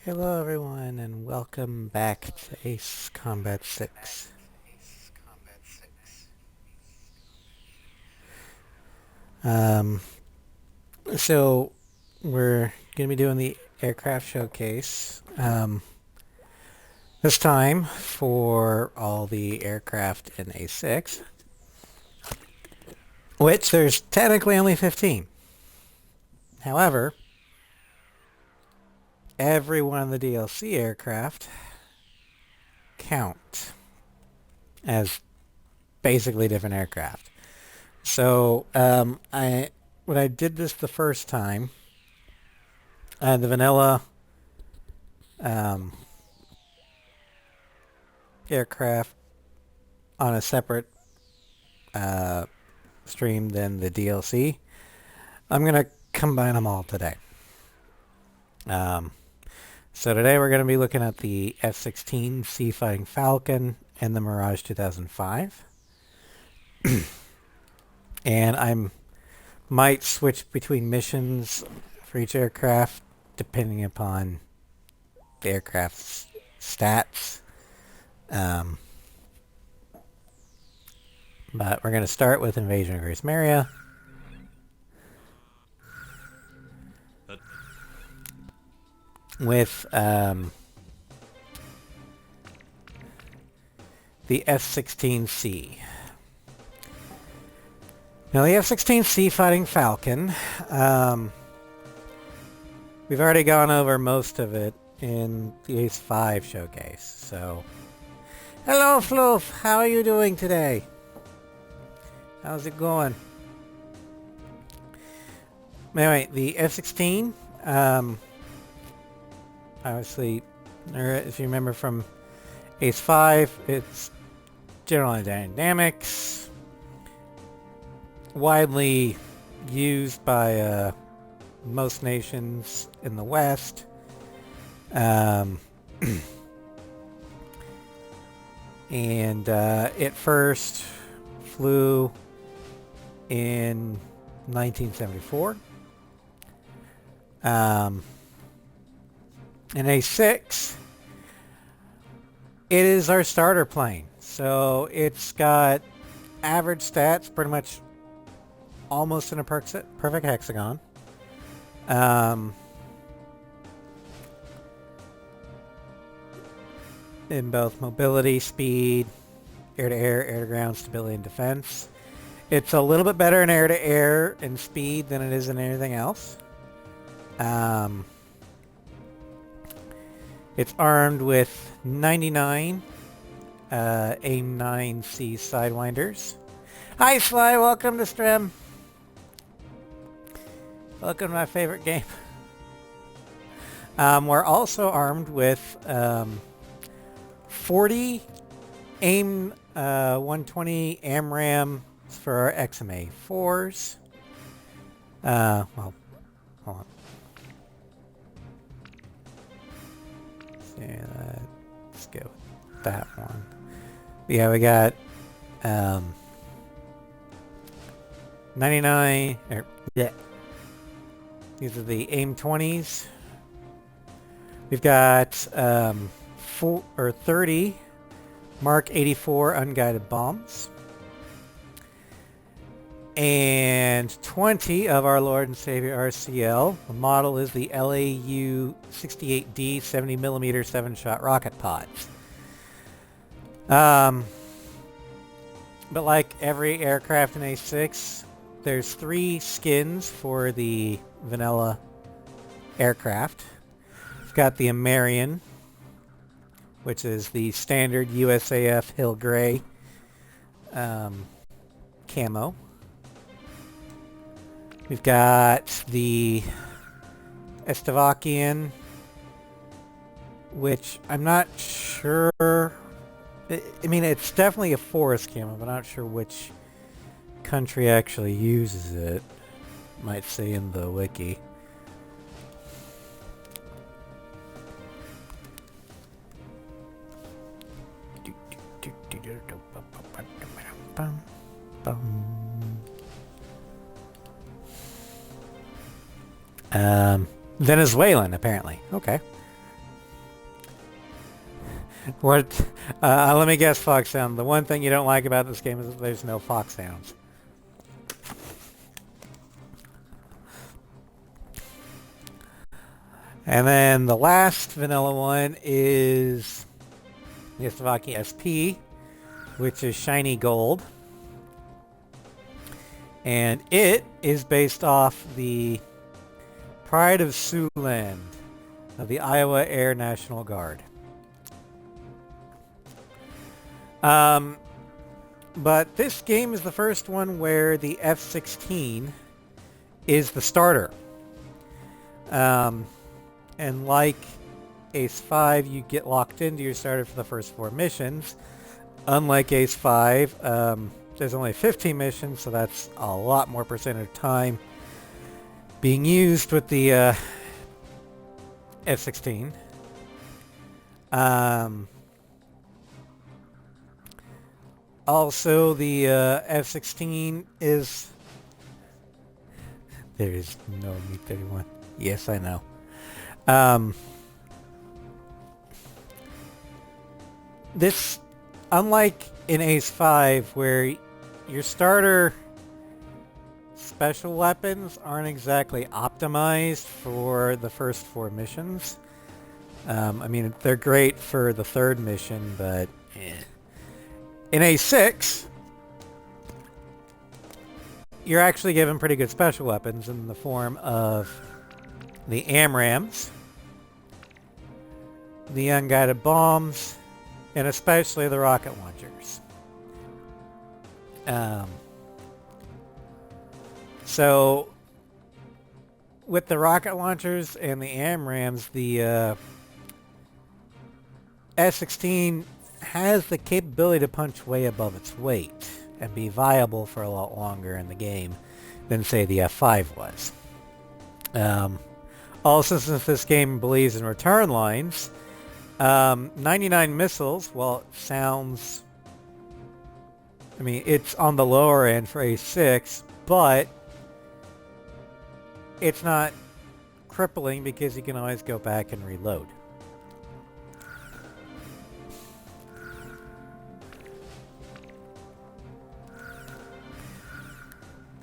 Hello everyone and welcome back to Ace Combat 6. Um, so we're going to be doing the aircraft showcase. This time for all the aircraft in A6, which there's technically only 15. However, every one of the DLC aircraft count as basically different aircraft. So when I did this the first time, I had the vanilla um, aircraft on a separate uh, stream than the DLC. I'm going to combine them all today. Um, so today we're going to be looking at the F-16 Sea Fighting Falcon and the Mirage 2005. And I might switch between missions for each aircraft depending upon the aircraft's stats. But we're going to start with Invasion of Grace Maria. With the F-16C. Now the F-16C Fighting Falcon, we've already gone over most of it in the Ace 5 showcase, so... Hello Floof, how are you doing today? How's it going? Anyway, the F-16, obviously, if you remember from Ace 5, it's General Dynamics, widely used by most nations in the West. And it first flew in 1974. In A6, it is our starter plane. So it's got average stats, pretty much almost in a perfect hexagon. In both mobility, speed, air-to-air, air-to-ground, stability, and defense. It's a little bit better in air-to-air and speed than it is in anything else. It's armed with 99 AIM-9C Sidewinders. Hi Sly, welcome to stream. Welcome to my favorite game. We're also armed with 40 AIM 120 AMRAM for our XMA-4s. Well, hold on. Let's go with that one. Yeah, we got 99. Yeah. These are the AIM 20s. We've got 30 Mark 84 unguided bombs. And 20 of our Lord and Savior RCL. The model is the LAU 68D 70mm 7-shot rocket pods. But like every aircraft in A6, there's 3 skins for the vanilla aircraft. We've got the Amerian, which is the standard USAF Hill Gray camo. We've got the Estevakian, which I'm not sure... I mean, it's definitely a forest camo, but I'm not sure which country actually uses it. Might say in the wiki. Venezuelan, apparently. Okay. What? Let me guess, fox sound. The one thing you don't like about this game is that there's no fox sounds. And then the last vanilla one is the Slovakia SP, which is shiny gold. And it is based off the Pride of Siouxland of the Iowa Air National Guard. But this game is the first one where the F-16 is the starter. And like Ace 5, you get locked into your starter for the first 4 missions. Unlike Ace 5, there's only 15 missions, so that's a lot more percent of time being used with the F-16. Also, the F-16 is... There is no MiG-31. Yes, I know. This, unlike in Ace 5, where your starter special weapons aren't exactly optimized for the first 4 missions. I mean, they're great for the 3rd mission, but... In A6, you're actually given pretty good special weapons in the form of the AMRAAMs, the unguided bombs, and especially the rocket launchers. So, with the rocket launchers and the AMRAAMs, the S-16 has the capability to punch way above its weight and be viable for a lot longer in the game than, say, the F5 was. Also, since this game believes in return lines, 99 missiles, well, it sounds... I mean, it's on the lower end for A6, but it's not crippling because you can always go back and reload.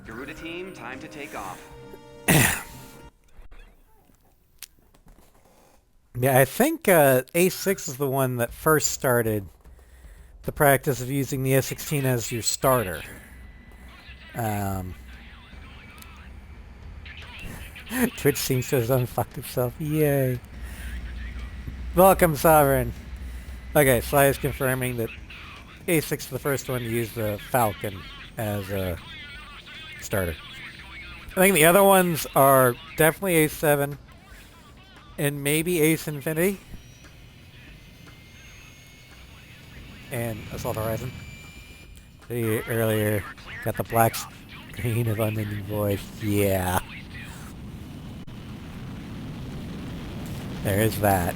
Garuda team, time to take off. Yeah, I think A6 is the one that first started the practice of using the S-16 as your starter. Twitch seems to have unfucked itself. Yay. Welcome, Sovereign. Okay, Sly is confirming that A6 is the first one to use the Falcon as a starter. I think the other ones are definitely A7 and maybe Ace Infinity and Assault Horizon. See earlier, got the black screen of unending voice. Yeah. There is that.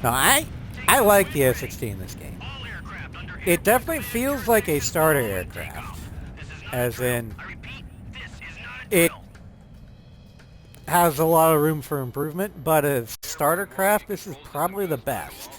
No, I like the F-16 in this game. It definitely feels like a starter aircraft. As in, it has a lot of room for improvement, but as starter craft, this is probably the best.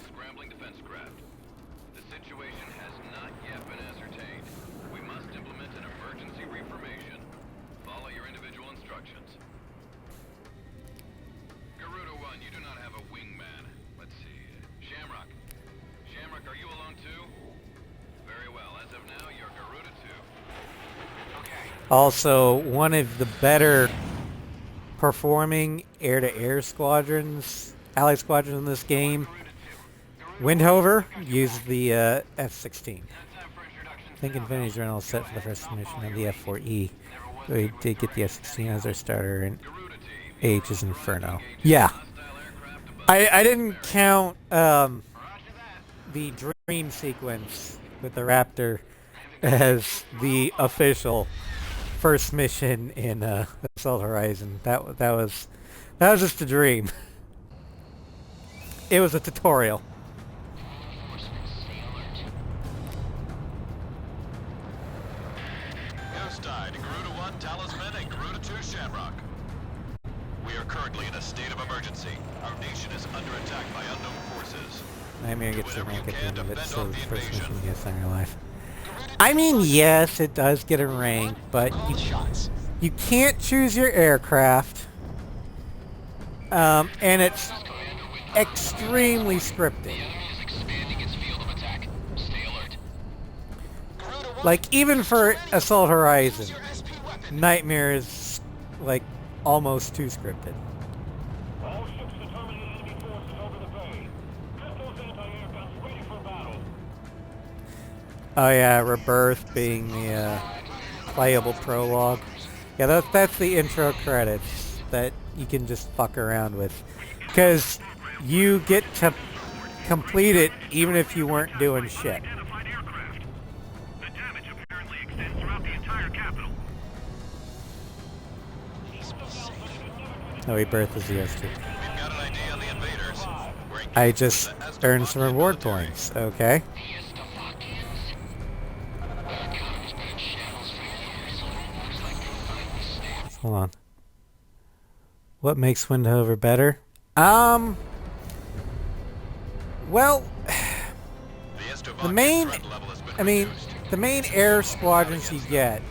Also, one of the better performing air-to-air squadrons, allied squadrons in this game, Windhover, used the F-16. I think Infinity's running all set for the first mission of the F-4E. So we did get the F-16 as our starter, and H is Inferno. Yeah. I didn't count the dream sequence with the Raptor as the official first mission in Assault Horizon. That was just a dream. It was a tutorial. Ghost died. Garuda 1, talisman, and Garuda Nightmare gets a rank at the end of it, so the first mission you get on your life. I mean, yes, it does get a rank, but you can't choose your aircraft. And it's extremely scripted. Like, even for Assault Horizon, Nightmare is, like, almost too scripted. All ships determining enemy forces over the bay. Get those anti-air guns ready for battle. Oh yeah, Rebirth being the playable prologue. Yeah, that's the intro credits that you can just fuck around with. Because you get to complete it even if you weren't doing shit. The damage apparently extends throughout the entire capital. No, Rebirth is the S2. We've got an ID on the invaders. I just earned some reward points. Okay. Hold on. What makes Windhover better? Well, the main, the main air squadrons you get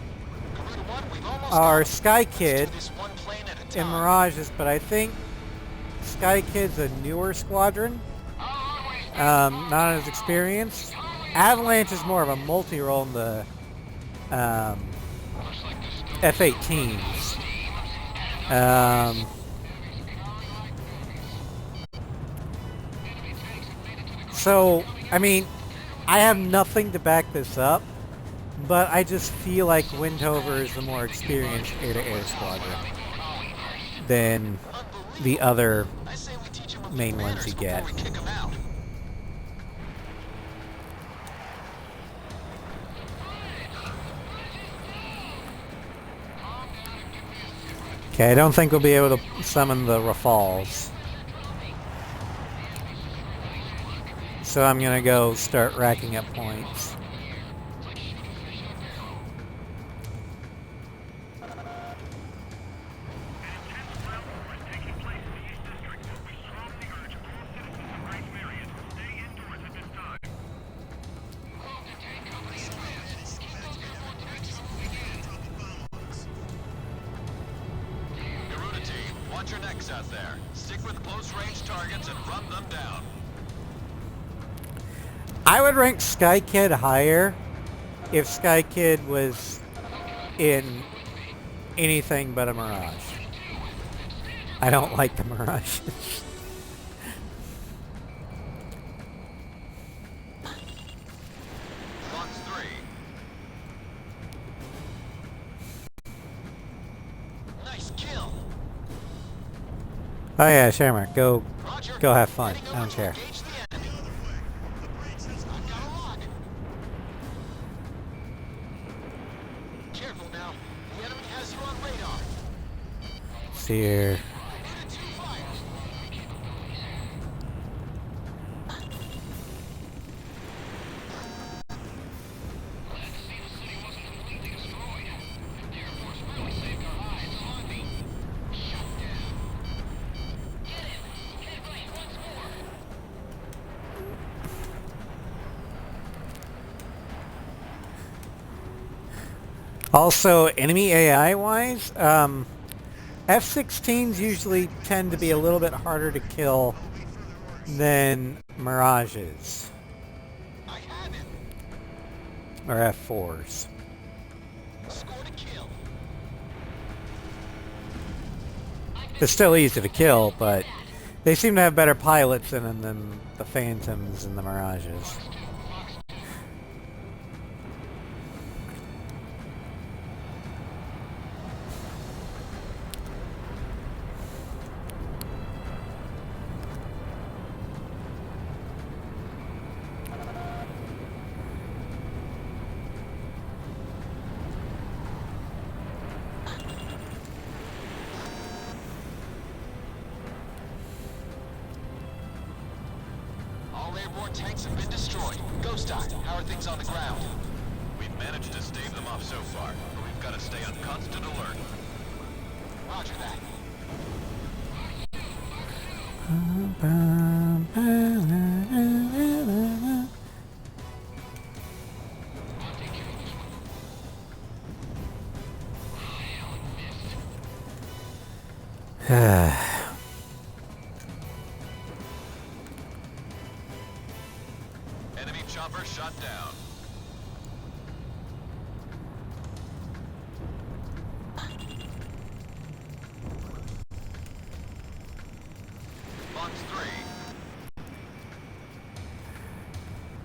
are Sky Kid and Mirages, but I think Sky Kid's a newer squadron, not as experienced. Avalanche is more of a multi-role in the F-18s. So, I mean, I have nothing to back this up, but I just feel like Windhover is the more experienced air-to-air squadron than the other main ones you get. Okay, I don't think we'll be able to summon the Rafales. So I'm gonna go start racking up points. Watch your necks out there. Stick with close-range targets and run them down. I would rank Sky Kid higher if Sky Kid was in anything but a Mirage. I don't like the Mirage. Fox 3. Nice kill. Oh yeah, Shamrock, go Roger. have fun. Heading I over don't to care. engage the enemy. I've got a lock. Careful now. The enemy has you on radar. See here. Unit 2 fires. Also, enemy AI-wise, F-16s usually tend to be a little bit harder to kill than Mirages. I have it. Or F-4s. Scored a kill. They're still easy to kill, but they seem to have better pilots in them than the Phantoms and the Mirages. All airborne tanks have been destroyed. Ghost Eye, how are things on the ground? We've managed to stave them off so far, but we've got to stay on constant alert. Roger that. chopper shot down. Fox 3.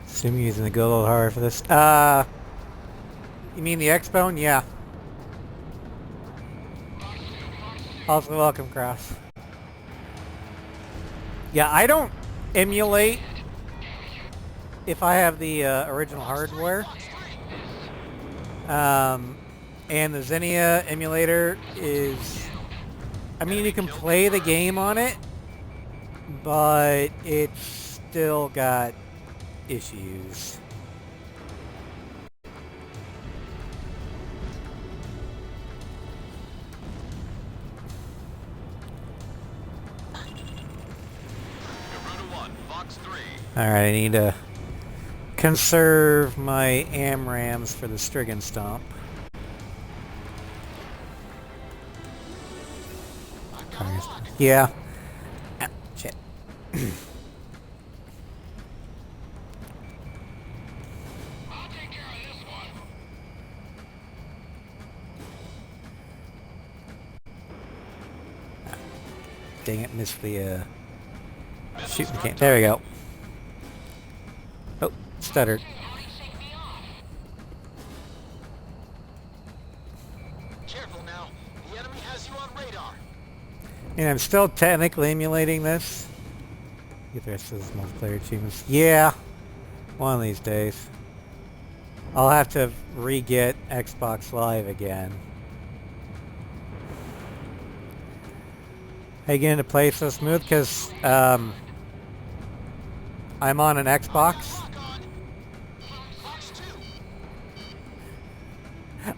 Assuming he's gonna go a little hard for this. You mean the X-Bone? Yeah. Also welcome, Cross. Yeah, I don't emulate if I have the original hardware. And the Xenia emulator is... I mean, you can play the game on it, but it's still got issues. Garuda 1, Fox 3. Alright, I need to conserve my AMRAMs for the Strigan Stomp. Yeah. Ah, shit. Dang it, missed the shoot mechanic. There we go. Oh, stuttered. Careful now. The enemy has you on radar. And I'm still technically emulating this. Get the rest of those multiplayer achievements. Yeah. One of these days. I'll have to re-get Xbox Live again. How you getting to play so smooth? Because I'm on an Xbox.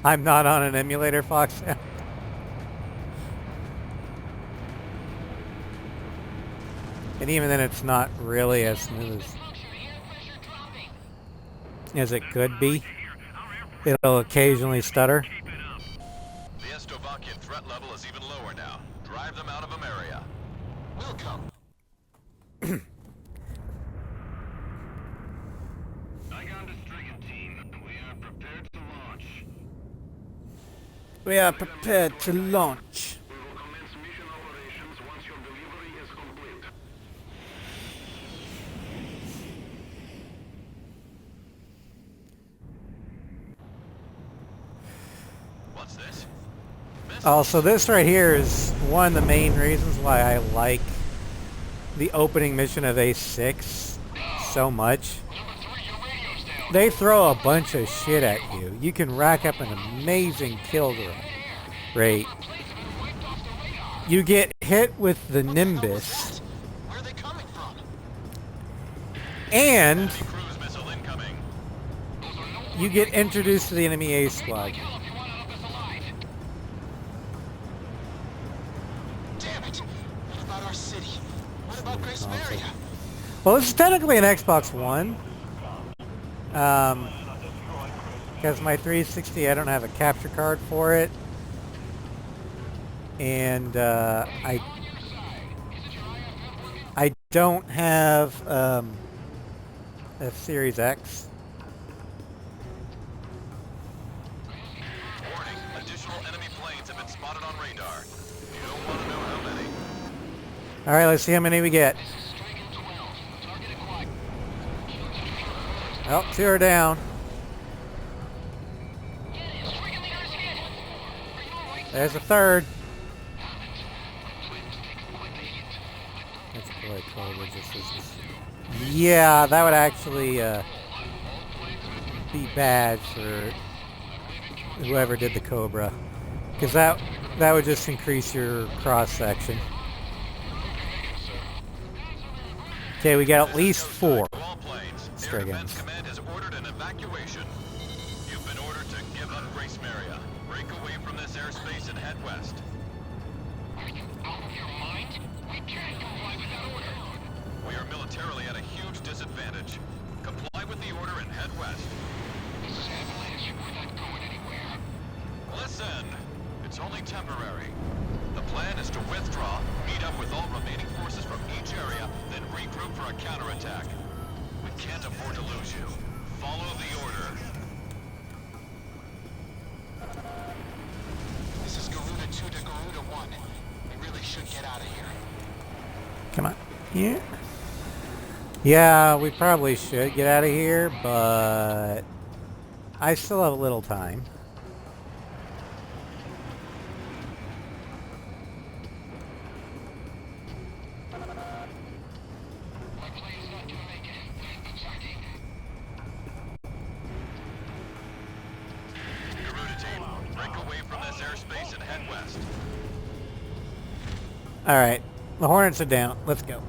I'm not on an emulator, Fox. And even then, it's not really as smooth as it could be. It'll occasionally stutter. The Estovakian threat level is even lower now. Drive them out of Ameria. We'll come. Icon to Stricken team. We are prepared to launch. We are prepared to launch. We will commence mission operations once your delivery is complete. What's this? Also, this right here is one of the main reasons why I like the opening mission of A6 so much. They throw a bunch of shit at you. You can rack up an amazing kill rate. You get hit with the Nimbus, Where are they coming from? and Cruise missile incoming. you get introduced to the enemy A squad. Damn it! What about our city? What about Grace Maria? Well, this is technically an Xbox One. Because my 360, I don't have a capture card for it. And I don't have a Series X. Warning, additional enemy planes have been spotted on radar. You don't want to know how many. All right, let's see how many we get. Oh, 2 are down. There's a third. Let's deploy Cobra just as... Yeah, that would actually be bad for whoever did the Cobra. Because that would just increase your cross-section. Okay, we got at least 4 To all planes, Air Striggins. Defense Command has ordered an evacuation. You've been ordered to give up Grace Maria. Break away from this airspace and head west. Are you out of your mind? We can't comply with that order. We are militarily at a huge disadvantage. Comply with the order and head west. This is Avalanche. We're not going anywhere. Listen, it's only temporary. The plan is to withdraw, meet up with all remaining forces from each area, then regroup for a counterattack. We can't afford to lose you. Follow the order. This is Garuda 2 to Garuda 1. We really should get out of here. Come on. Yeah. Yeah, we probably should get out of here, but I still have a little time. Garuda team, break away from this airspace and head west. Alright, the Hornets are down. Let's go.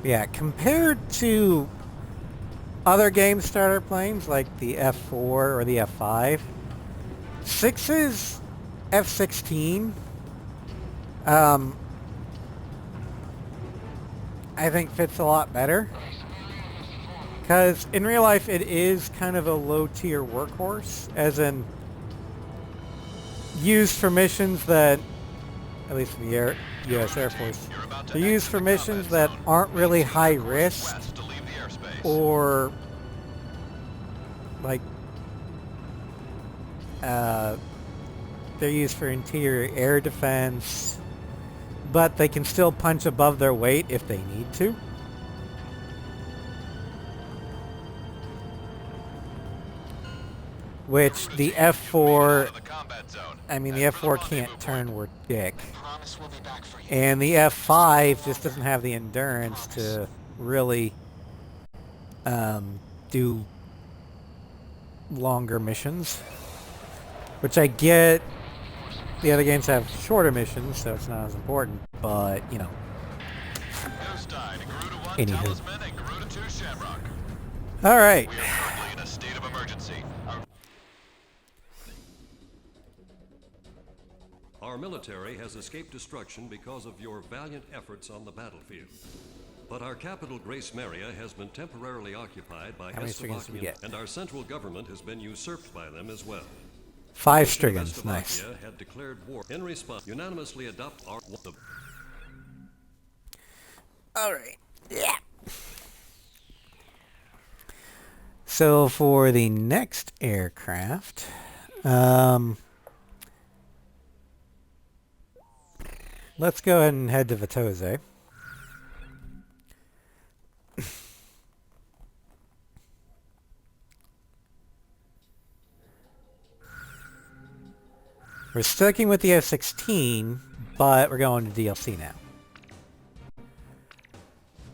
Yeah, compared to other game starter planes like the F4 or the F5, 6's F-16 I think fits a lot better, because in real life it is kind of a low tier workhorse, as in used for missions that, at least in the U.S. Air Force, they're used for missions that aren't really high risk, West to leave the airspace. or like they're used for interior air defense, but they can still punch above their weight if they need to. Which the F4, I mean the F4 can't turn worth dick. Promise we'll be back for you. And the F5 just doesn't have the endurance to really do longer missions. Which I get, the other games have shorter missions, so it's not as important, but, you know. Anywho. Alright. We are currently in a state of emergency. Our military has escaped destruction because of your valiant efforts on the battlefield. But our capital, Grace Maria, has been temporarily occupied by How many striggons do we Eslovakian, get? and our central government has been usurped by them as well. 5 striggons, nice. Eslovakia had declared war. In response, unanimously adopt our... Alright. Yeah. So for the next aircraft, let's go ahead and head to Vitose. We're sticking with the F-16, but we're going to DLC now.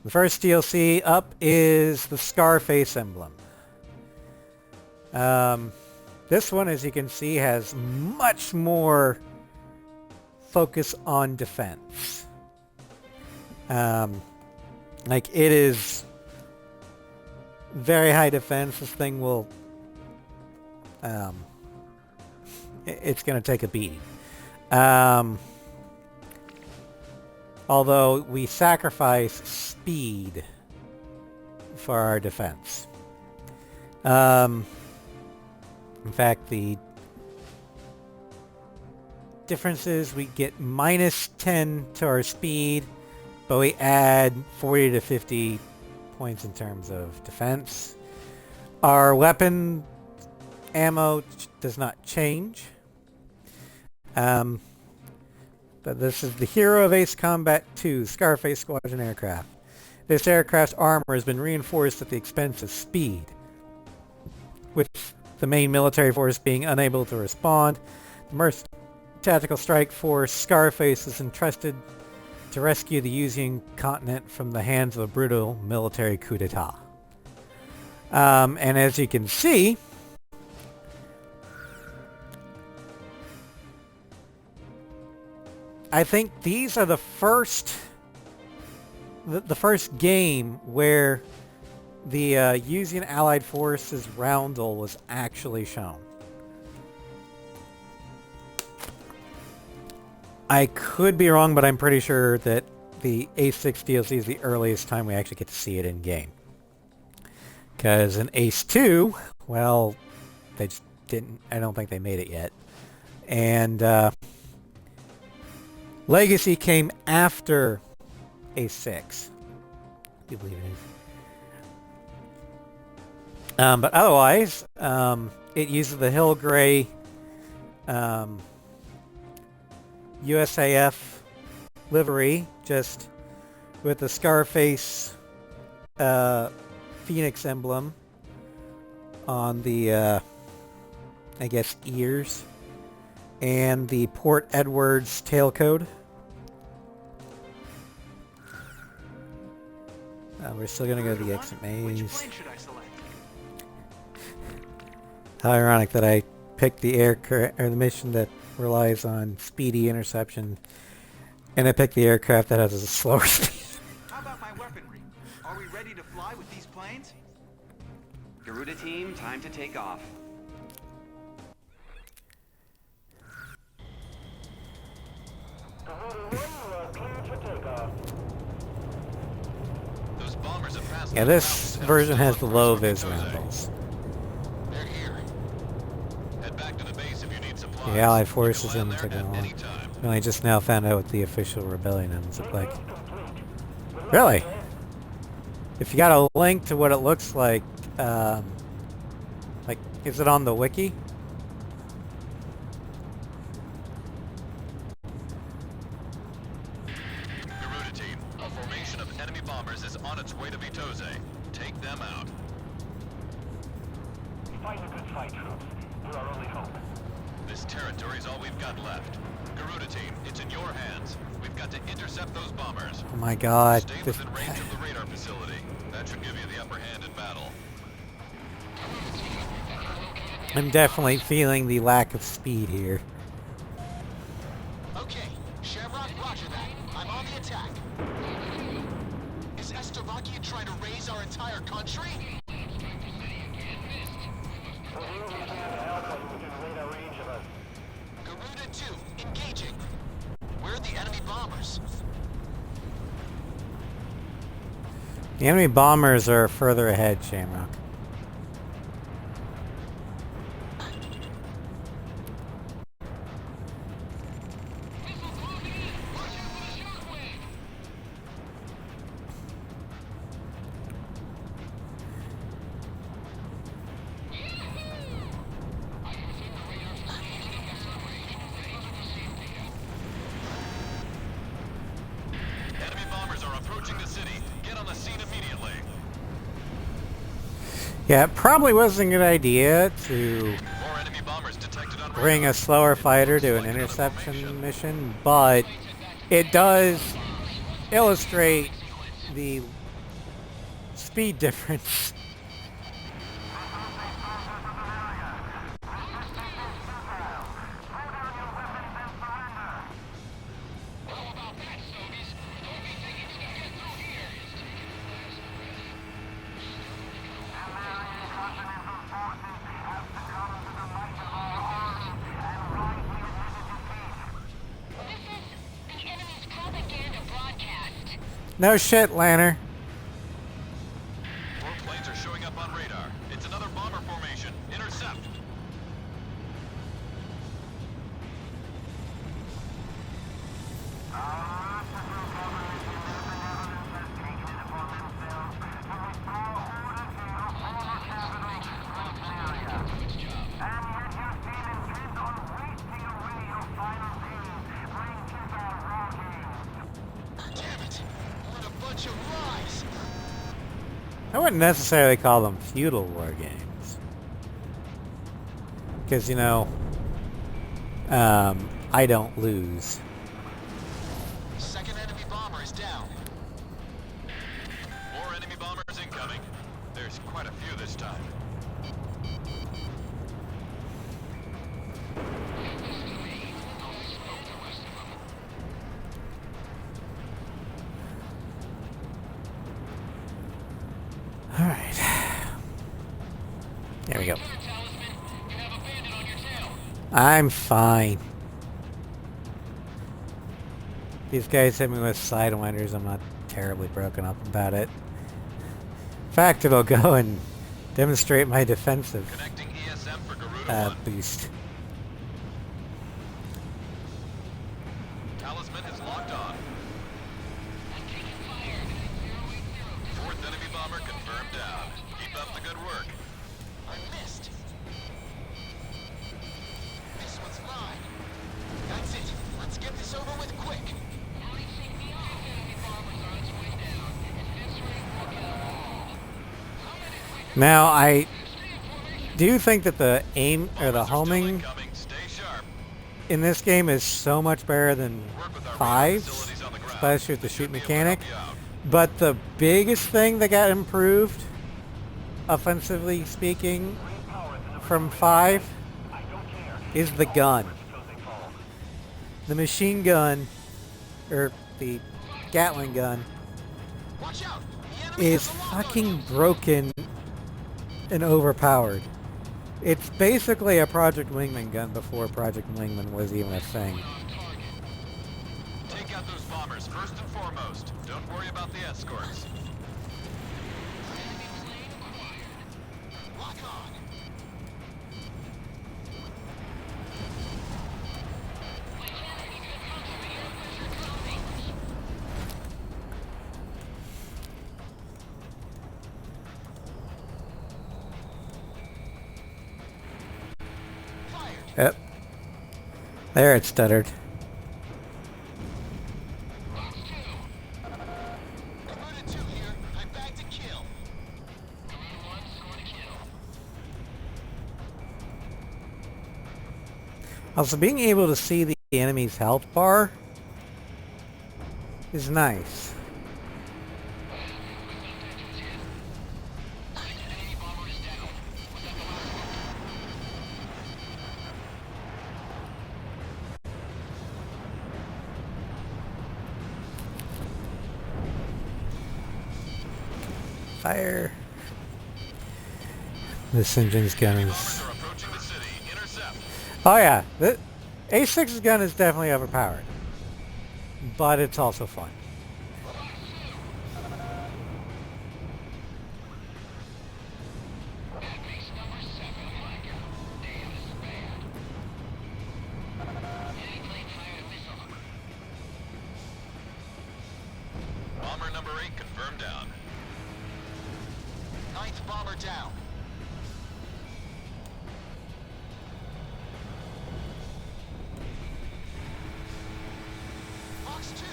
The first DLC up is the Scarface emblem. This one, as you can see, has much more focus on defense. Like, it is very high defense. This thing will... it's going to take a beating. Although we sacrifice speed for our defense. In fact, the difference is we get minus 10 to our speed, but we add 40 to 50 points in terms of defense. Our weapon ammo does not change. But this is the hero of Ace Combat 2, Scarface Squadron aircraft. This aircraft's armor has been reinforced at the expense of speed, with the main military force being unable to respond. The Merc Tactical Strike Force Scarface is entrusted to rescue the Yuzian continent from the hands of a brutal military coup d'etat. And as you can see, I think these are the first game where the Yuzian Allied Forces roundel was actually shown. I could be wrong, but I'm pretty sure that the Ace 6 DLC is the earliest time we actually get to see it in game. Because in Ace 2, well, they just I don't think they made it yet. And Legacy came after A6. You believe it is. But otherwise, it uses the Hillgray USAF livery, just with the Scarface Phoenix emblem on the, I guess, ears, and the Port Edwards tailcode. We're still going to go to the exit maze. Which plane should I select? How ironic that I picked the aircraft, or the mission that relies on speedy interception, and I picked the aircraft that has a slower speed. How about my weaponry? Are we ready to fly with these planes? Garuda team, time to take off. Those bombers have passed. Yeah, this version has the low vis rentals. They're here. Head back to the base if you need supplies. The Allied You forces can land haven't there taken at long. any time. And I just now found out what the official rebellion ends look like. Really? If you got a link to what it looks like, is it on the wiki? Garuda team, a formation of enemy bombers is on its way to Vitose. Take them out. Fight a good fight, troops. You're our only hope. This territory is all we've got left. Garuda team, it's in your hands. We've got to intercept those bombers. Oh my god. Stay This, within range of the radar facility. That should give you the upper hand in battle. I'm definitely feeling the lack of speed here. Okay, Shamrock, roger that. I'm on the attack. Is Slovakia trying to raise our entire country? Garuda 2, engaging. Where are the enemy bombers? The enemy bombers are further ahead, Shamrock. Enemy bombers are approaching the city. Get on the scene immediately. Yeah, it probably wasn't a good idea to More enemy bombers detected on bring radar. a slower fighter to an interception mission, but it does illustrate the speed difference. No shit, Lanner. More planes are showing up on radar. It's another bomber formation. Intercept. Damn it! What a bunch of lies! I wouldn't necessarily call them feudal war games. Because, you know, I don't lose. Second enemy bomber is down. More enemy bombers incoming. There's quite a few this time. Alright. There we go. I'm fine. These guys hit me with sidewinders. I'm not terribly broken up about it. In fact, it'll go and demonstrate my defensive. Connecting ESM for Garuda boost. Talisman is locked on. Fourth enemy bomber confirmed down. Keep up the good work. I missed. This one's mine. That's it. Let's get this over with quick. Now, I do think that the aim or the Bombers are still homing incoming. Stay sharp. in this game is so much better than Work with our 5's, facilities on the ground. especially with the They shoot should be able to mechanic. help you out. But the biggest thing that got improved, offensively speaking, from 5 is the gun. The machine gun, or the Gatling gun, Watch out. The enemy is has a long fucking gun. broken and overpowered. It's basically a Project Wingman gun before Project Wingman was even a thing. Take out those bombers first and foremost. Don't worry about the escorts. Lock on. Yep. There it stuttered. Converted 2 here. I'm back to kill. Also, being able to see the enemy's health bar is nice. Fire. This engine's gun is... Bombers are approaching the city. Intercept. Oh yeah, the A6's gun is definitely overpowered. But it's also fun. Bomber number 8 confirmed down. 9th bomber down. Box 2.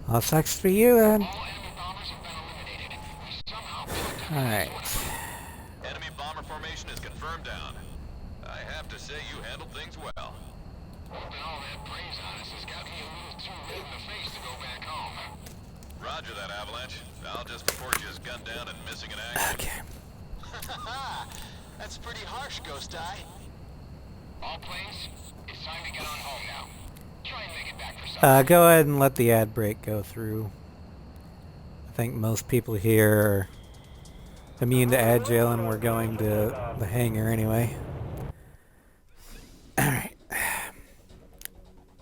All sucks for you then. Alright. Enemy bomber formation is confirmed down. I have to say you handled things well. Roger that, Avalanche. I'll just report you as gunned down and missing in action. Okay. That's pretty harsh, Ghost Eye. All planes, it's time to get on home now. Try and make it back for some. Go ahead and let the ad break go through. I think most people here are immune to agile and we're going to the hangar anyway. Alright.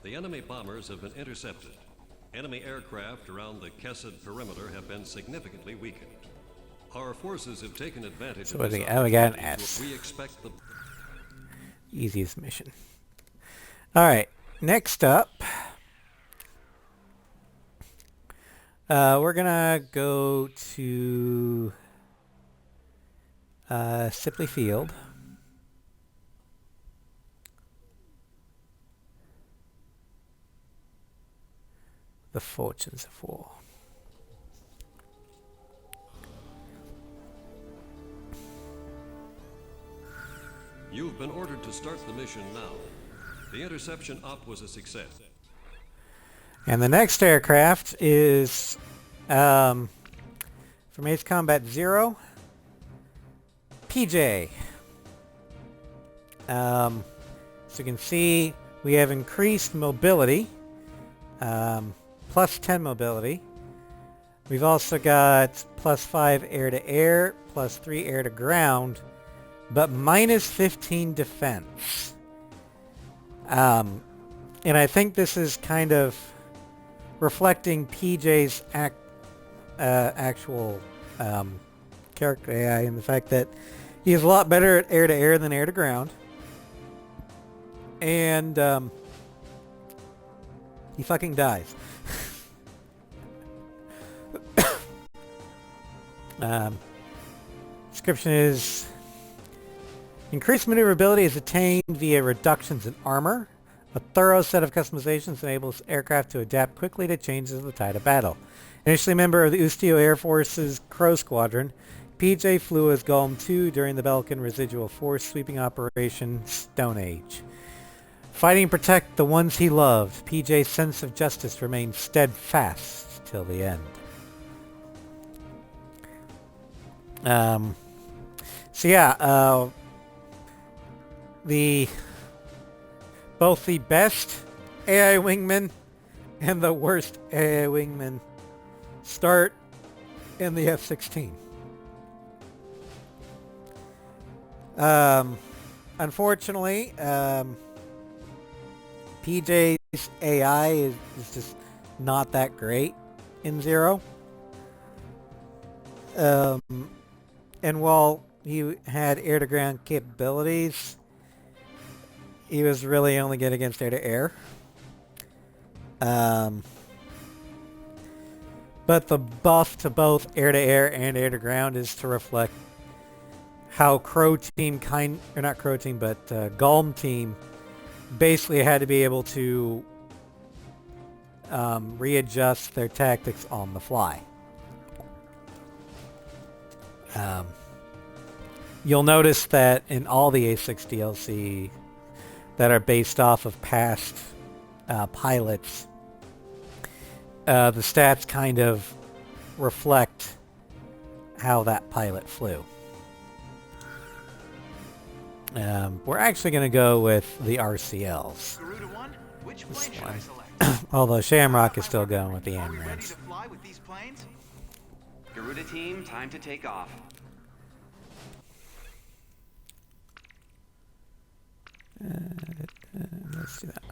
The enemy bombers have been intercepted. Enemy aircraft around the Kesed perimeter have been significantly weakened. Our forces have taken advantage So of what this do we got? We got an opportunity S. to- We expect the Easiest mission. Alright. Next up. We're gonna go to Sipley Field. The Fortunes of War. You've been ordered to start the mission now. The interception op was a success. And the next aircraft is from Ace Combat Zero, PJ. So you can see we have increased mobility, plus 10 mobility. We've also got plus 5 air-to-air, plus 3 air-to-ground, but minus 15 defense. And I think this is kind of reflecting PJ's actual character AI and the fact that he is a lot better at air-to-air than air-to-ground. And he fucking dies. Description is increased maneuverability is attained via reductions in armor. A thorough set of customizations enables aircraft to adapt quickly to changes in the tide of battle. Initially a member of the Ustio Air Force's Crow Squadron, PJ flew as Golem 2 during the Belkan Residual Force sweeping operation Stone Age. Fighting and protect the ones he loved, PJ's sense of justice remained steadfast till the end. So yeah, both the best AI wingman and the worst AI wingman start in the F-16. Unfortunately, PJ's AI is just not that great in Zero. And while he had air-to-ground capabilities, he was really only good against air-to-air. But the buff to both air-to-air and air-to-ground is to reflect how Crow Team Golem Team basically had to be able to readjust their tactics on the fly. You'll notice that in all the A6 DLC that are based off of past pilots, the stats kind of reflect how that pilot flew. We're actually going to go with the RCLs. Garuda 1, which plane should I select? Although Shamrock is still going with the Are we ready AMRAAMs. to fly with these planes? Garuda team, time to take off. Let's do that.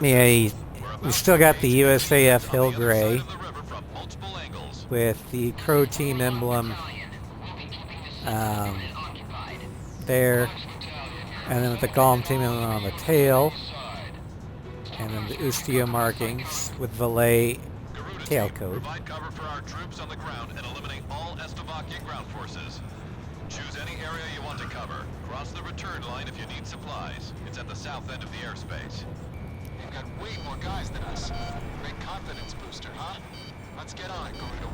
Yeah, we still got the USAF Hill Gray with the Crow Team emblem there, and then with the Golem Team emblem on the tail, and then the Ustio markings with Valet tailcoat. Provide cover for our troops on the ground and eliminate all Slovakian ground forces. Choose any area you want to cover. Cross the return line if you need supplies. It's at the south end of the airspace. You've got way more guys than us. Great confidence booster, huh? Let's get on it, Garuda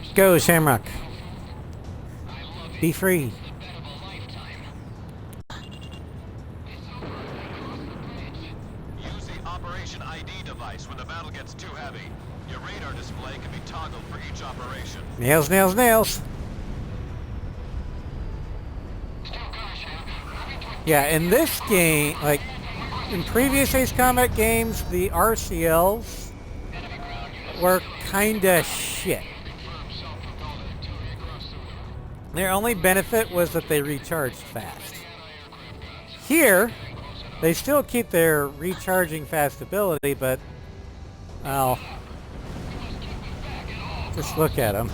1. Go, Shamrock. Be free. Use the Operation ID device when the battle gets too heavy. Your radar display can be toggled for each operation. Nails, nails, nails. Yeah, in this game, like in previous Ace Combat games, the RCLs were kinda shit. Their only benefit was that they recharged fast. Here, they still keep their recharging fast ability, but, well, just look at them.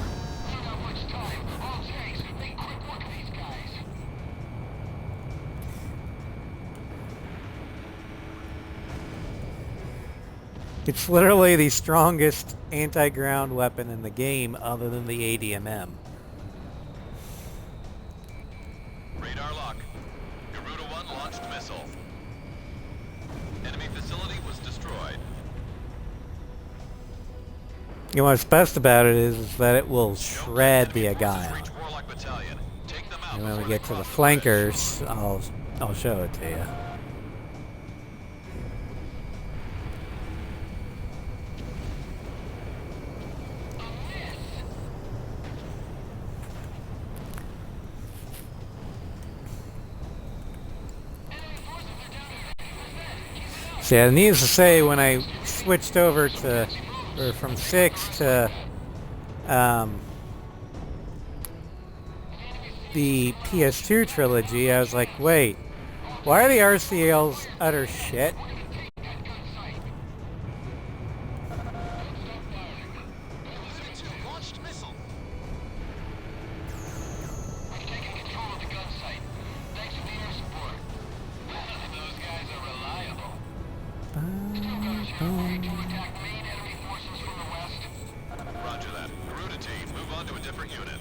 It's literally the strongest anti-ground weapon in the game other than the ADMM. Radar lock. Garuda 1 launched missile. Enemy facility was destroyed. You know what's best about it is that it will shred the Agile. Reach Warlock Battalion. Take them out And when we before get they to the cross flankers, I'll show it to you. So yeah, needless to say, when I switched over to, or from 6 to um, the PS2 trilogy, I was like, wait, why are the RCLs utter shit? Launched missile. We've taken control of the gun site. Thanks for the air support. Those guys are reliable. To attack main enemy forces from the west. Roger that. Garuda team, move on to a different unit.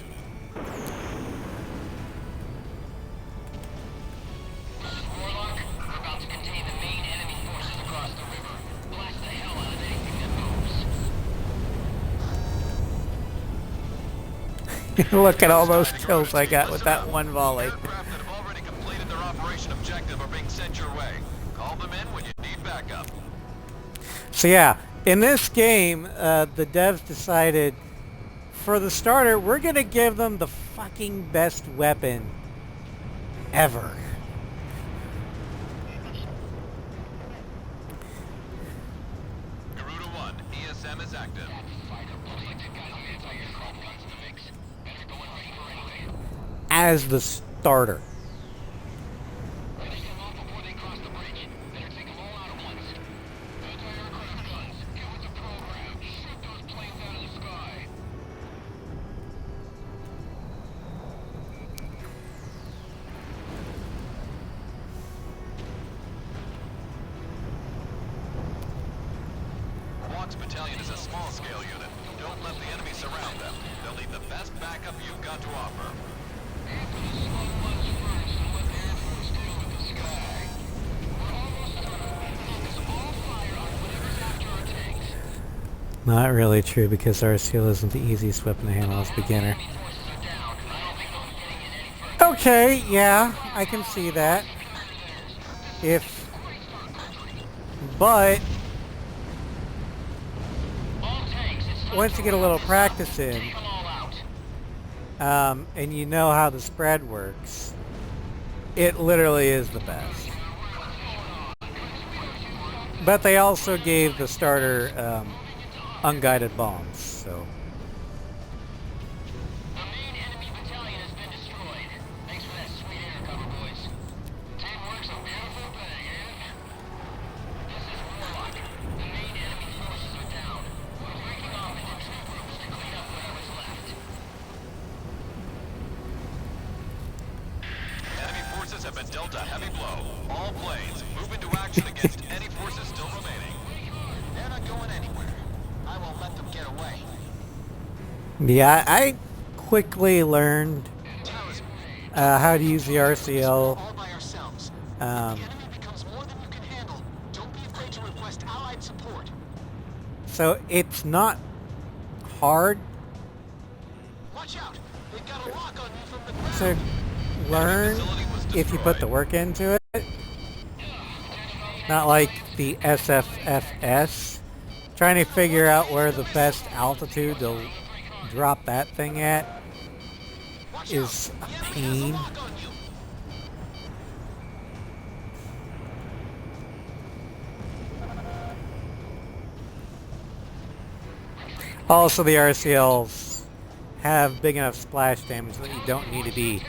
This is Warlock. We're about to contain the main enemy forces across the river. Blast the hell out of anything that moves. Look at all those kills I got with that one volley. Aircraft that have already completed their operation objective are being sent your way. Call them in when you need backup. So yeah, in this game, the devs decided, for the starter, we're gonna give them the fucking best weapon ever. Garuda 1, ESM is active. As the starter. Walk's battalion is a small-scale unit. Don't let the enemy surround them. They'll need the best backup you've got to offer. Not really true, because RCL isn't the easiest weapon to handle as a beginner. Okay, yeah, I can see that. But once you get a little practice in, and you know how the spread works, it literally is the best. But they also gave the starter unguided bombs, so. The main enemy battalion has been destroyed. Thanks for that sweet air cover, boys. Teamwork's a beautiful thing, eh? This is Warlock. The main enemy forces are down. We're breaking off into two groups to clean up whatever's left. Enemy forces have been dealt a heavy blow. All planes, move into action against any forces still remaining. They're not going anywhere. I won't let them get away. Yeah, I quickly learned how to use the RCL. All by ourselves. Um, The enemy becomes more than you can handle. Don't be afraid to request allied support. so it's not hard Watch out! They've got a lock on you from the ground. to learn if you put the work into it. Not like the SFFS. Trying to figure out where the best altitude to drop that thing at Watch is out. a The enemy has a pain. lock on you. Also, the RCLs have big enough splash damage that you don't need to be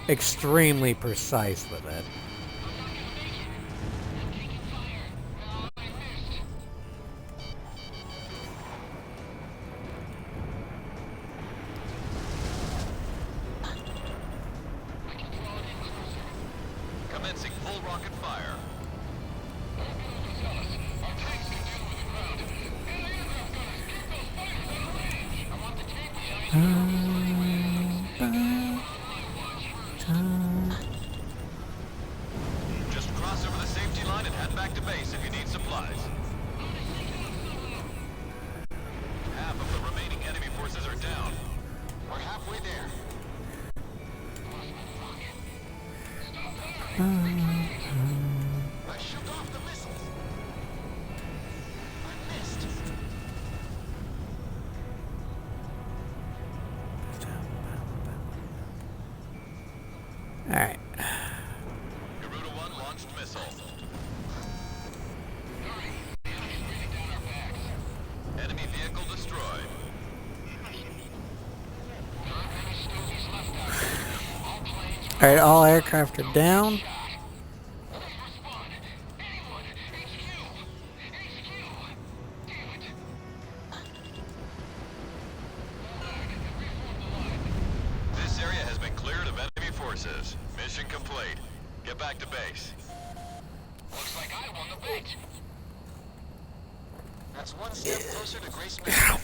extremely precise with it. Commencing full rocket fire. Just cross over the safety line and head back to base if you need supplies. Half of the remaining enemy forces are down. We're halfway there. I shook off the missiles. I missed. Alright. Garuda 1 launched missile. Enemy vehicle destroyed. Alright, all aircraft are down. This area has been cleared of enemy forces. Mission complete. Get back to base. Looks like I won the bet. That's one step closer to Grace Mission.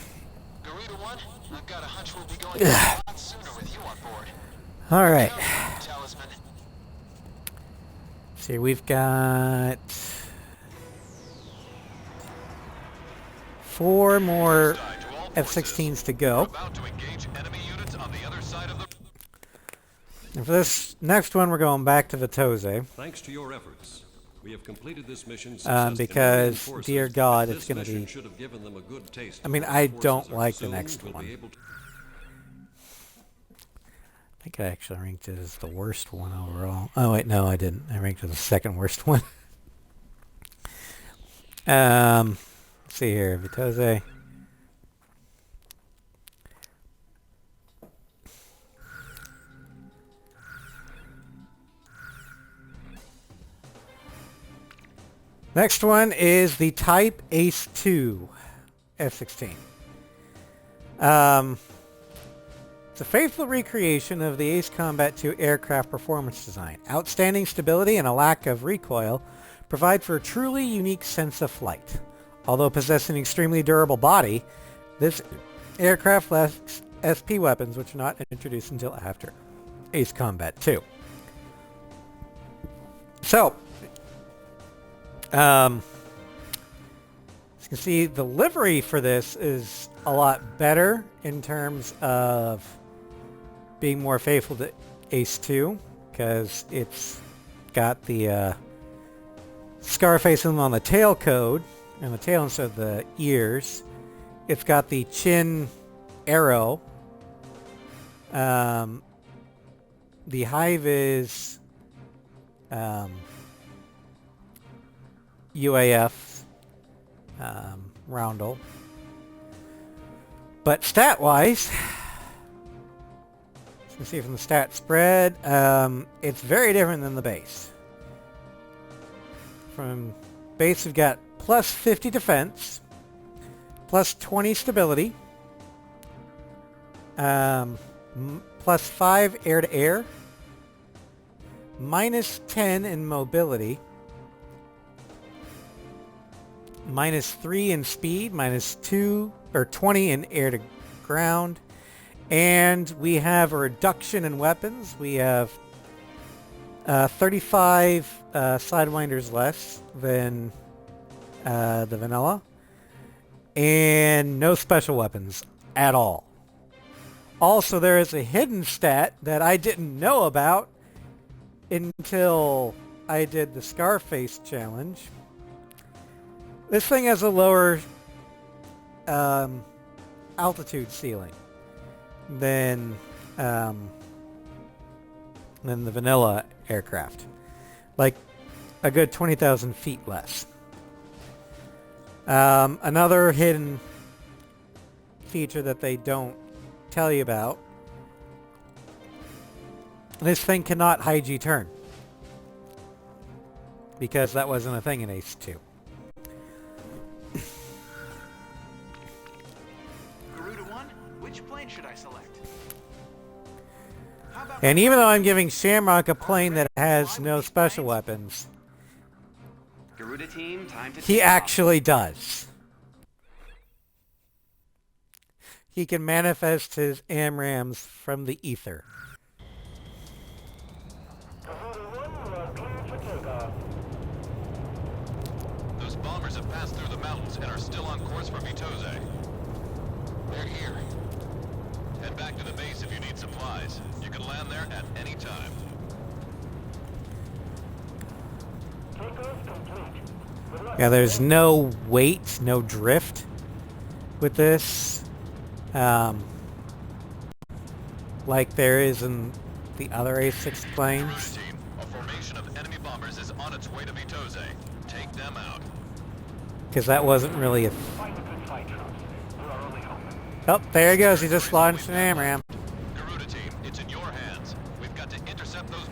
Garuda 1, I've got a hunch we'll be going a lot sooner with you on board. Alright. Talisman. See, we've got 4 more F-16s to go. About to engage enemy units on the other side of the... And for this next one, we're going back to the Toze. Thanks to your efforts, we have completed this mission successfully. Because, Reinforces dear that God, this it's going to mission be... should have given them a good taste I mean, of I what don't forces are like the soon next will one. be able to- I think I actually ranked it as the worst one overall. Oh, wait, no, I didn't. I ranked it as the second worst one. Let's see here. Vitoze. Next one is the Type Ace 2 F-16. It's a faithful recreation of the Ace Combat 2 aircraft performance design. Outstanding stability and a lack of recoil provide for a truly unique sense of flight. Although possessing an extremely durable body, this aircraft lacks SP weapons, which are not introduced until after Ace Combat 2. So, as you can see, the livery for this is a lot better in terms of being more faithful to Ace 2, because it's got the Scarface on the tail code, and the tail instead of the ears. It's got the chin arrow. The Hive is UAF roundel. But stat-wise, as you can see from the stat spread, it's very different than the base. From base, we've got plus 50 defense, plus 20 stability, plus 5 air-to-air, minus 10 in mobility, minus 3 in speed, minus 2 or 20 in air to ground, and we have a reduction in weapons. We have 35 sidewinders less than the vanilla, and no special weapons at all. Also, there is a hidden stat that I didn't know about until I did the Scarface challenge. This thing has a lower altitude ceiling than the vanilla aircraft, like a good 20,000 feet less. Another hidden feature that they don't tell you about: this thing cannot high G turn, because that wasn't a thing in Ace 2. Garuda 1, which plane should I select? How about And even though I'm giving Shamrock a plane that has no special weapons, Garuda team, time to he take off. actually does. He can manifest his AMRAAMs from the ether. Those bombers have passed through the mountains and are still on course for Vitoze. They're here. Head back to the base if you need supplies. You can land there at any time. Yeah, there's no weight, no drift with this, like there is in the other A6 planes, Garuda team, a formation of enemy bombers is on its way to Vitoze. Take them out. because that wasn't really a... Oh, there he goes. He just launched an AMRAAM. Garuda team, it's in your hands. We've got to intercept those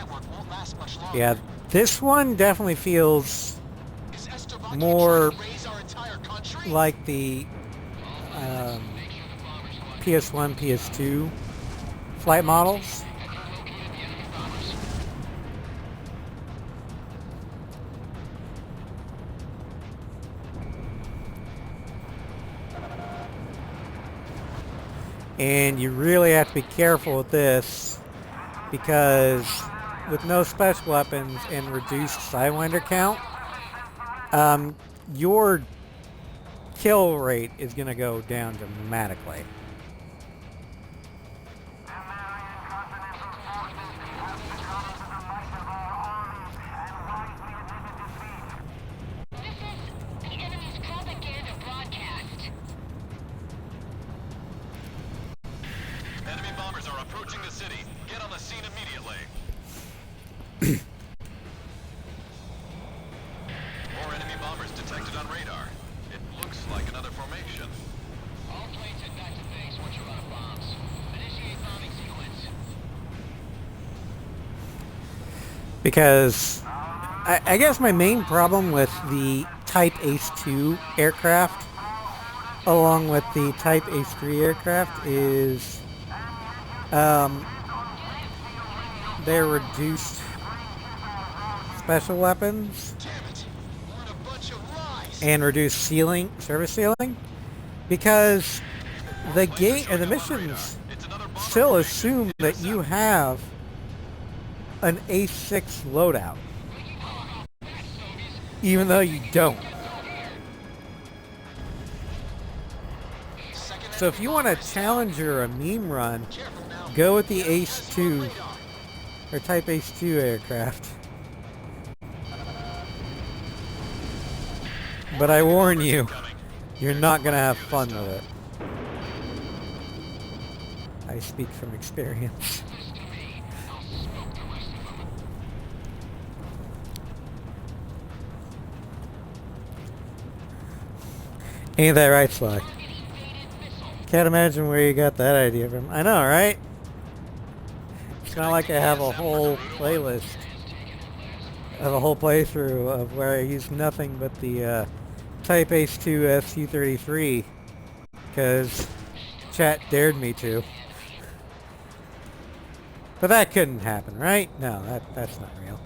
network won't last much longer. Yeah, this one definitely feels Is Estovakia more trying to raise our entire country? like the PS1, PS2 flight models. And you really have to be careful with this because with no special weapons and reduced Sidewinder count, your kill rate is going to go down dramatically. This is the enemy's propaganda broadcast. Enemy bombers are approaching the city. Get on the scene immediately. More enemy bombers detected on radar. It looks like another formation. All planes head back to base once you're out of bombs. Initiate bombing sequence. Because I guess my main problem with the Type Ace-2 aircraft along with the Type Ace-3 aircraft is their reduced special weapons Damn it! What a bunch of lies! and reduced service ceiling, because the game and the missions It's another bomber still formation. assume that you have an Ace-6 loadout, even though you don't. Second So if you want a Challenger or a meme run, careful now. go with the Ace-2 or Type Ace-2 aircraft. But I warn you, you're not going to have fun with it. I speak from experience. Ain't that right, Sly? Can't imagine where you got that idea from. I know, right? It's kind of like I have a whole playlist. I have a whole playthrough of where I use nothing but the Type Ace-2 SU-33 because chat dared me to. But that couldn't happen, right? No, that's not real.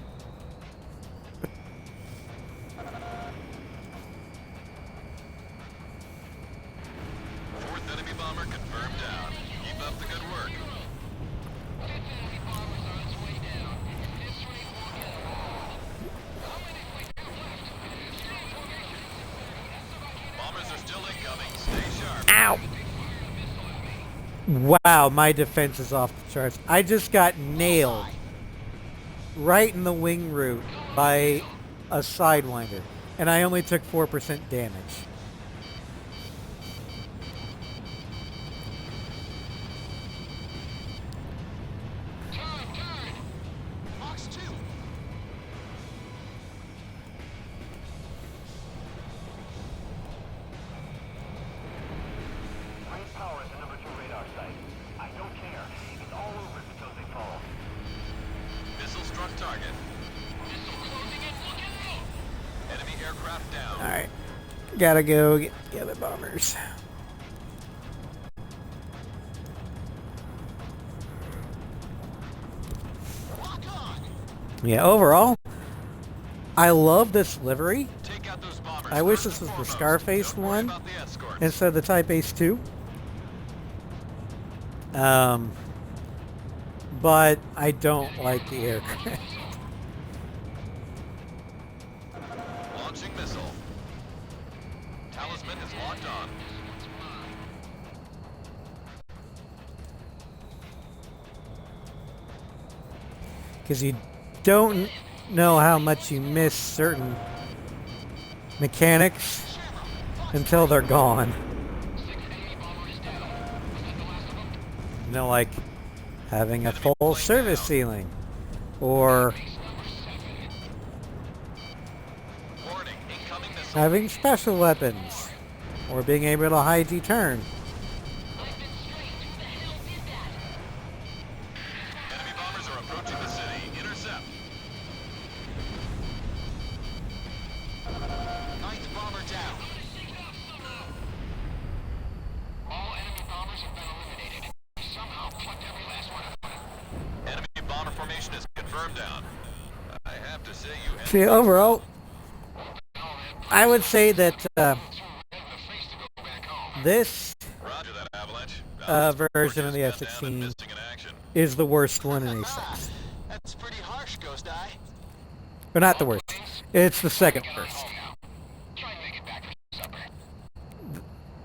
Fourth enemy bomber confirmed down. Keep up the good work. Bombers are still incoming. Stay sharp. Ow! Wow, my defense is off the charts. I just got nailed right in the wing root by a Sidewinder, and I only took 4% damage. Box 2. Raise power at the number 2 radar site. I don't care. It's all over if it goes they fall. Missile struck target. Enemy aircraft down. Alright, gotta go get the other bombers. Lock on! Yeah, overall, I love this livery. Take out those bombers. I wish first this was and the foremost. Scarface Don't worry one about the escorts. instead of the Type Ace-2. But I don't like the aircraft. Launching missile. Talisman is locked on. Because you don't know how much you miss certain mechanics until they're gone. You know, like having a full service ceiling, or Warning, incoming missile. having special weapons, or being able to hide deturn. Enemy bombers are approaching the city. Intercept. to say you had See, overall, I would say that this Roger that, Avalanche. version of the Just got F-16 Hammond missing in action. is the worst one in A6. That's pretty harsh, Ghost Eye. Or not the worst. It's the second worst. Try and make it back for supper.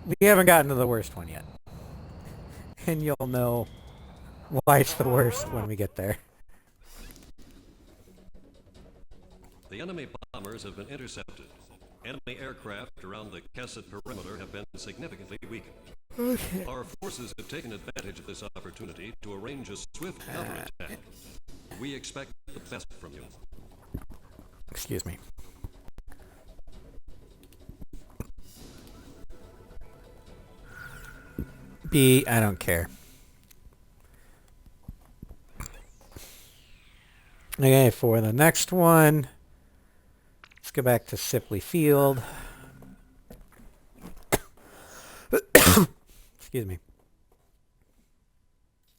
We haven't gotten to the worst one yet. And you'll know why it's the worst when we get there. The enemy bombers have been intercepted. Enemy aircraft around the Kesset perimeter have been significantly weakened. Our forces have taken advantage of this opportunity to arrange a swift counterattack. We expect the best from you. Excuse me. B, I don't care. Okay, for the next one, let's go back to Sipley Field. Excuse me.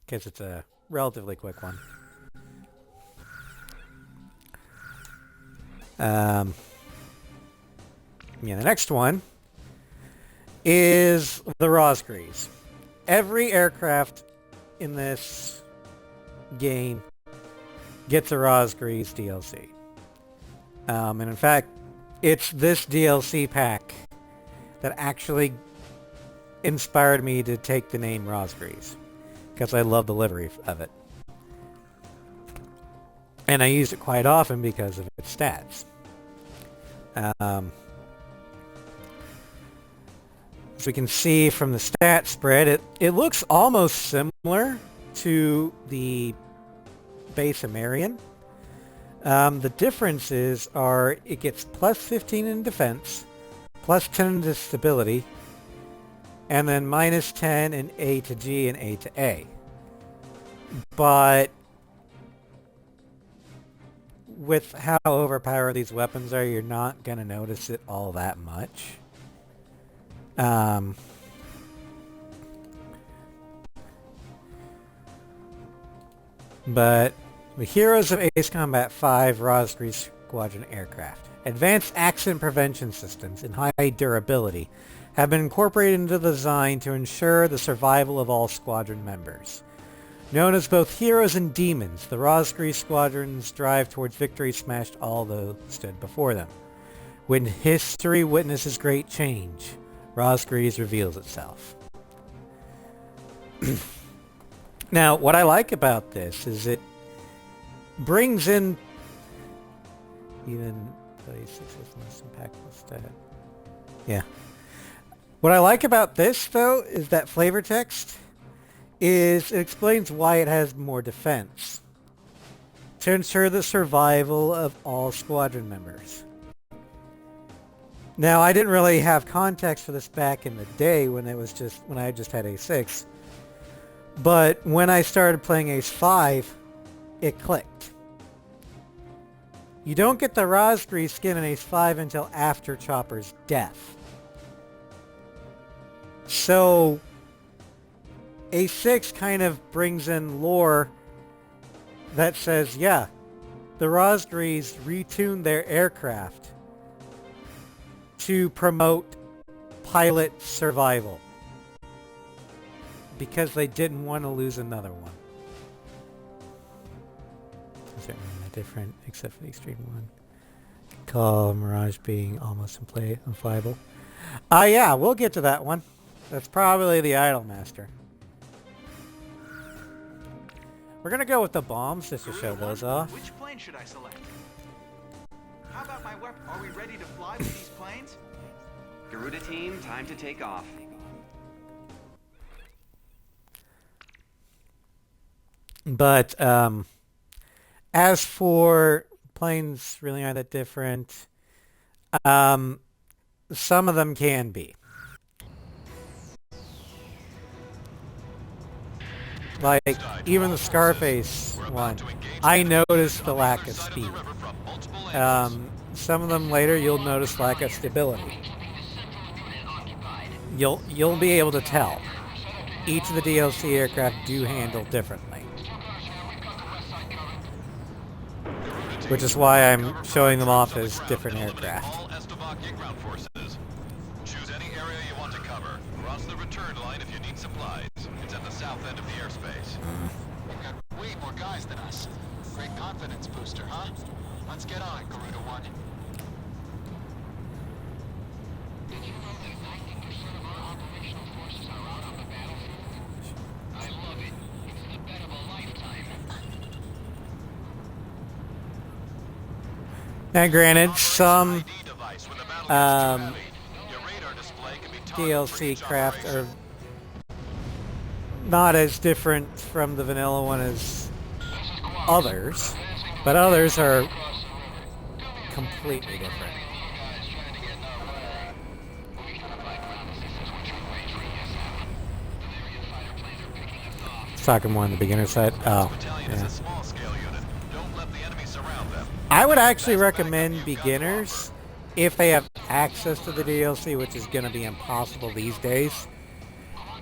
Because it's a relatively quick one. Yeah, the next one is the Rosgrees. Every aircraft in this game gets a Rosgrees DLC. And in fact, it's this DLC pack that actually inspired me to take the name Rosgrees, because I love the livery of it. And I used it quite often because of its stats. As we can see from the stat spread, it looks almost similar to the base Amerian. The differences are it gets plus 15 in defense, plus 10 in stability, and then minus 10 in A to G and A to A. But with how overpowered these weapons are, you're not going to notice it all that much. But the heroes of Ace Combat 5 Rosgrees Squadron aircraft. Advanced accident prevention systems and high durability have been incorporated into the design to ensure the survival of all squadron members. Known as both heroes and demons, the Rosgrees Squadron's drive towards victory smashed all those stood before them. When history witnesses great change, Rosgrees reveals itself. Now, what I like about this is it brings in even 36 is the most impactful stat. Yeah. What I like about this, though, is that flavor text it explains why it has more defense. To ensure the survival of all squadron members. Now, I didn't really have context for this back in the day when I just had A6. But when I started playing Ace 5, it clicked. You don't get the Rosgrees skin in Ace 5 until after Chopper's death. So A6 kind of brings in lore that says, yeah, the Rosgrees retuned their aircraft to promote pilot survival because they didn't want to lose another one. Is it really different except for the extreme one? Call Mirage being almost unflyable. Yeah, we'll get to that one. That's probably the Idolmaster. We're gonna go with the bombs just to show those off. Which plane should I select? How about my weapon? Are we ready to fly with these planes? Garuda team, time to take off. But as for planes, really aren't that different. Some of them can be. Like, even the Scarface one, I noticed the lack of speed. Some of them later, you'll notice lack of stability. You'll be able to tell. Each of the DLC aircraft do handle differently. which is why I'm showing them off as different aircraft. All Slovakia ground forces. Choose any area you want to cover. Cross the return line if you need supplies. It's at the south end of the airspace. We've got way more guys than us. Great confidence booster, huh? Let's get on it, Garuda 1. Did you know that 90% of our operational forces are out on the battlefield? I love it. It's the bet of a lifetime. Now, granted, some ID device when the battle gets too heavy. Your radar display can be toggled for DLC each craft operation. are not as different from the vanilla one as others, but others are completely different. It's talking more on the beginner side. Oh, Battalion is yeah. a small scale unit. Don't let the enemy surround them. I would actually recommend beginners if they have access to the DLC, which is going to be impossible these days.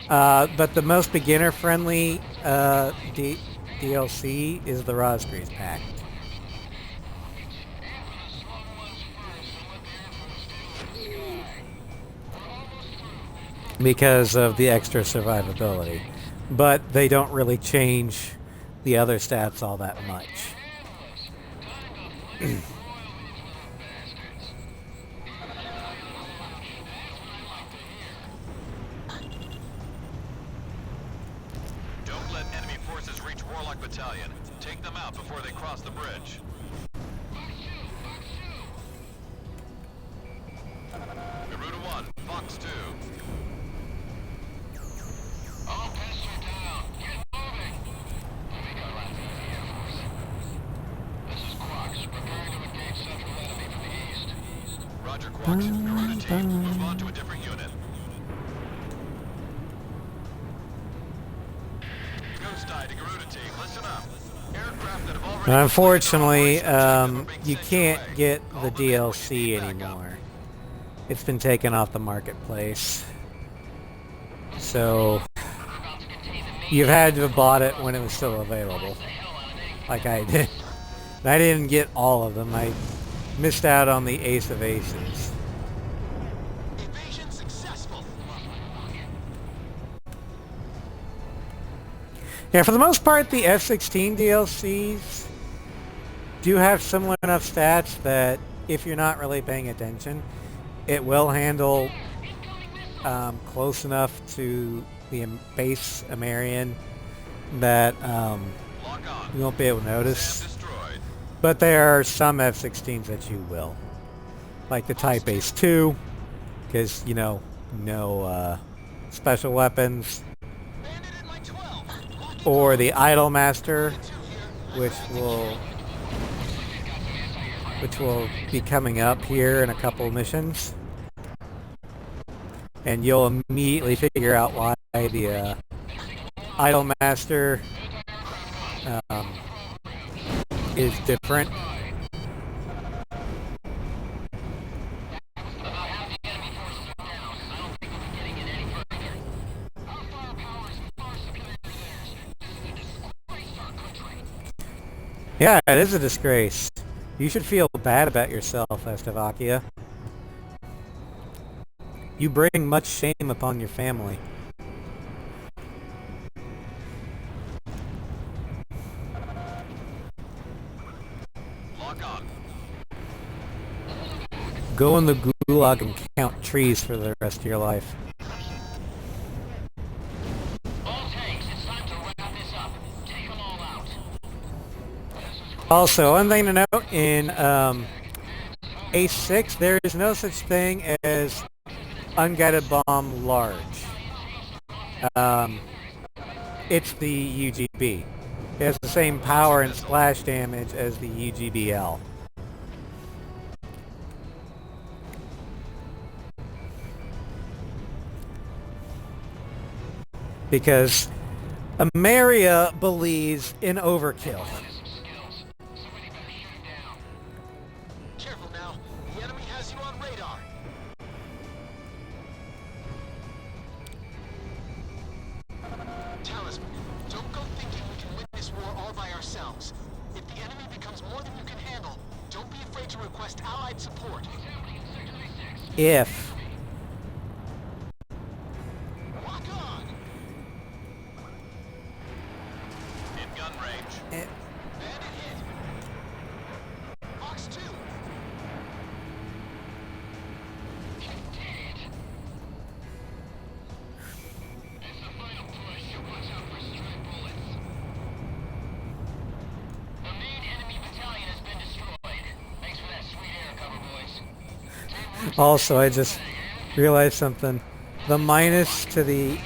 But the most beginner-friendly DLC is the Rosgreaves pack. Because of the extra survivability. But they don't really change the other stats all that much. Don't let enemy forces reach Warlock Battalion. Take them out before they cross the bridge. Garuda 1, Fox 2. All pests are down. Get moving. Let me go right to the Air Force. This is Quox, preparing to engage central enemy from the east. Roger, Quox. Garuda team, move on to a different unit. Ghost Eye to Garuda team, listen up. Aircraft that have already... Unfortunately, you can't get the DLC anymore. It's been taken off the marketplace. So, you've had to have bought it when it was still available. Like I did. I didn't get all of them. I missed out on the Ace of Aces. Evasion successful. Yeah, for the most part, the F-16 DLCs do have similar enough stats that if you're not really paying attention, it will handle close enough to the base Amerian that Lock on. you won't be able to notice. Destroyed. But there are some F-16s that you will. Like the Type Ace 2, because, you know, no special weapons. Bandit in my 12. Or the Idolmaster, which will be coming up here in a couple of missions. And you'll immediately figure out why the Idolmaster is different. Yeah, it is a disgrace. You should feel bad about yourself, Slovakia. You bring much shame upon your family. Lock on. Go in the gulag and count trees for the rest of your life. All tanks, it's time to wrap this up. Take them all out. Also, one thing to note, in Ace 6, there is no such thing as unguided bomb large. It's the UGB. It has the same power and splash damage as the UGBL. Because Ameria believes in overkill. Careful now. The enemy has you on radar. Talisman, don't go thinking we can win this war all by ourselves. If the enemy becomes more than you can handle, need to request Allied support. If. Lock on! In gun range. Bandit hit! Fox 2! It's the final push, so watch out for stray bullets. The main enemy battalion has been destroyed. Thanks for that sweet air cover, boys. Also, I just realized something. The minus to the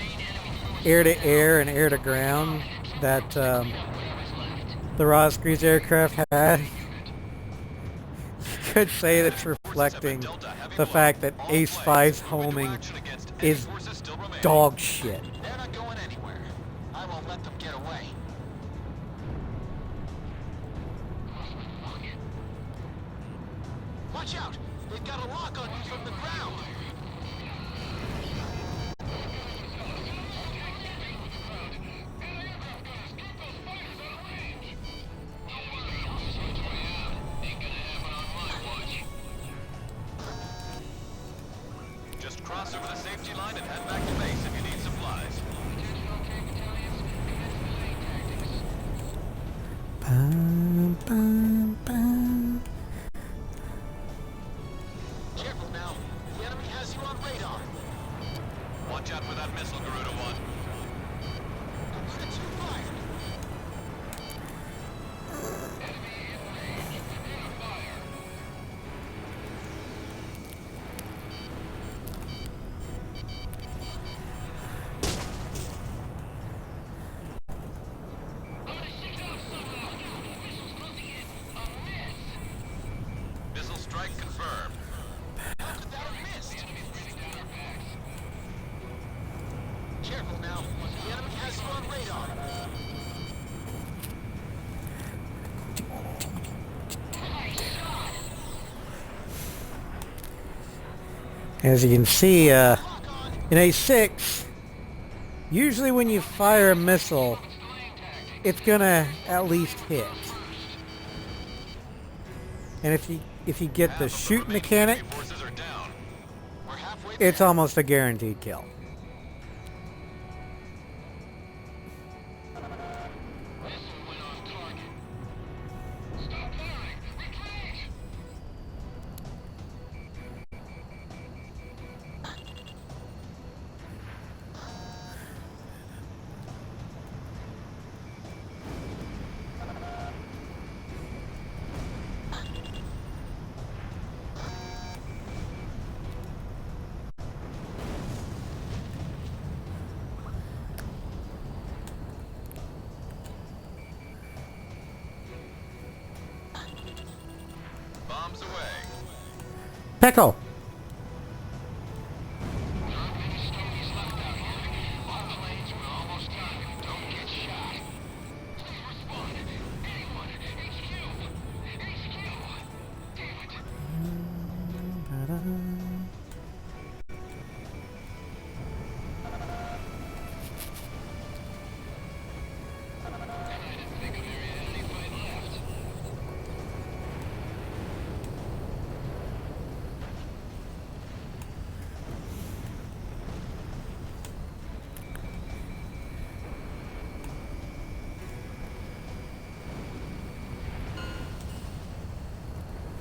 air-to-air and air-to-ground that the Roscrews aircraft had, you could say that's reflecting the fact that Ace 5's homing is dog shit. They're not going anywhere. I won't let them get away. Watch out! They've got a lock on you from the ground! Just cross over the safety line and head back to base if you need supplies. Bum, bum, bum. Careful now. The enemy has you on radar. Watch out for that missile, Garuda 1. Garuda 2 fired. Missile strike confirmed. How could that have missed? Careful now. The enemy has you on radar. As you can see, Lock on. in A6, usually when you fire a missile, it's gonna at least hit. And if you get the shoot mechanic, Forces are down. We're halfway it's almost a guaranteed kill. Bombs away. Pickle!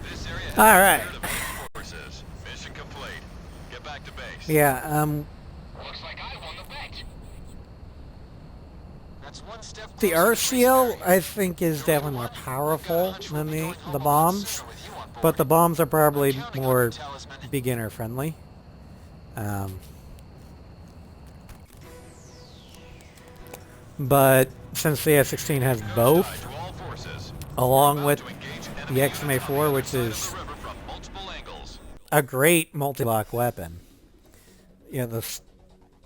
This area has All right. cleared of enemy forces. Mission complete. Get back to base. Yeah, Looks like I won the bet. That's one step the closer to race RCL back. I think is definitely more powerful than the bombs, but the bombs are probably more beginner friendly. But since the F-16 has both, To all forces. along with To engage the enemy XMA-4, which side of is the river from multiple angles. a great multi-lock weapon, yeah, the Thanks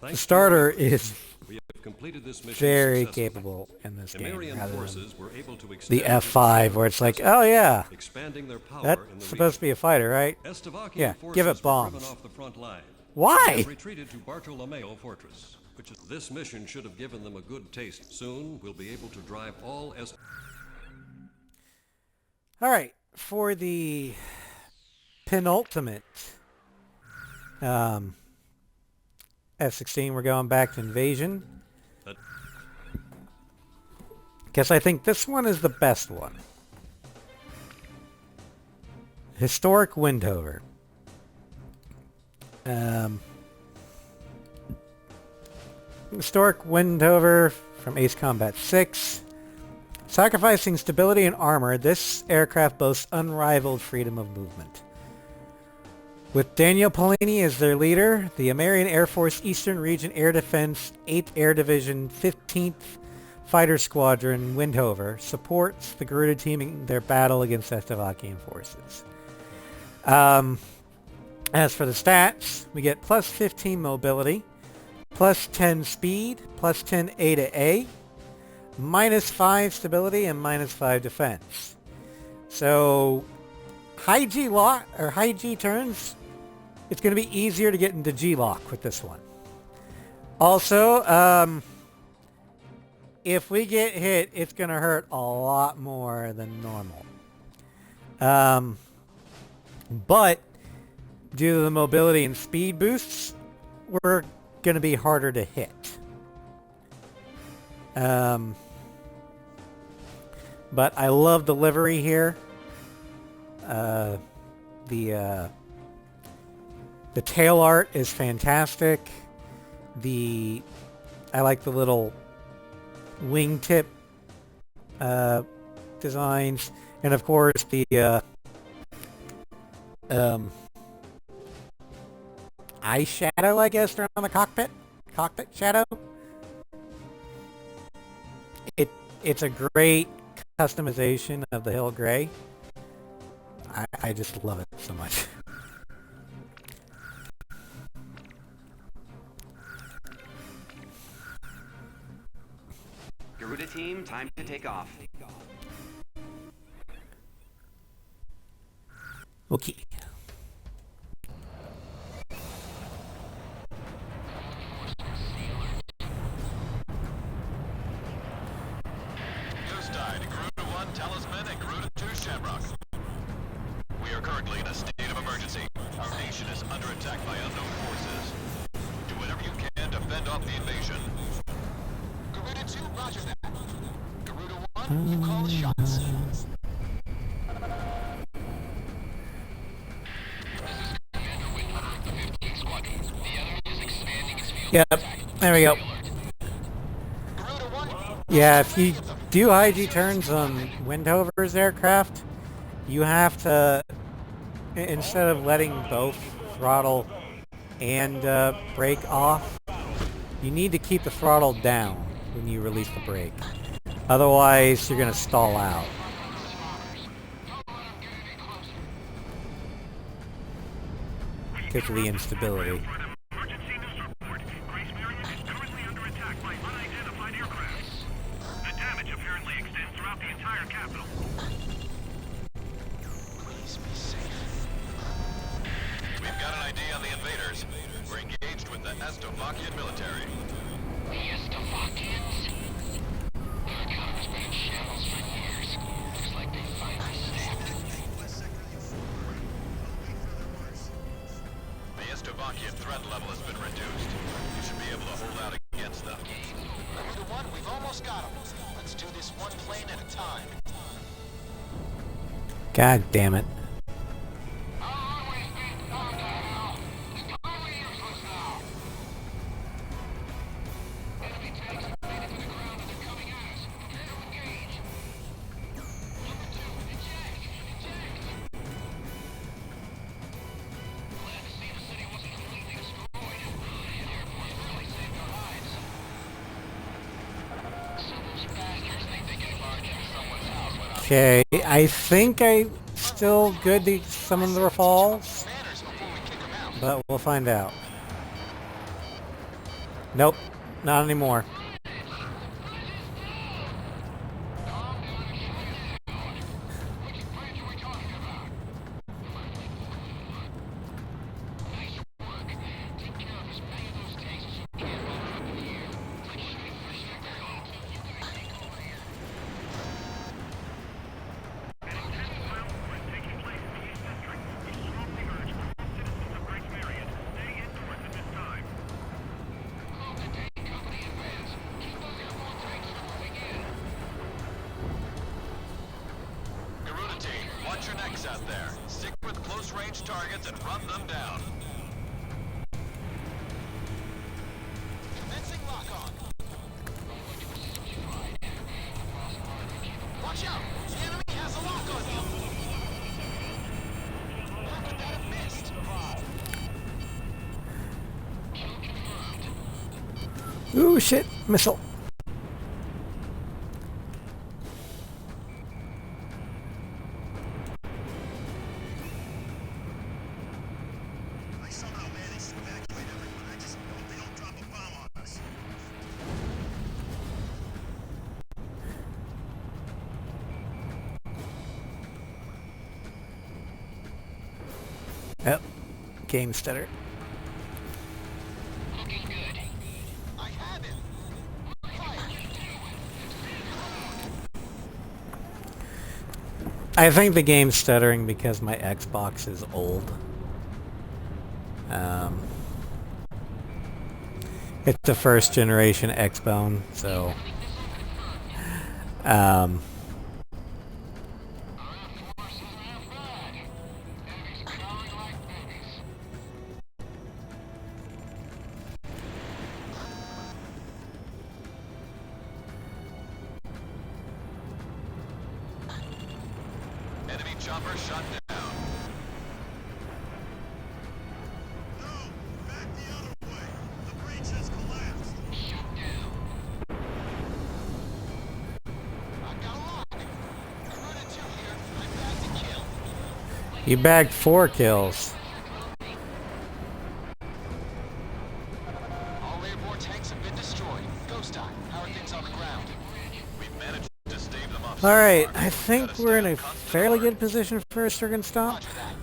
to starter your efforts, is we have completed this mission very successfully. capable in this game, American rather than forces were able to the extend F5, where it's like, oh yeah, expanding their power that's in the supposed to be a fighter, right? Slovakian Yeah, forces give it were driven bombs. off the front line. Why? They have retreated to Bartolomeo Fortress, which is this mission should have given them a good taste. Soon we'll be able to drive all All right, for the penultimate F-16, we're going back to Invasion. Guess I think this one is the best one. Historic Windhover. Historic Windhover from Ace Combat 6. Sacrificing stability and armor, this aircraft boasts unrivaled freedom of movement. With Daniel Polini as their leader, the American Air Force Eastern Region Air Defense 8th Air Division 15th Fighter Squadron Windhover supports the Garuda team in their battle against Czechoslovakian forces. As for the stats, we get plus 15 mobility, plus 10 speed, plus 10 A to A, minus 5 stability, and minus 5 defense. So high G lock or high G turns, it's going to be easier to get into G lock with this one. Also, if we get hit, it's going to hurt a lot more than normal. But due to the mobility and speed boosts, we're going to be harder to hit. But I love the livery here. The tail art is fantastic. I like the little wingtip designs, and of course the eye shadow, I guess, around the cockpit shadow. It's a great customization of the Hill Gray. I just love it so much. Garuda team, time to take off. Okay. News died. Garuda 1, Talisman, and Garuda 2, Shamrock. We are currently in a state of emergency. Our nation is under attack by unknown forces. Do whatever you can to fend off the invasion. Garuda 2, roger that. Garuda 1, you call the shots. Yep, there we go. Garuda 1, Yeah, if you do high G turns on Windhover's aircraft, you have to, instead of letting both throttle and brake off, you need to keep the throttle down when you release the brake. Otherwise, you're going to stall out. Because of the instability. please be safe. We've got an ID on the invaders. We're engaged with the Estovakian military. The Estovakians? Their economy's been in shambles for years. Looks like they finally snapped. The Estovakian threat level has been reduced. You should be able to hold out against them. Garuda 1, we've almost got them. Let's do this one plane at a time. God damn it. Okay, I think I still good to summon the Rafals, Manners before we kick them out. but we'll find out. Nope, not anymore. your necks out there. Stick with close-range targets and run them down. Commencing lock-on. Watch out! The enemy has a lock on you! How could that have missed? Ooh, shit. Missile. I somehow managed to evacuate everyone. I just hope they don't drop a bomb on us. Yep. Game stutter. Looking good. I have him! Fire! I think the game's stuttering because my Xbox is old. It's a first generation Xbone, so Enemy chopper shot down. No! Back the other way! The breach has collapsed! I've got a lock! Recruited 2 here. I'm back to kill. you bagged 4 kills. All airborne tanks have been destroyed. Ghost Eye, how are things on the ground? We've managed to stave them off. so Alright, far. I think Gotta we're stay in a on constant fairly alert. good position for a Stricken Stomp. Roger that.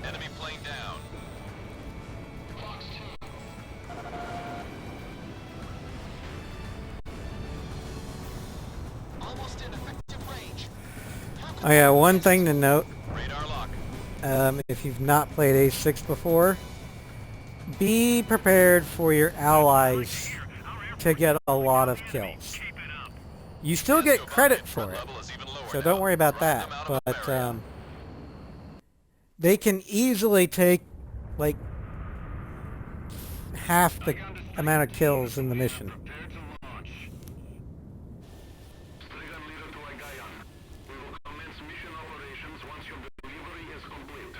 Enemy plane down. Almost in effective range. How could Oh yeah, one thing to note, Radar lock. if you've not played Ace 6 before, be prepared for your allies to get a lot of kills. You still get credit for it, Level is even lower so now. don't worry about Drive that, them out of the but area. they can easily take like half the amount of kills in the mission. Prepare to launch. Strigan leader to Agayan. We will commence mission operations once your delivery is complete.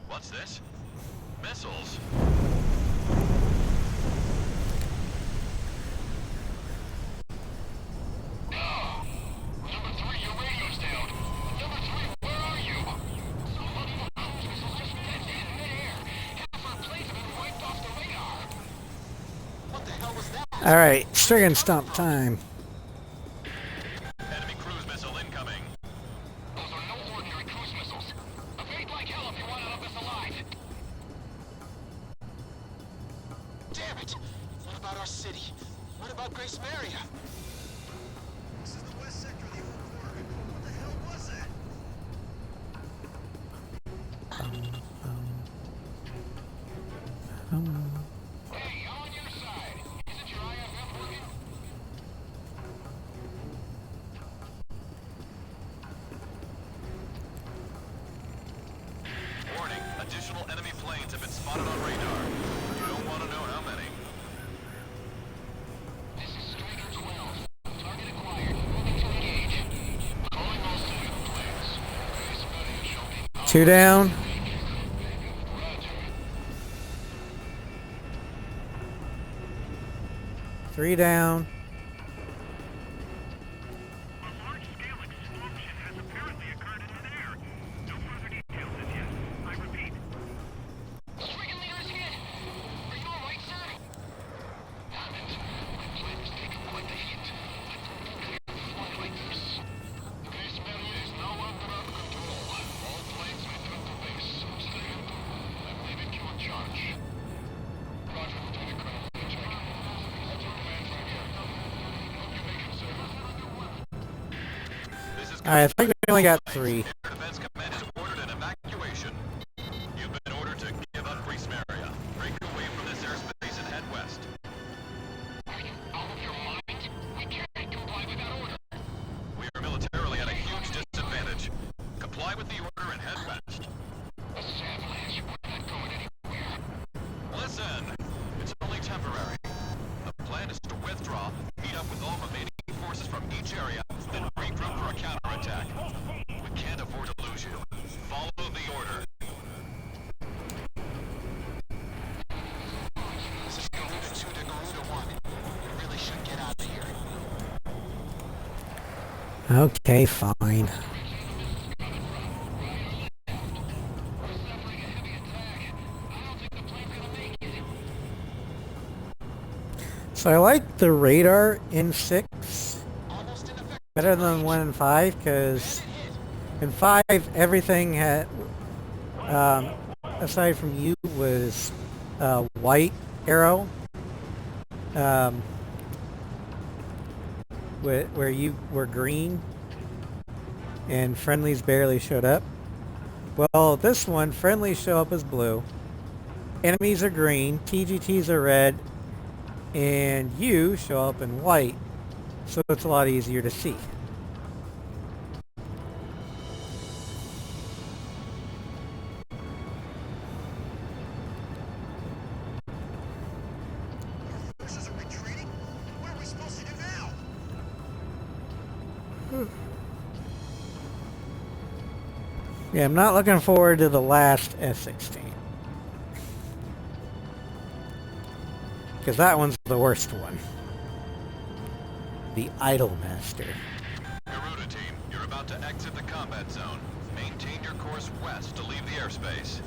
What's this? Missiles. Number 3, your radio's down. Number 3, where are you? Somebody with cruise missiles just vented in midair. Half our planes have been wiped off the radar. What the hell was that? Alright, Stricken Stomp time. Enemy cruise missile incoming. Those are no ordinary cruise missiles. Evade like hell if you want out of this alive. Damn it! What about our city? What about Grace Maria? This is the west sector of the old quarter. What the hell was that? Hey, I'm on your side. Isn't your IFF working? Warning, additional enemy planes have been spotted on radar. You don't want to know how many. This is Striker 12. Target acquired. Moving to engage. Calling all civilian planes. Grace Maria shall be 2 down. Roger. 3 down. A large-scale explosion has apparently occurred in midair. No further details as yet. I repeat. Stricken leader's hit. Are you alright, sir? Damn it. My plane has taken quite the hit. I don't fly like this. Grace Maria is now under our control. All planes return to base. Stay in. I'm leaving you in charge. Roger, Lieutenant Colonel. Check. That's your command right here. Hope you make it, sir. This is Alright, I think we only got 3. Air Defense Command has ordered an evacuation. You've been ordered to give up Okay, fine. So I like the radar in 6 Almost in effect. better than 1 and 5, because in 5 everything had, aside from you, was white arrow. Um, where you were green and friendlies barely showed up. Well, this one, friendlies show up as blue, enemies are green, TGTs are red, and you show up in white, so it's a lot easier to see. Forces are retreating? What are we supposed to do now? Yeah, I'm not looking forward to the last F-16. Because that one's the worst one. The Idol Master. Garuda team, you're about to exit the combat zone. Maintain your course west to leave the airspace.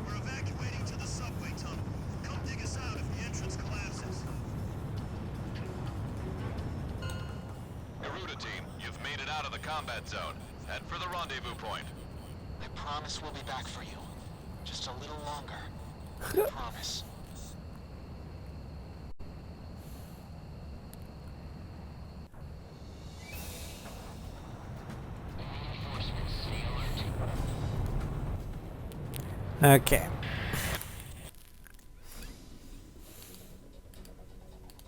We're evacuating to the subway tunnel. Come dig us out if the entrance collapses. Garuda team, you've made it out of the combat zone. Head for the rendezvous point. I promise we'll be back for you. Just a little longer. I promise. Okay.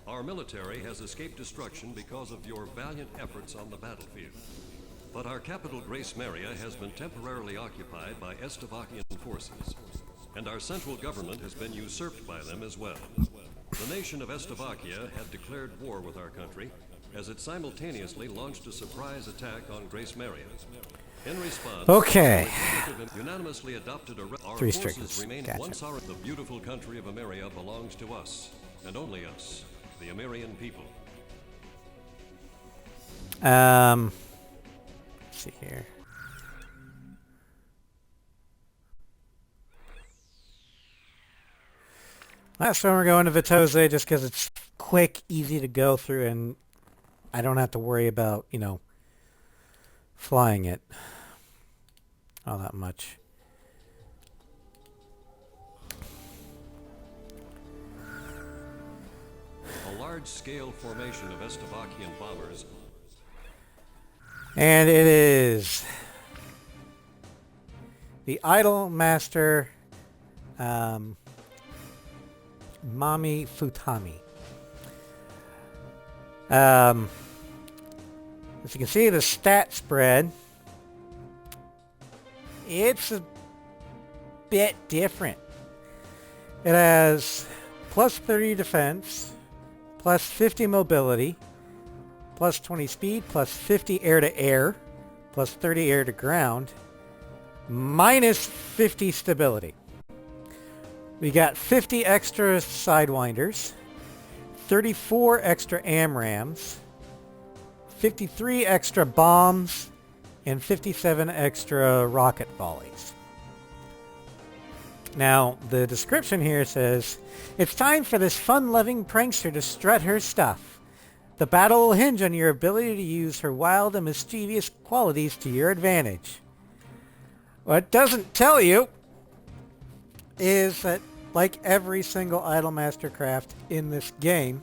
Our military has escaped destruction because of your valiant efforts on the battlefield. But our capital, Grace Maria, has been temporarily occupied by Estevakian forces, and our central government has been usurped by them as well. The nation of Estevakia had declared war with our country as it simultaneously launched a surprise attack on Grace Maria. In response, Okay. unanimously adopted our Three forces strings. remain Gotcha. once our the beautiful country of Ameria belongs to us, and only us, the Amerian people. Let's see here. Last one we're going to Vitose just because it's quick, easy to go through, and I don't have to worry about, flying it all that much. A large-scale formation of Estevakian bombers. And it is the Idol Master Mami Futami. As you can see, the stat spread, it's a bit different. It has plus 30 defense, plus 50 mobility, plus 20 speed, plus 50 air-to-air, plus 30 air-to-ground, minus 50 stability. We got 50 extra Sidewinders, 34 extra AMRAMs, 53 extra bombs, and 57 extra rocket volleys. Now, the description here says, it's time for this fun-loving prankster to strut her stuff. The battle will hinge on your ability to use her wild and mischievous qualities to your advantage. What it doesn't tell you is that, like every single Idolmaster craft in this game,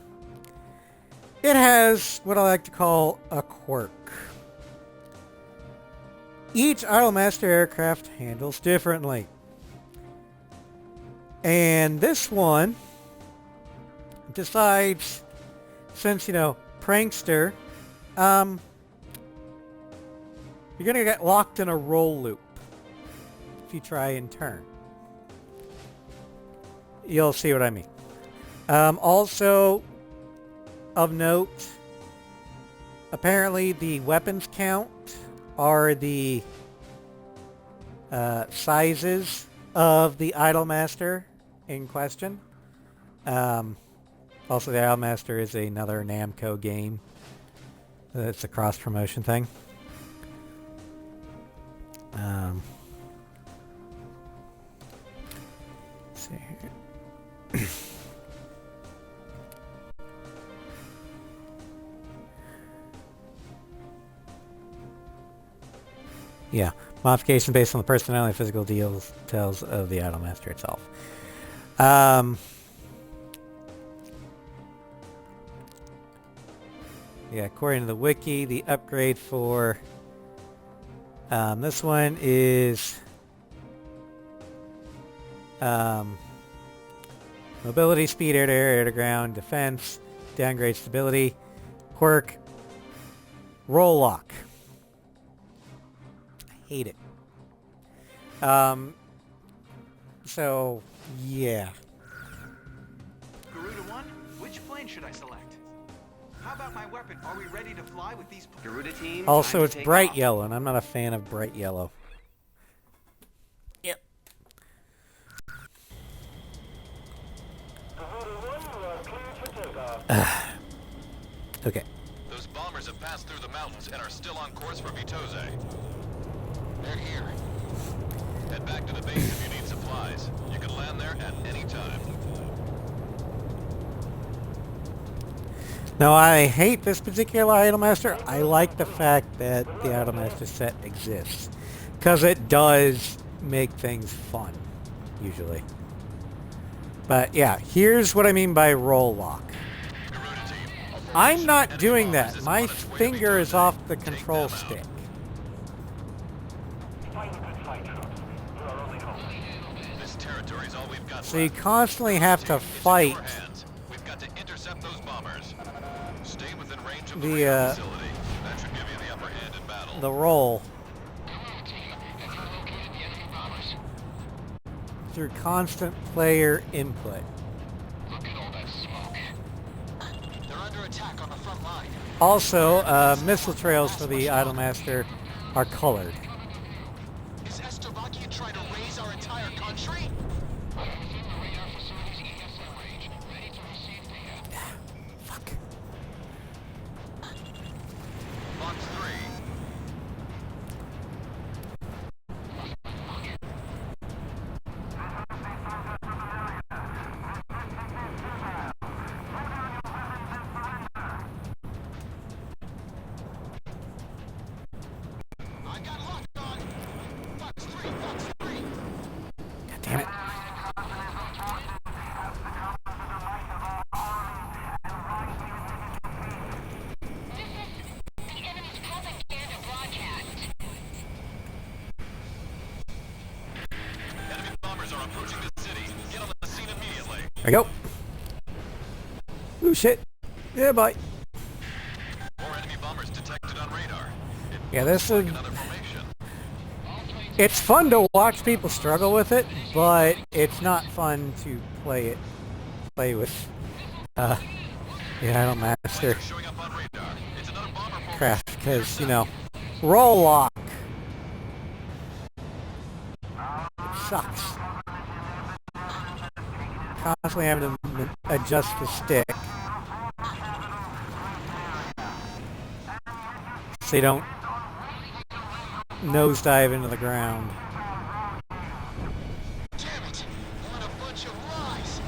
it has what I like to call a quirk. Each Idolmaster aircraft handles differently. And this one decides, since, prankster, you're going to get locked in a roll loop if you try and turn. You'll see what I mean. Also, of note, apparently the weapons count are the sizes of the Idolmaster in question. Also, the Idolmaster is another Namco game. It's a cross-promotion thing. Let's see here. Yeah, modification based on the personality and physical details of the Idolmaster itself. Yeah, according to the wiki, the upgrade for this one is mobility, speed, air to air, air to ground, defense, downgrade stability, quirk, roll lock. I hate it. So, yeah. Garuda 1, which plane should I select? How about my weapon? Are we ready to fly with these Garuda team. Also, time to it's take bright off. yellow, and I'm not a fan of bright yellow. Yep. Okay. Those bombers have passed through the mountains and are still on course for Vitose. They're here. Head back to the base if you need supplies. You can land there at any time. Now, I hate this particular Idolmaster. I like the fact that the Idolmaster set exists, because it does make things fun, usually. But yeah, here's what I mean by roll lock. I'm not doing that. My finger is off the control stick. This territory's all we've got So you left. constantly have to It's in fight your hands. We've got to intercept those bombers. Stay within range of The, the radar facility. That should give you the upper hand in battle. the roll through constant player input. They're under attack on the front line. Also, missile trails for the Idolmaster are colored. Is Estrovakia trying to raise our entire country? Fuck. Box 3. I got locked on. Box 3, Box 3. God damn it. The enemy's propaganda broadcast. Enemy bombers are approaching the city. Get on the scene immediately. There we go. Ooh, shit. Yeah, bye. More enemy bombers detected on radar. It Yeah, looks this like is... another formation. It's fun to watch people struggle with it, but it's not fun to play with, the Idolmaster Showing up on radar. It's another bomber formation. craft, because, you know, roll lock. It sucks. Constantly having to adjust the stick so you don't nosedive into the ground. Damn it! What a bunch of lies!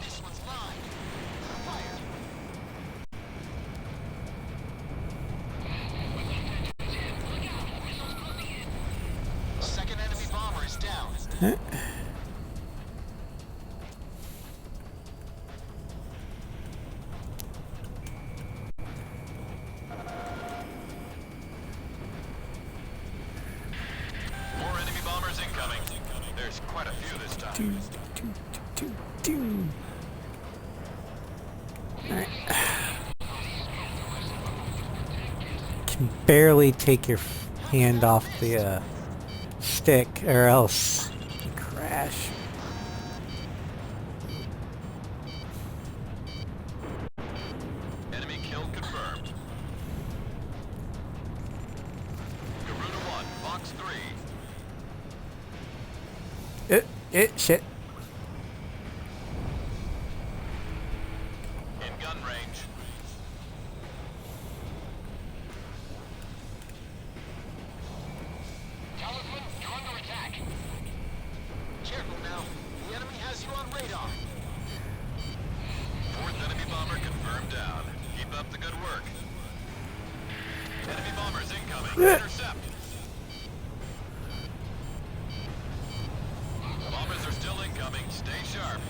This one's mine. Fired. Second enemy bomber is down. More enemy bombers incoming. There's quite a few this time. Alright. Can barely take your hand off the stick, or else you crash. Shit. In gun range. Talisman, you're under attack. Careful now. The enemy has you on radar. Fourth enemy bomber confirmed down. Keep up the good work. Enemy bombers incoming. Intercept. Bombers are still incoming. Stay sharp.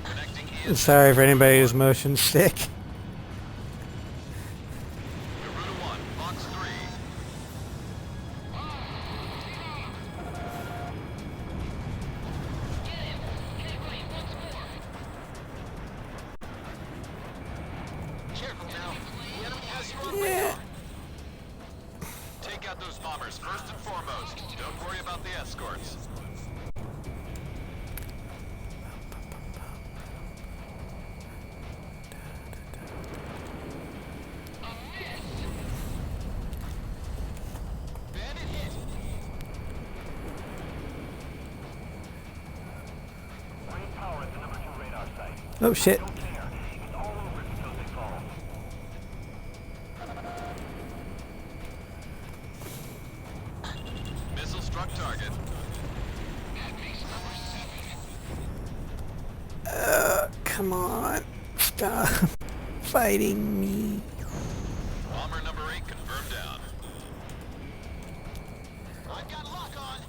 Connecting ES. Sorry for anybody who's motion sick. Garuda 1, Fox 3. Careful now. The enemy has you on Yeah. radar. Take out those bombers first and foremost. Don't worry about the escorts. Bandit hit. Great power at the number 2 radar site. Oh shit. Don't care. It's all over until they fall. Missile struck target. Come on. Stop fighting me. Bomber number 8 confirmed down. I've got lock on.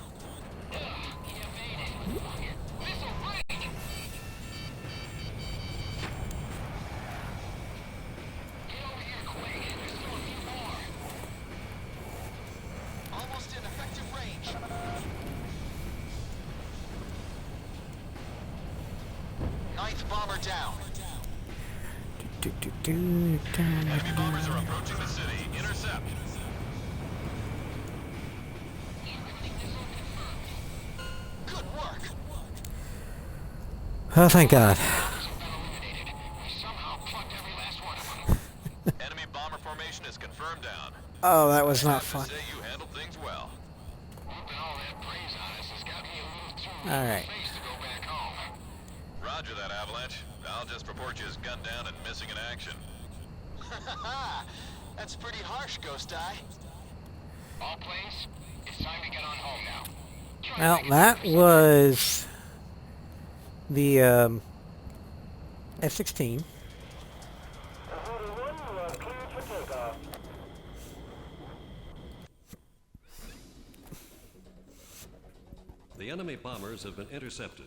Almost in effective range. Ninth bomber down. Enemy bombers are approaching the city. Intercept. Good work. Oh, thank God. Enemy bomber formation is confirmed down. Oh, that was not Have to fun. say you handled things well. Whooping all that praise on us has got me a little too All right. face to go back home. Roger that, Avalanche. I'll just report you as gunned down and missing in action. That's pretty harsh, Ghost Eye. All planes, it's time to get on home now. Try to Well, make it that through this. was the F-16. The enemy bombers have been intercepted.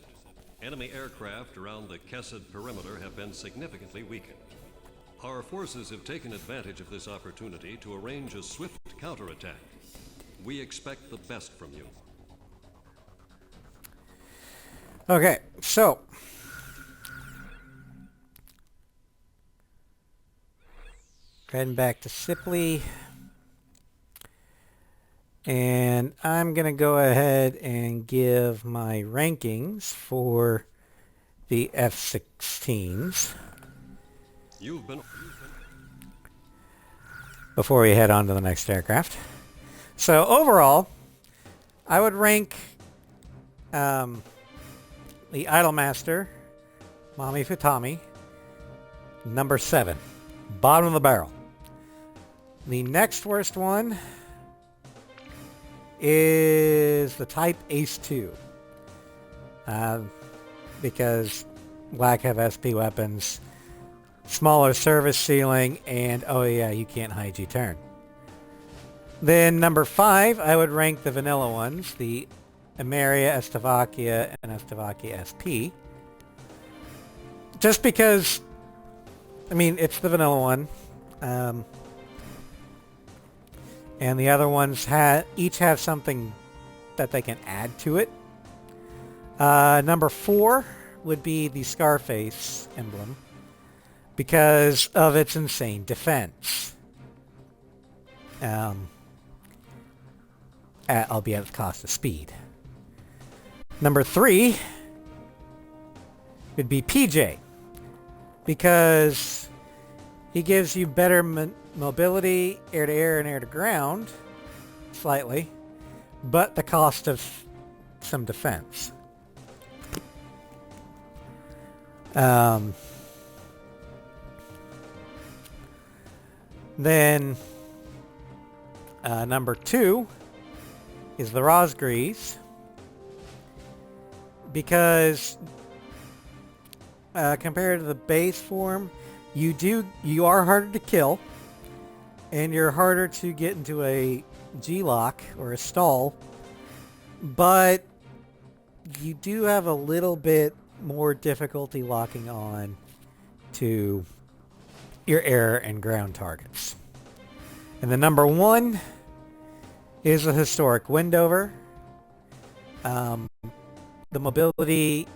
Enemy aircraft around the Kesed perimeter have been significantly weakened. Our forces have taken advantage of this opportunity to arrange a swift counterattack. We expect the best from you. Okay, so heading back to Sipley, and I'm gonna go ahead and give my rankings for the F-16s You've been before we head on to the next aircraft. So overall, I would rank the Idolmaster, Mami Futami, number 7, bottom of the barrel. The next worst one is the Type Ace 2, because lack of SP weapons, smaller service ceiling, and oh yeah, you can't hide U-turn. Then number 5, I would rank the vanilla ones, the Emeria, Estevakia, and Estevakia SP. Just because, I mean, it's the vanilla one. And the other ones each have something that they can add to it. Number 4 would be the Scarface emblem because of its insane defense. Albeit at the cost of speed. Number 3 would be PJ, because he gives you better mobility, air-to-air and air-to-ground, slightly, but the cost of some defense. Then number 2 is the Rosgreaves, because compared to the base form, you are harder to kill, and you're harder to get into a G-lock or a stall, but you do have a little bit more difficulty locking on to your air and ground targets. And the number 1 is the historic Windover. The mobility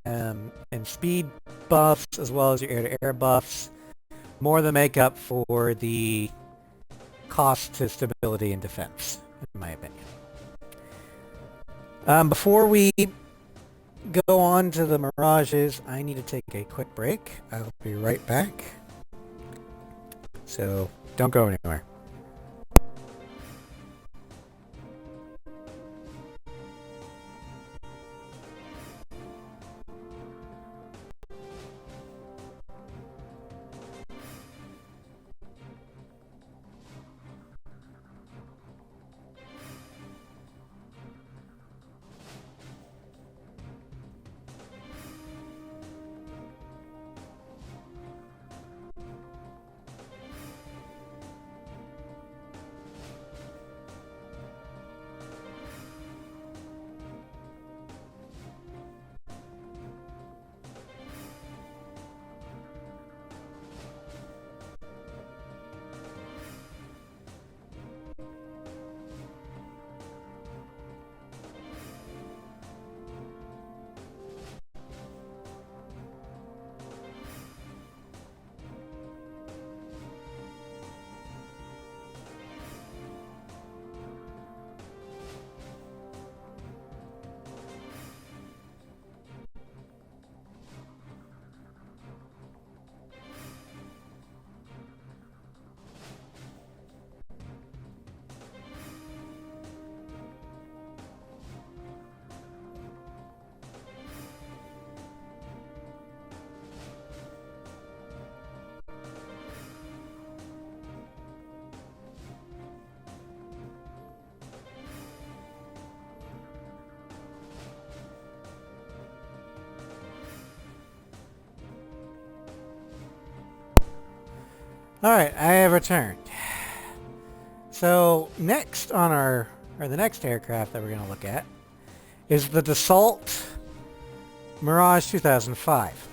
and speed buffs, as well as your air-to-air buffs, more than make up for the cost to stability and defense, in my opinion. Before we go on to the Mirages, I need to take a quick break. I'll be right back. So don't go anywhere. Alright, I have returned. So next on the next aircraft that we're going to look at is the Dassault Mirage 2005.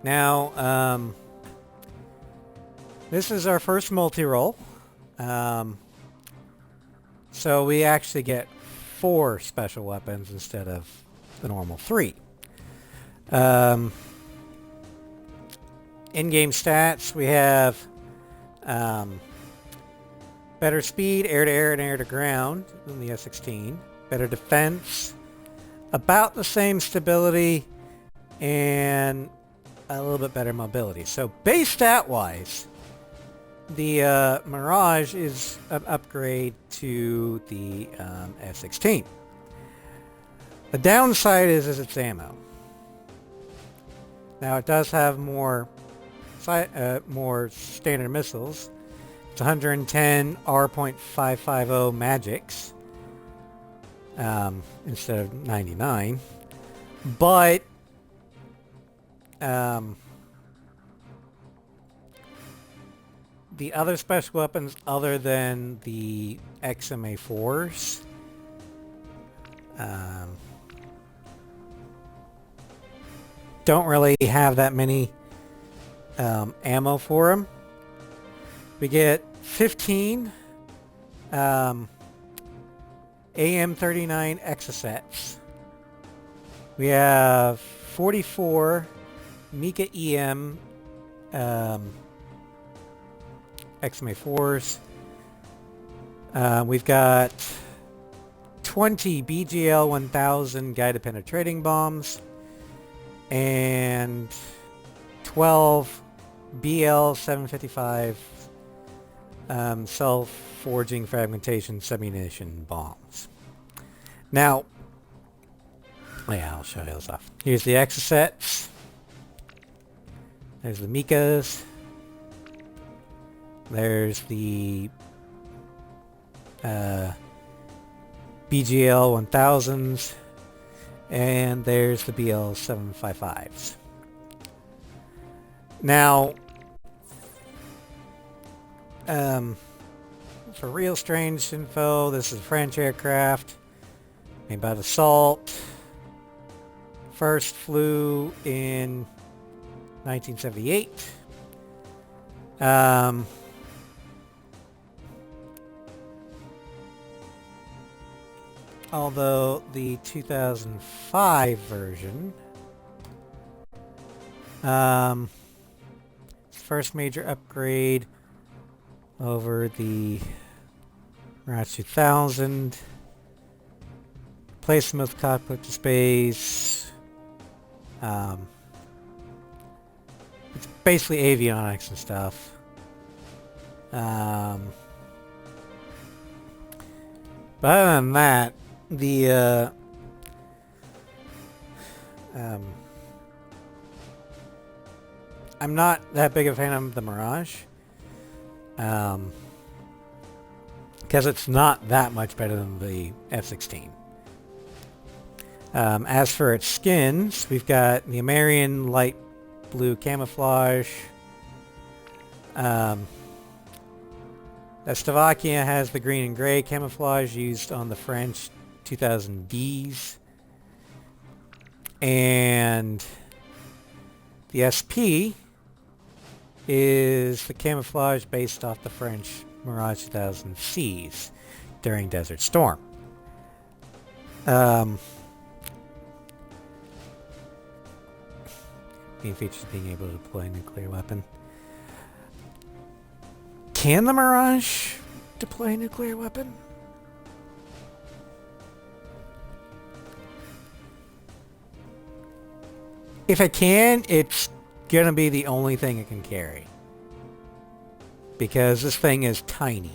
Now, this is our first multi-role. So we actually get 4 special weapons instead of the normal 3. In-game stats, we have better speed, air-to-air and air-to-ground than the F-16. Better defense, about the same stability, and a little bit better mobility. So base stat-wise, the Mirage is an upgrade to the F-16. The downside is its ammo. Now it does have more standard missiles. It's 110 R.550 Magics instead of 99. But the other special weapons other than the XMA4s don't really have that many ammo for them. We get 15 AM39 Exocets. We have 44 Mika EM XMA4s. We've got 20 BGL-1000 guided penetrating bombs, and 12 BL-755 self-forging fragmentation submunition bombs. Now, yeah, I'll show you those off. Here's the exocets. There's the Mikas. There's the BGL 1000s. And there's the BL 755s. Now, for real strange info, this is a French aircraft made by Dassault. First flew in 1978. Although the 2005 version, first major upgrade over the Mirage 2000, placement of cockpit to space. It's basically avionics and stuff. But other than that, the I'm not that big a fan of the Mirage, because it's not that much better than the F-16. As for its skins, we've got the American light blue camouflage. Slovakia has the green and gray camouflage used on the French 2000Ds. And the SP is the camouflage based off the French Mirage 2000Cs during Desert Storm. Main features being able to deploy a nuclear weapon. Can the Mirage deploy a nuclear weapon? If it can, it's gonna be the only thing it can carry. Because this thing is tiny.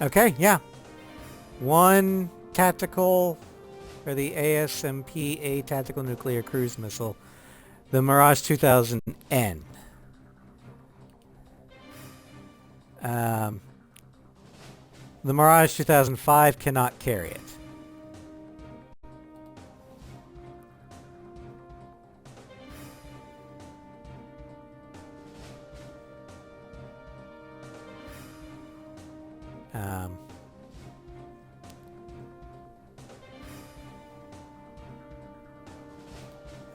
Okay, yeah. One tactical, or the ASMP-A tactical nuclear cruise missile. The Mirage 2000N. The Mirage 2005 cannot carry it.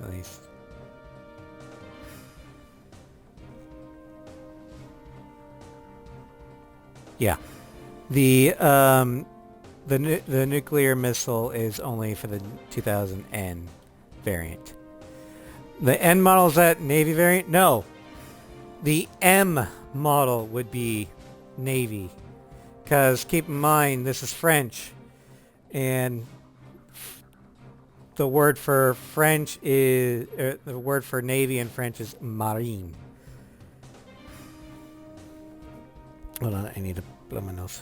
At least. Yeah. The nuclear missile is only for the 2000N variant. The N model, is that Navy variant? No. The M model would be Navy. Because keep in mind, this is French. And the word for French is... the word for Navy in French is marine. Hold on, I need to blow my nose.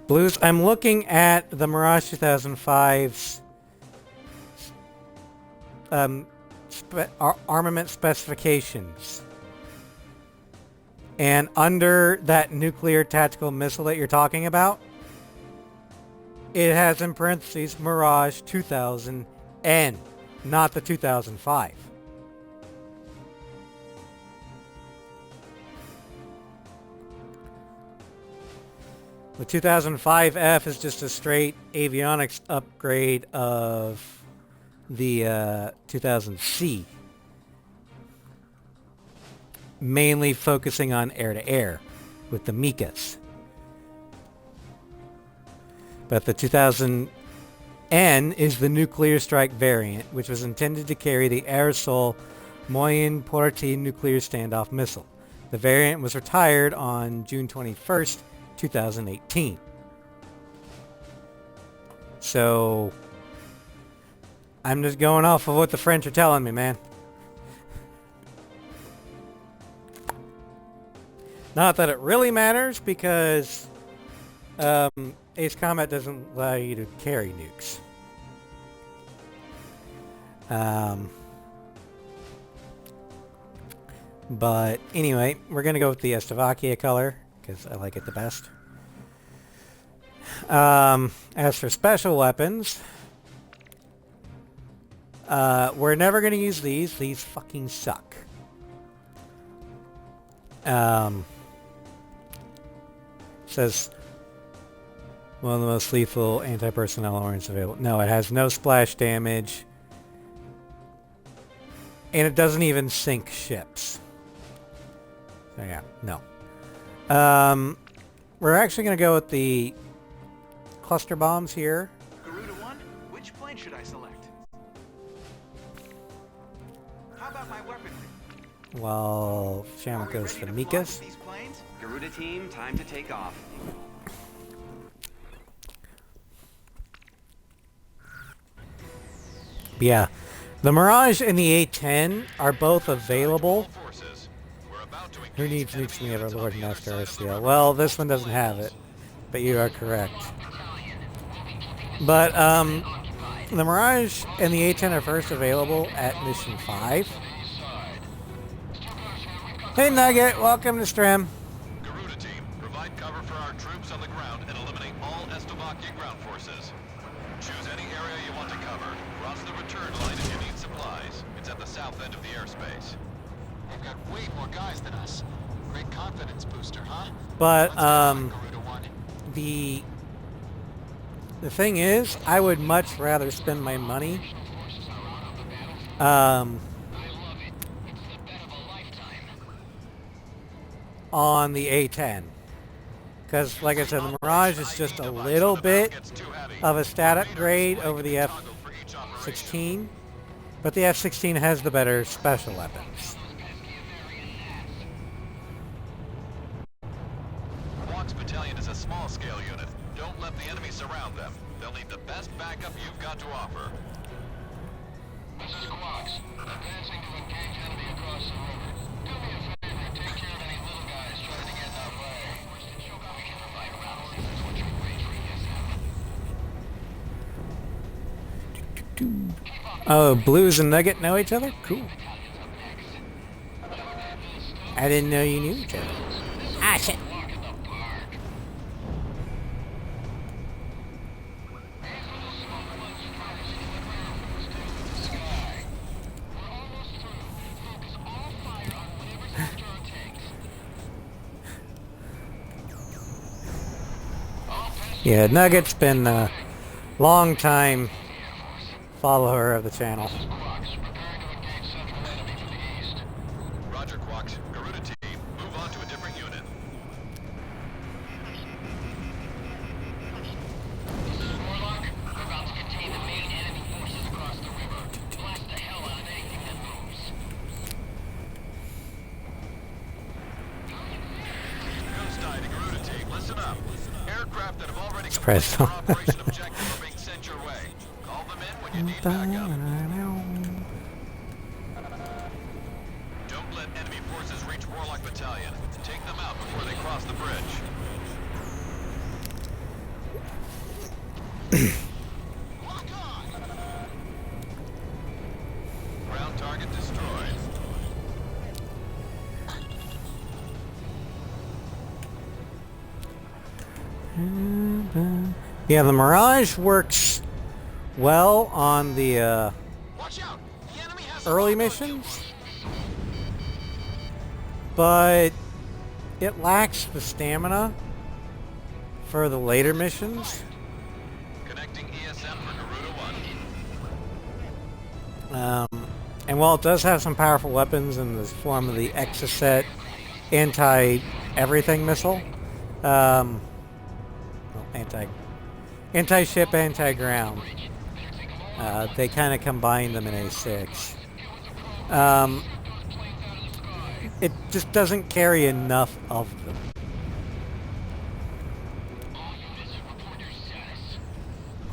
Blues, I'm looking at the Mirage 2005's armament specifications. And under that nuclear tactical missile that you're talking about, it has in parentheses Mirage 2000N, not the 2005. The 2005F is just a straight avionics upgrade of the 2000C. Mainly focusing on air-to-air with the Mikas. But the 2000 N is the nuclear strike variant, which was intended to carry the aerosol Moyen Porte nuclear standoff missile. The variant was retired on June 21st, 2018. So, I'm just going off of what the French are telling me, man. Not that it really matters, because Ace Combat doesn't allow you to carry nukes. But anyway, we're going to go with the Slovakia color, because I like it the best. As for special weapons, we're never going to use these. These fucking suck. Says one of the most lethal anti-personnel orange available. No, it has no splash damage. And it doesn't even sink ships. So yeah, no. We're actually going to go with the cluster bombs here. Garuda 1, which plane should I select? How about my weaponry? While Are Shamrock we goes ready for to fly Mikas. with these planes? Garuda team, time to take off. Yeah. The Mirage and the A-10 are both available. Forces. We're about to Who engage needs nukes enemy me ever units on Lord the and other Master side of the RCL? river. Well, this one doesn't have it. But you are correct. But, the Mirage and the A-10 are first available at Mission 5. Hey Nugget, welcome to Strim. Garuda team, provide cover for our troops on the ground and eliminate all Slovakia ground forces. Choose any area you want to cover. Cross the return line if you need supplies. It's at the south end of the airspace. They've got way more guys than us. Great confidence booster, huh? But, Let's go on, Garuda 1. the thing is, I would much rather spend my money on the A-10. Because, like I said, the Mirage is just a little bit of a stat upgrade over the F-16. But the F-16 has the better special weapons. Walk's battalion is a small-scale unit. Don't let the enemy surround them. They'll need the best backup you've got to offer. This is Quox. Advancing to engage enemy across the river. Do me a favor, take care of any little guys trying to get in our way. We can provide routes. This is what your bravery is. Oh, Blues and Nugget know each other? Cool. I didn't know you knew each other. Ah, shit. Yeah, Nugget's been a long time follower of the channel. Roger, Quox. Garuda team, move on to a different unit. This is Warlock. We're about to contain the main enemy forces across the river. Blast the hell out of anything that moves. Ghost Eye to Garuda team, listen up. Aircraft that have already Surprise. completed their operation objective are being sent your way. Call them in when you need backup. Don't let enemy forces reach Warlock Battalion. Take them out before they cross the bridge. Lock on! Ground target destroyed. Yeah, the Mirage works well on the Watch out! The enemy has early missions, but it lacks the stamina for the later missions. Connecting ESM for Garuda 1. And while it does have some powerful weapons in the form of the Exocet anti-everything missile, well, anti-ship, anti-ground, They kind of combined them in A6. Um, it just doesn't carry enough of them.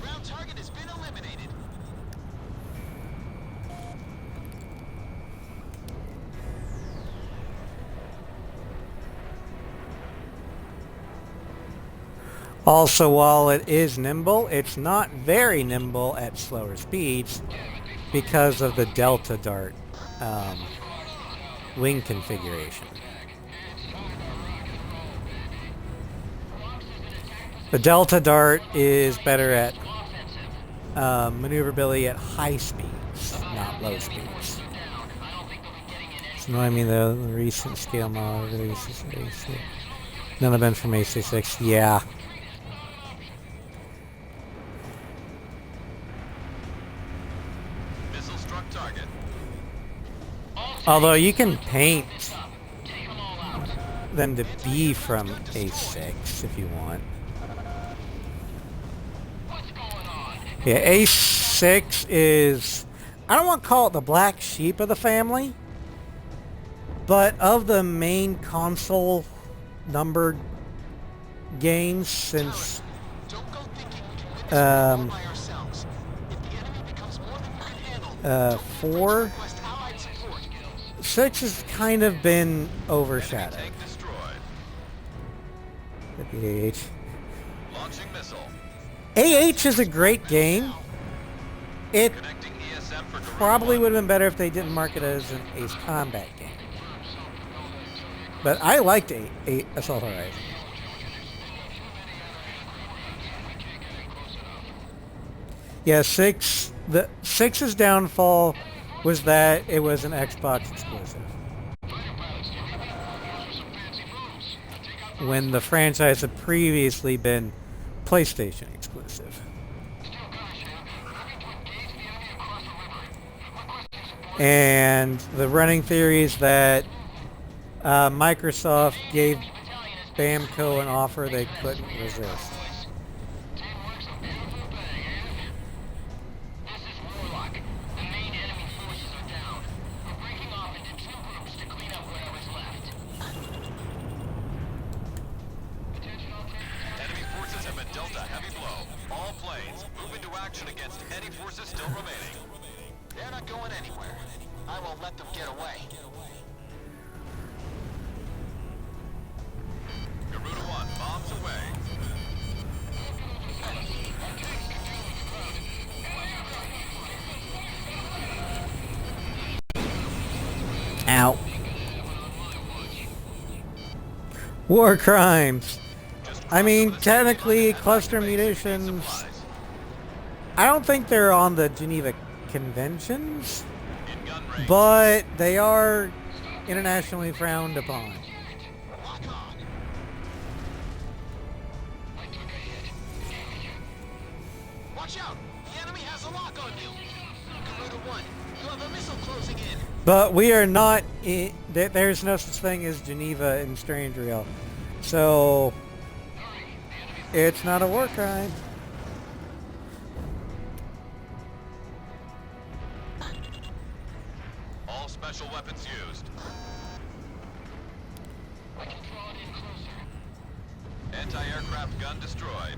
Ground target has been eliminated. Also, while it is nimble, it's not very nimble at slower speeds because of the Delta Dart wing configuration. The Delta Dart is better at maneuverability at high speeds, not low speeds. So, I mean, the recent scale model releases AC. None of them from AC6. Yeah. Missile struck target. Although you can paint them to be from A6 if you want. Yeah, A6 is, I don't want to call it the black sheep of the family, but of the main console numbered games since Don't go thinking we can win this war by ourselves. If the enemy becomes more than we can handle, don't 4, request allied support. 6 has kind of been overshadowed. Tank destroyed. The AH. Launching missile. AH is a great game. It Connecting ESM for probably would have been better if they didn't mark it as an Ace Combat game. But I liked Assault Horizon. Yeah, the 6's downfall was that it was an Xbox exclusive. When the franchise had previously been PlayStation exclusive. And the running theory is that Microsoft gave Bamco an offer they couldn't resist. enemy forces have been dealt a heavy blow. All planes, move into action against any forces still remaining. They're not going anywhere. I won't let them get away. Garuda 1, bombs away. Ow. War crimes. I mean, technically, cluster munitions, I don't think they're on the Geneva Conventions, In gun range. but they are internationally frowned upon. Lock on. Watch out! The enemy has a lock on you. Garuda 1, you have a missile closing in. But we are not, there's no such thing as Geneva in Strange Real. So, it's not a war crime. All special weapons used. Anti-aircraft gun destroyed.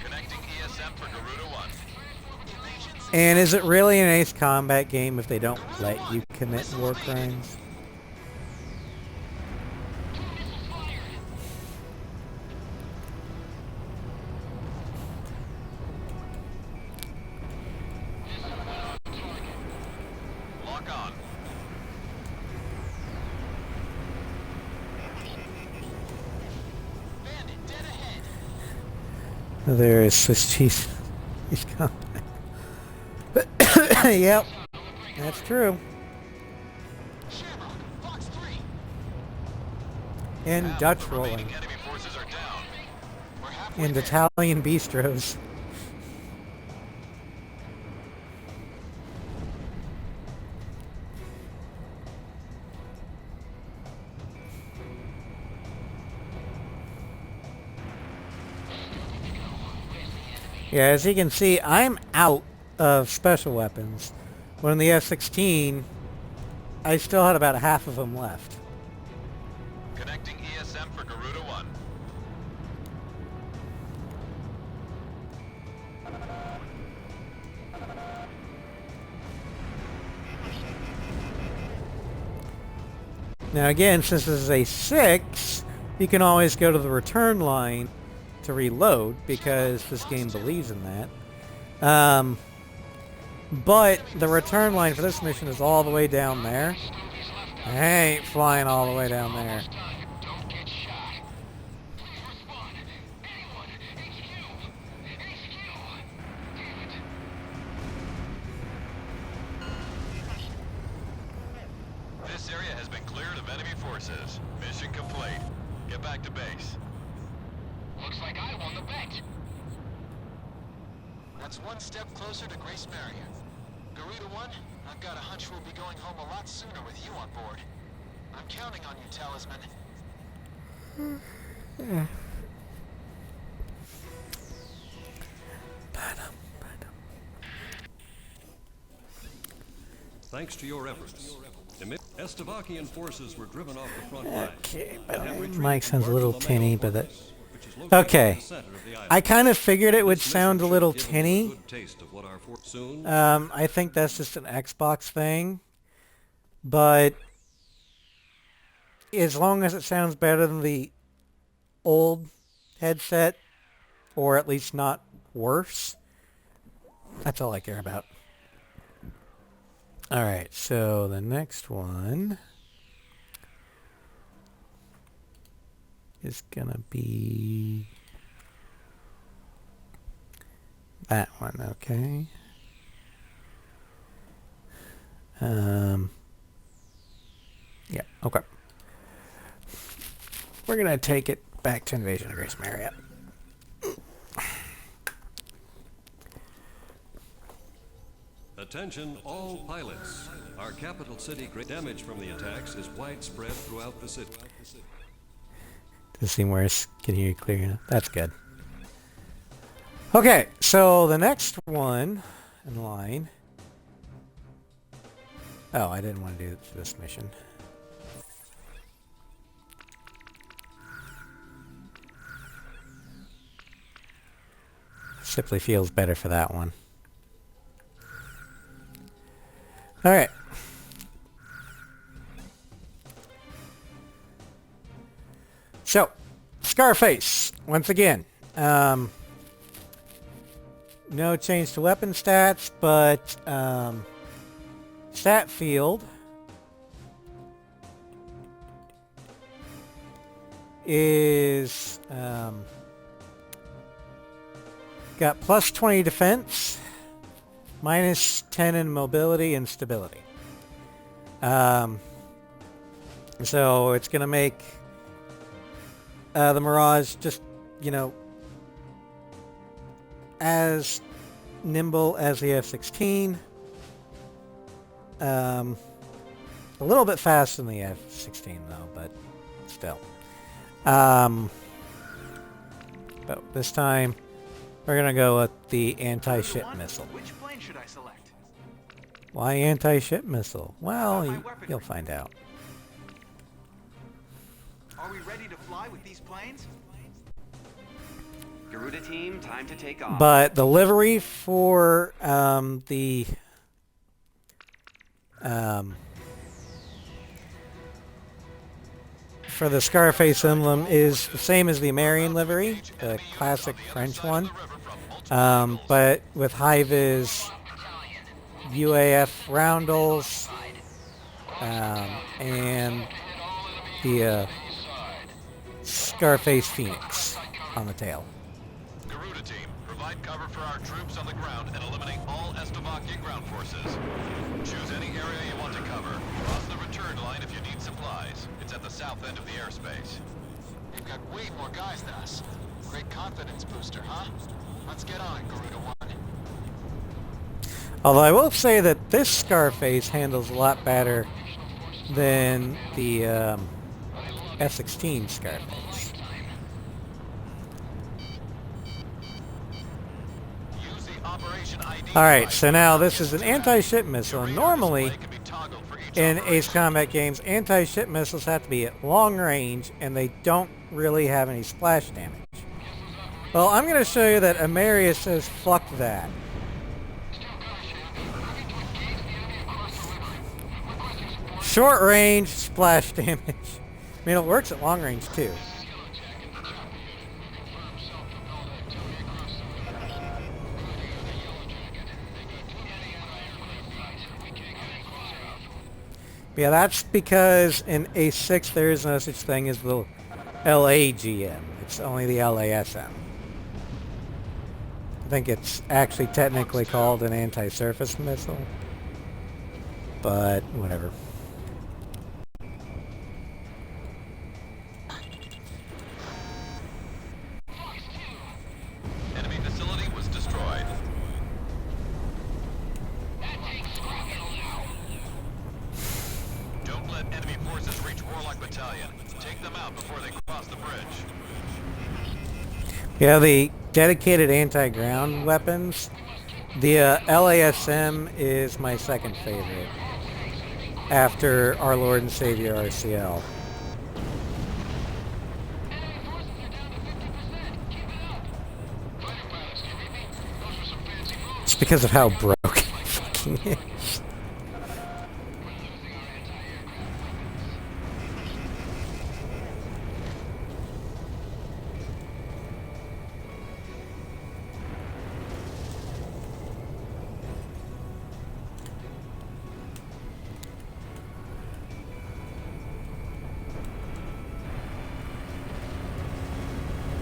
Connecting ESM for Garuda 1. And is it really an Ace Combat game if they don't let you commit war crimes? Lock on. Bandit, dead ahead. There is Swiss cheese. Ace Combat. Yep, that's true. Shamrock, Fox 3. And Dutch rolling. Remaining enemy forces are down. We're halfway And there. Italian bistros. Yeah, as you can see, I'm out of special weapons. When in the F-16, I still had about half of them left. Connecting ESM for Garuda 1. Now again, since this is a 6, you can always go to the return line to reload because this game believes in that. But the return line for this mission is all the way down there. I ain't flying all the way down there. Don't get shot. Please respond. Anyone. HQ. Damn it. This area has been cleared of enemy forces. Mission complete. Get back to base. Looks like I won the bet. That's one step closer to Grace Maria. Garuda 1, I've got a hunch we'll be going home a lot sooner with you on board. I'm counting on you, Talisman. Thanks to your efforts, Estevakian forces were driven off the front line. Okay, and but have my retreated mic to sounds a little Bartolomeo tinny, but that... Fortress, which is located in Okay. the center of the island. I kind of figured it would This mission sound a should little give them a tinny. good taste of what our soon. I think that's just an Xbox thing. But as long as it sounds better than the old headset, or at least not worse, that's all I care about. Alright, so the next one is gonna be that one, okay? Yeah, okay. We're gonna take it back to Invasion of Grace Maria. Attention all pilots. Our capital city damage from the attacks is widespread throughout the city. Does it seem worse? Can you hear it clear enough? That's good. Okay, so the next one in line. Oh, I didn't want to do this mission. Simply feels better for that one. Alright. So, Scarface, once again. No change to weapon stats, but stat field is got plus 20 defense, minus 10 in mobility and stability. So it's going to make the Mirage just, you know, as nimble as the F-16. A little bit faster than the F-16 though, but still. But this time we're going to go with the anti-ship missile. Which plane should I select? Why anti-ship missile? Well, you'll find out. Are we ready to fly with these planes? Garuda team, time to take off. But the livery for the Scarface emblem is the same as the American livery, the classic French one, but with high-vis UAF roundels and the Scarface Phoenix on the tail. Garuda team, provide cover for our troops on the ground and eliminate all Estevakian ground forces. Choose any area you want to cover. Cross the return line if you need supplies. It's at the south end of the airspace. You've got way more guys than us. Great confidence booster, huh? Let's get on it, Garuda 1. Although I will say that this Scarface handles a lot better than the F-16 Scarface. Alright, so now this is an anti-ship missile. And normally, Can be toggled for each in operation. Ace Combat games, anti-ship missiles have to be at long range, and they don't really have any splash damage. Well, I'm going to show you that Ameria says fuck that. Short range, splash damage. I mean, it works at long range too. Yeah, that's because in A6 there is no such thing as the LAGM. It's only the LASM. I think it's actually technically called an anti-surface missile. But whatever. Enemy facility was destroyed. Don't let enemy forces reach Warlock Battalion. Take them out before they cross the bridge. Yeah, the dedicated anti-ground weapons. The LASM is my second favorite, after our Lord and Savior RCL. It's because of how broken it fucking is.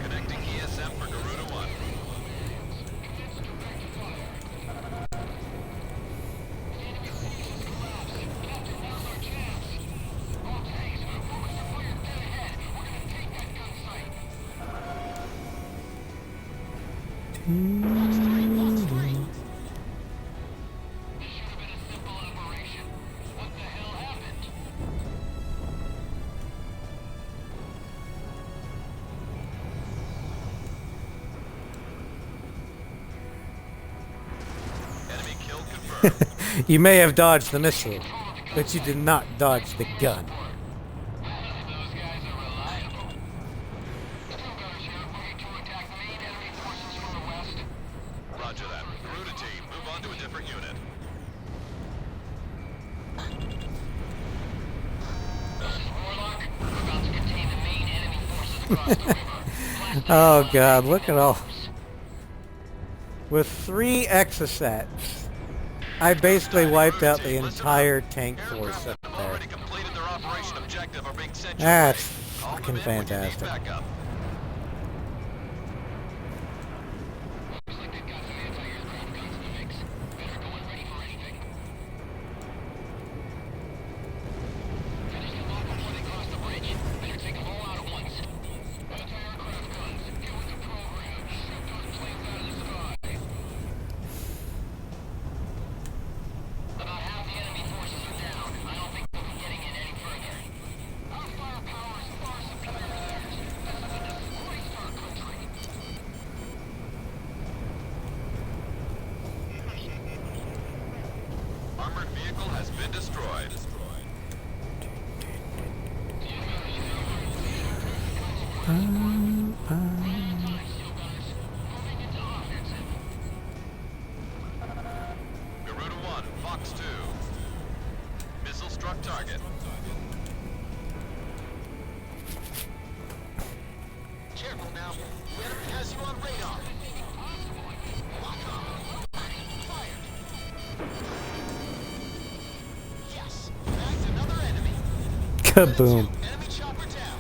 Connecting ESM for Garuda 1. Enemy kill confirmed. You may have dodged the missile, but you did not dodge the gun. Roger that. Garuda team, move on to a different unit. Oh god, look at all. With 3 exocets, I basically wiped out the entire tank force up Have there. already completed their operation objective are being sent your That's way. Call them fucking in when you need fantastic. backup. Armored vehicle has been destroyed. Garuda 1, Fox 2. Missile struck target. Careful now. The enemy has you on radar. Lock on. Fired. Yes. Bagged another enemy. Kaboom. Enemy chopper down.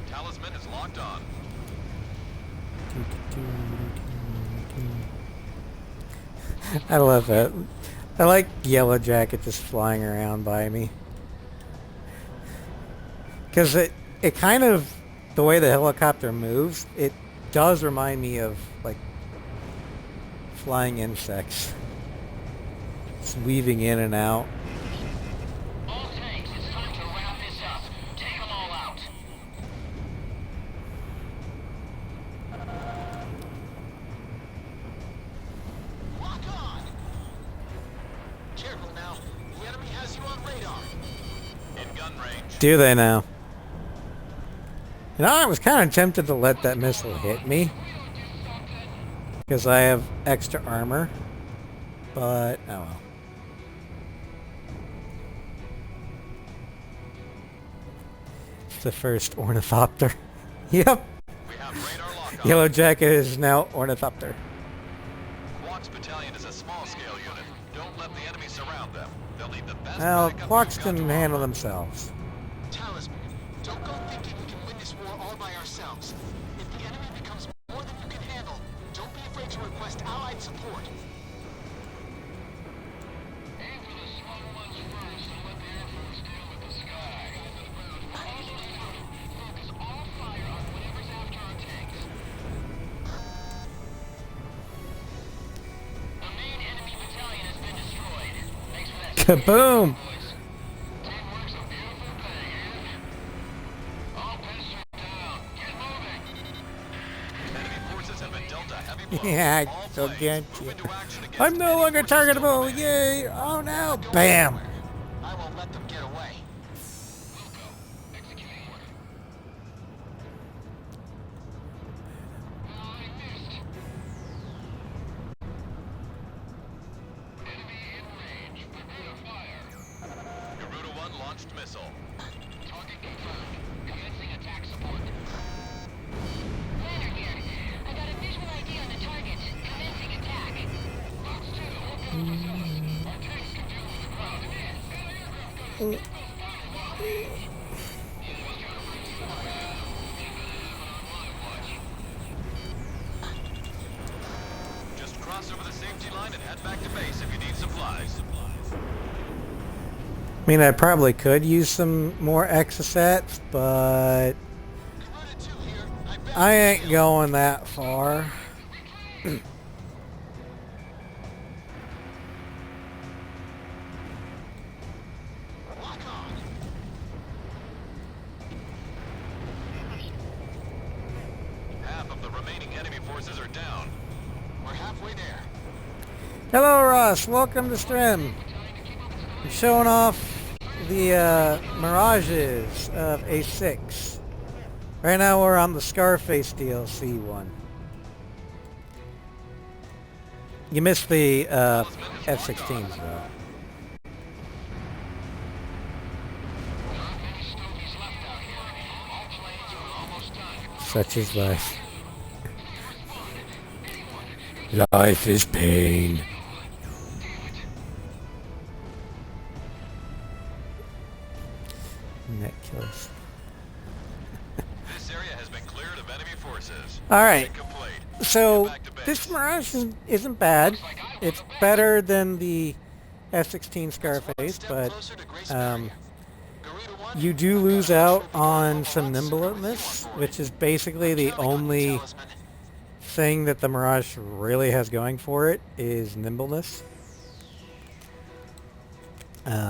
Talisman is locked on. I love that. I like Yellow Jacket just flying around by me. Because it kind of, the way the helicopter moves, it does remind me of, like, flying insects. Just weaving in and out. All tanks, it's time to wrap this up. Take them all out. gun range. Do they now? You know, I was kind of tempted to let that missile hit me. Because I have extra armor. But, oh well. It's the first ornithopter. Yep. We have radar lock on. Yellow Jacket is now ornithopter. Quark's battalion is a small-scale unit. Don't let the enemy surround them. They'll need the best Well, backup Quarks you've got can to handle offer. themselves. Talisman, don't go thinking we can win this war all by ourselves. If the enemy becomes more than you can handle, don't be afraid to request allied support. Aim for the small ones first and let the Air Force deal with the sky. Focus all fire on whatever's after our tanks. The main enemy battalion has been destroyed. Thanks for that. Kaboom! Boys. Teamwork's a beautiful thing, and all pistols down. Get moving. Enemy forces have been dealt a heavy blow. Yeah, All go planes, get move you. into action against I'm no any longer forces still targetable! remaining. Yay! Oh no! Bam! I won't let them get away. Wilco, executing order. I missed. Enemy in range. Prepare to fire. Garuda 1 launched missile. Target confirmed. Commencing attack support. Planner here. I got a visual ID on the target. Commencing attack. Box 2, hold down the facility. Our tanks can deal with the ground. Aircraft gunners, get those bombs wide. Just cross over the safety line and head back to base if you need supplies. I mean, I probably could use some more exocets, but Garuda 2 here. I bet I ain't going that far. lock on. Half of the remaining enemy forces are down. We're halfway there. Hello, Ross. Welcome to stream. I'm showing off the Mirages of A6. Right now we're on the Scarface DLC one. You missed the F-16s though. Such is life. Life is pain. Net kills. This area has been cleared of enemy forces. Alright, Complete. so Get back to base. this Mirage isn't bad. It's better than the F-16 Scarface, Step but closer to Grace Barrier. Garuda 1, you do lose out on some nimbleness, which is basically the only Talisman. thing that the Mirage really has going for it is nimbleness. Ghost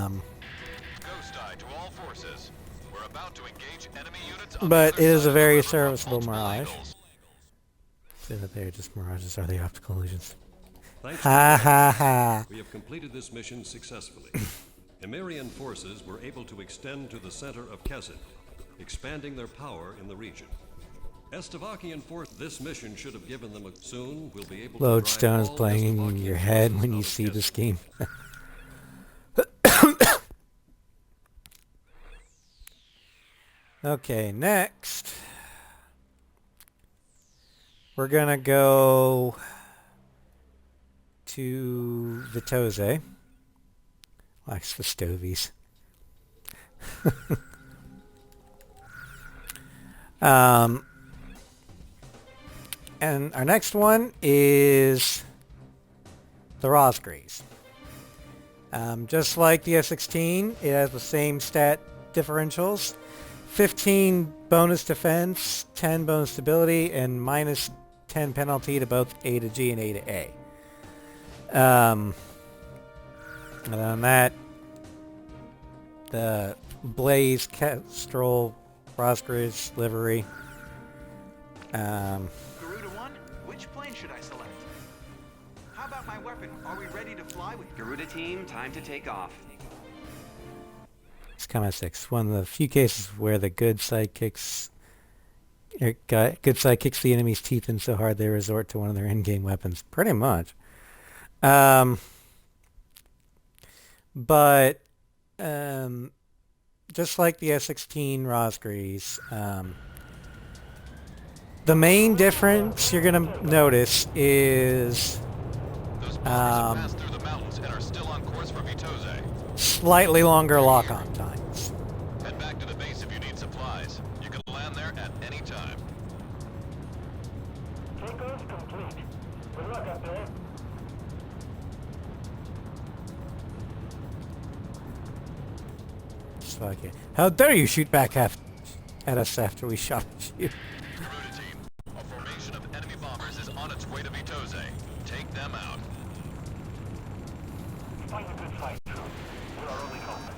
Eye to all forces. We're about to engage enemy units on But the it other is side a of very the river of serviceable multiple Mirage. angles. So that they're just Mirages are the optical illusions. Thanks Ha to ha ha. we have completed this mission successfully. Emirian forces were able to extend to the center of Kesed, expanding their power in the region. Estevakian force, this mission should have given them a soon. We'll be able to Lodestone is drive all playing in Estevakian your head forces when out you of see the Kesed. scheme. Okay, next we're gonna go to Vitose. Likes the stovies. And our next one is the Rosgrees. Just like the F-16, it has the same stat differentials. 15 bonus defense, 10 bonus stability, and minus 10 penalty to both A to G and A to A. Other than that, the Blaze Kestrel Rosgrees livery. Garuda 1, which plane should I select? How about my weapon? Are we ready to fly with Garuda team, time to take off. sidekicks come as six. One of the few cases where the good sidekicks kicks the enemy's teeth in so hard they resort to one of their in-game weapons. Pretty much. But just like the S16 Rosgrees, the main difference you're going to notice is Those bombers have passed through the mountains and are still on course for Vitose. slightly longer lock-on times. Head back to the base if you need supplies. You can land there at any time. Takeoff complete. Good luck up there. Fuck it. How dare you shoot back at us after we shot at you? Garuda team, a formation of enemy bombers is on its way to Vitose. Take them out. Fight a good fight, Troop. We're our only hope.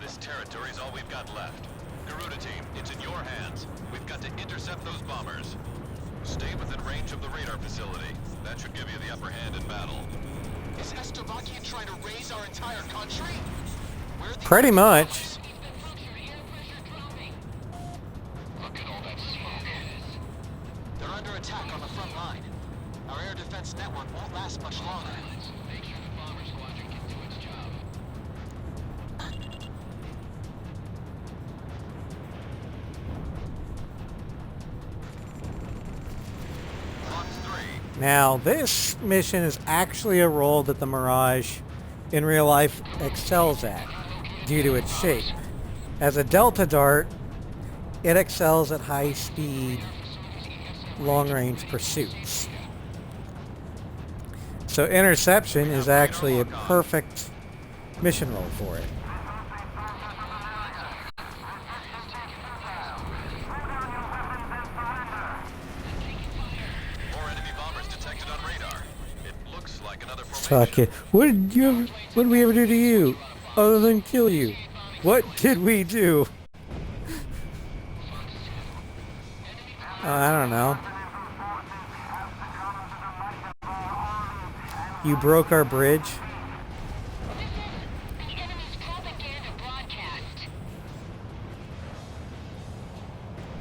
This territory is all we've got left. Garuda team, it's in your hands. We've got to intercept those bombers. Stay within range of the radar facility. That should give you the upper hand in battle. Is Estovakian trying to raise our entire country? Where are the Pretty much. Look at all that smoke. They're under attack on the front line. Our air defense network won't last much longer. Make sure the bomber squadron can do its job. Box 3. Now, this mission is actually a role that the Mirage in real life excels at due to its shape. As a Delta Dart, it excels at high-speed, long-range pursuits. So interception is actually a perfect mission role for it. More enemy bombers detected on radar. It looks like another formation. Fuck it. What did we ever do to you? Other than kill you? What did we do? I don't know. You broke our bridge. The enemy's propaganda broadcast.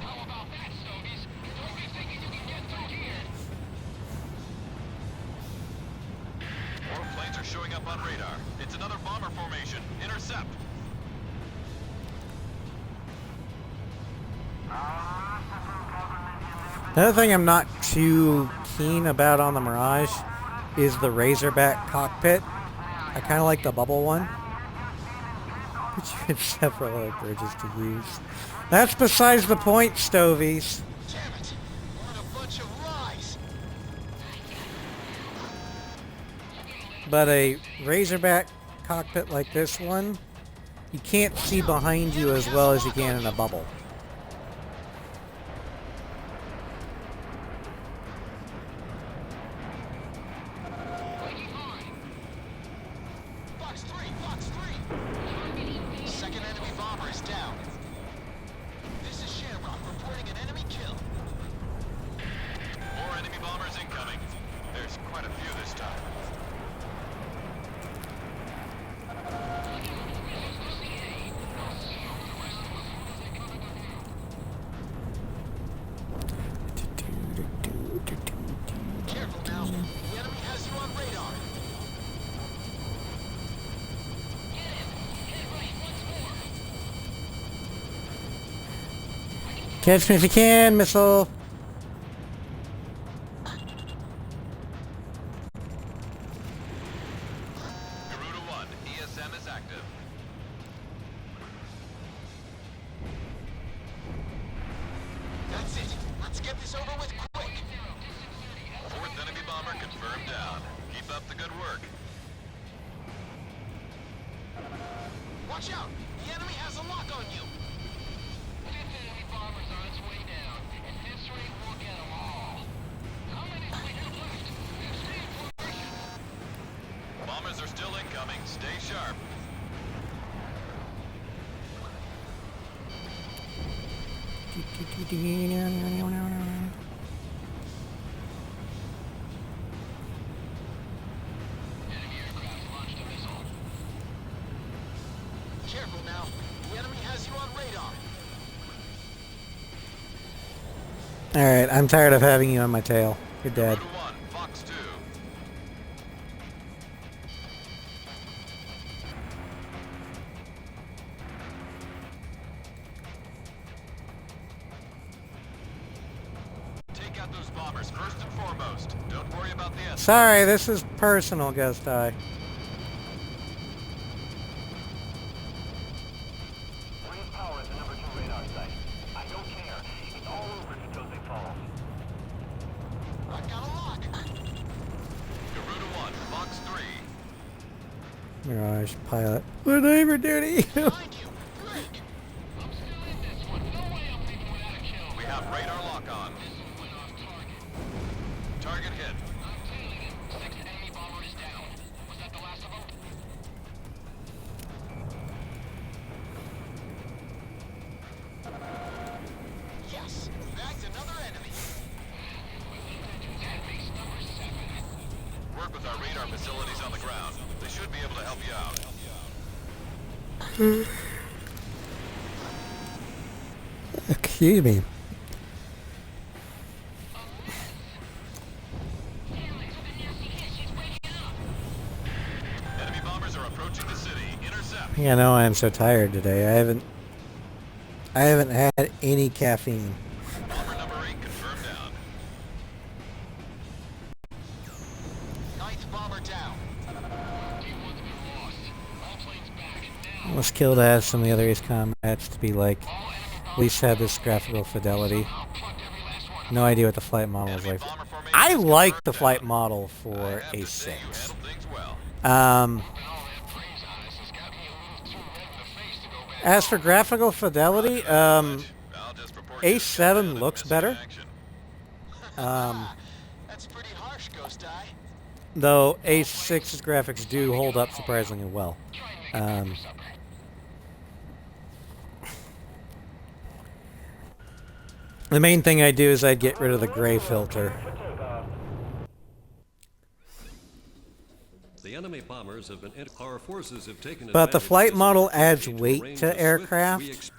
How about that, Stogies? Don't be thinking you can get through here. More planes are showing up on radar. It's another bomber formation. Intercept. Another thing I'm not too keen about on the Mirage is the Razorback cockpit. I kind of like the bubble one. But you have several other bridges to use. That's besides the point, Stovies. Damn it! What a bunch of lies! But a Razorback cockpit like this one, you can't see behind you as well as you can in a bubble. Box 3! Box 3! Second enemy bomber is down. This is Shamrock reporting an enemy kill. More enemy bombers incoming. There's quite a few this time. Careful now. The enemy has you on radar. Catch me if you can, missile. Garuda 1, ESM is active. That's it. Let's get this over with quick. Fourth enemy bomber confirmed down. Keep up the good work. Watch out! The enemy has a lock on you. Fifth enemy bomber's on its way down, and this rate will get them all. How many do we have left? Stay in formation. Bombers are still incoming. Stay sharp. Enemy aircraft launched a missile. Careful now. The Alright, I'm tired of having you on my tail. You're dead. Garuda 1, Fox 2. Take out those bombers first and foremost. Don't worry about the escort. Sorry, this is personal, Ghost Eye. Bring power at the number 2 radar site. I don't care. It's all over to Jose Falls. I got a lock. Garuda 1, Fox 3. Mirage pilot. We're neighbor duty. Behind you. Break. I'm still in this one. No way I'm leaving without a kill. We have radar lock on. Missile went off target. Target hit. I'm tailing it. 6th enemy bomber is down. Was that the last of them? Yes. Bagged another enemy. That makes number 7. Work with our radar facilities on the ground. They should be able to help you out. Excuse me. Enemy bombers are approaching the city. Intercept. Yeah, no, I'm so tired today. I haven't had any caffeine. Bomber number 8 confirmed down. 9th bomber down. D1's been lost. All planes back. Now. Let's kill to have some of the other Ace Combats to be like, at least have this graphical fidelity. I'll pluck every last one. No idea what the flight model is like. Bomber formation I is like the confirmed flight down. model I for have to say you A6. handled things well. Um, And all that praise on us has got me a little too red in the face to go back. as for graphical fidelity, I'll just report you to A7 command looks and better. miss in action. That's pretty harsh, Ghost Eye. Though A6's graphics do hold up surprisingly well. The main thing I do is I'd get rid of the gray filter. The enemy bombers have been. Our forces have taken. But the advantage of flight this model adds opportunity weight arrange to a swift aircraft.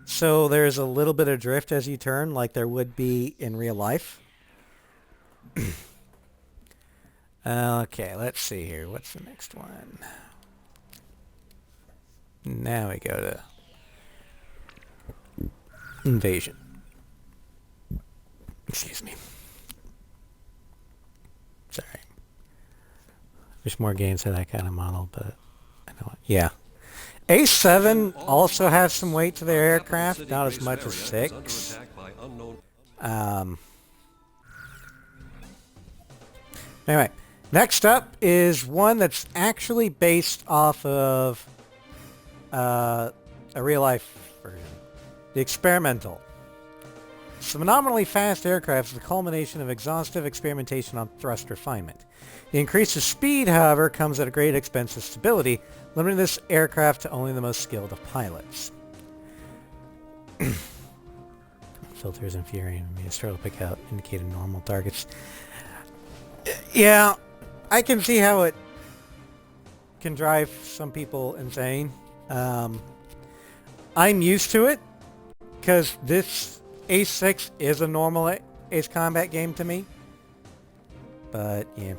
So there's a little bit of drift as you turn, like there would be in real life. Okay, let's see here. What's the next one? Now we go to invasion. Excuse me. Sorry. There's more games of that kind of model, but I know. Yeah. A7 also has some weight to their aircraft, not as much as 6. Anyway, next up is one that's actually based off of a real-life version. The Experimental. This phenomenally fast aircraft is the culmination of exhaustive experimentation on thrust refinement. The increase of speed, however, comes at a great expense of stability, limiting this aircraft to only the most skilled of pilots. Filter is infuriating me. I struggle to pick out indicated normal targets. Yeah, I can see how it can drive some people insane. I'm used to it because this A6 is a normal Ace Combat game to me. But yeah.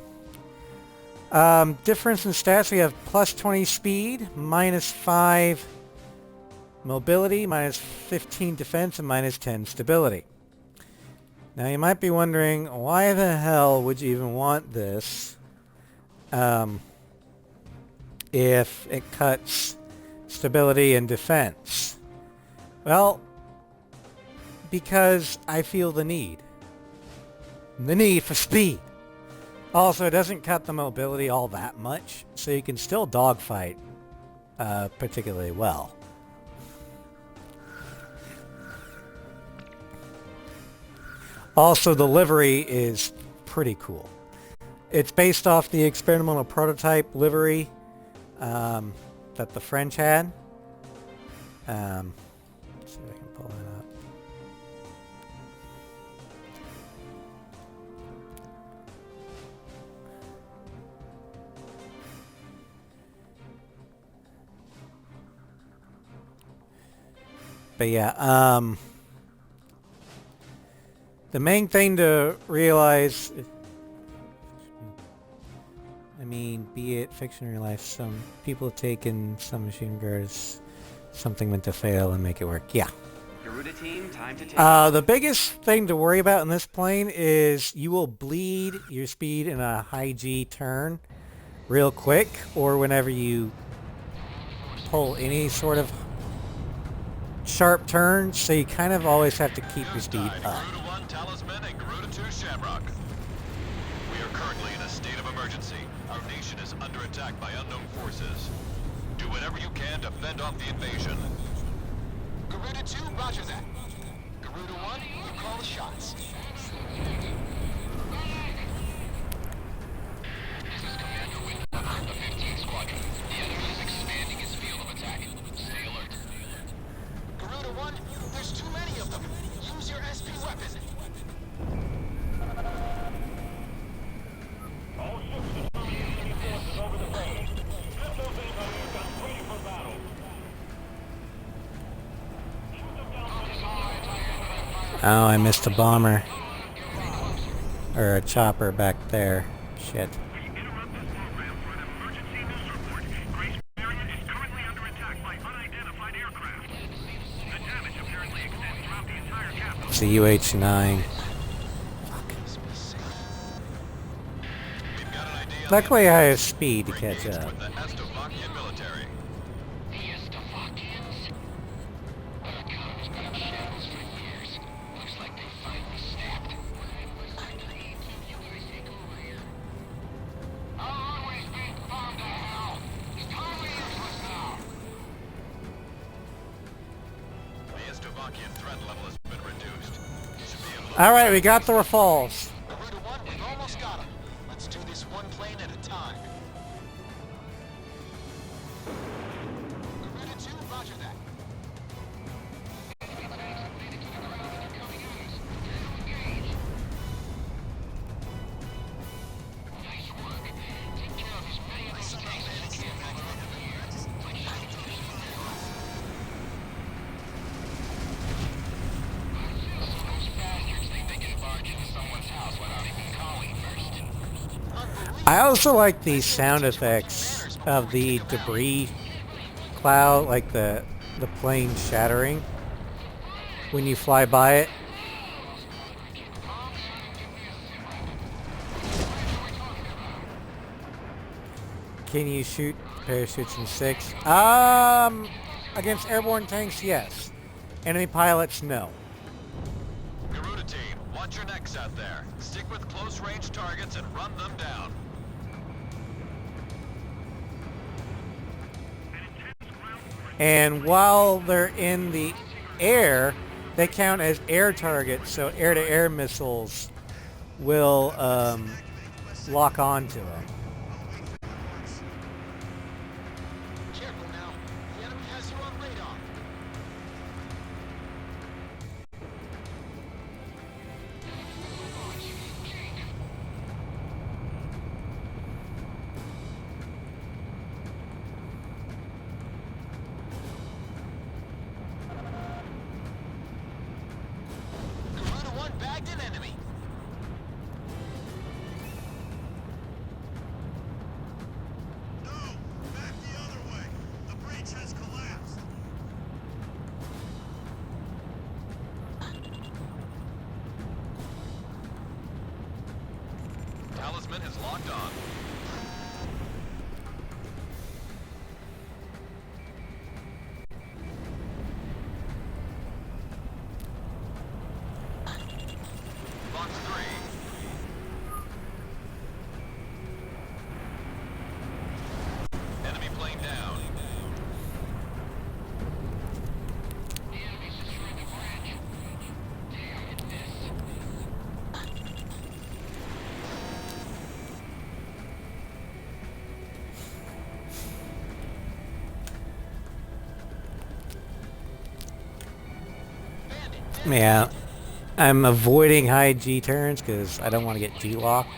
Difference in stats, we have plus 20 speed, minus 5 mobility, minus 15 defense, and minus 10 stability. Now you might be wondering, why the hell would you even want this if it cuts stability and defense? Well, because I feel the need. The need for speed. Also, it doesn't cut the mobility all that much, so you can still dogfight particularly well. Also, the livery is pretty cool. It's based off the experimental prototype livery that the French had. Let's see if I can pull that up. But yeah, The main thing to realize, I mean, be it fiction or real life, some people have taken some machine guards, something meant to fail and make it work. Yeah. Garuda team, time to take. The biggest thing to worry about in this plane is you will bleed your speed in a high G turn real quick, or whenever you pull any sort of sharp turn, so you kind of always have to keep your speed up. Garuda 1 Talisman and Garuda 2 Shamrock. We are currently in a state of emergency. Our nation is under attack by unknown forces. Do whatever you can to fend off the invasion. Garuda 2, roger that. Garuda 1, you call the shots. This is Commander Windover of the 15th Squadron. The enemy is expanding his field of attack. Stay alert. Garuda 1, there's too many of them. Use your SP weapon. All ships confirming enemy forces over the bay. Get those air guns ready for battle. Shoot them down on the side. Oh, I missed a bomber. Or a chopper back there. Shit. We interrupt this program for an emergency news report. Grace Marion is currently under attack by unidentified aircraft. The damage apparently extends throughout the entire capital. It's a UH-9. We've got an idea. Luckily I have speed to We're catch engaged up. with the Estovakian military. The Estovakians? Their economy's been in shambles for years. Looks like they finally snapped. Our runway's being bombed to hell. It's totally useless now. The Estovakian threat level has been reduced. You should be able to... Alright, we got the Rafales. Garuda 1, we've almost got them. Let's do this one plane at a time. Garuda 2, roger that. Nice work. Take care of as many of those tanks as you can while we're up here. Like so those bastards think they can barge into someone's house without even calling first. I also like the sound effects of the debris cloud, like the plane shattering when you fly by it. Can you shoot parachutes in 6? Against airborne tanks, yes. Enemy pilots, no. Garuda team, watch your necks out there. Stick with close-range targets and run them down. And while they're in the air, they count as air targets, so air-to-air missiles will lock onto them. Careful now. The enemy has you on radar. Garuda 1 bagged an enemy. No! Back the other way! The breach has collapsed! Talisman is locked on. Fox 3. Enemy plane down. The enemy's destroyed the bridge. Damn, it missed. Yeah, I'm avoiding high G turns because I don't want to get G-locked.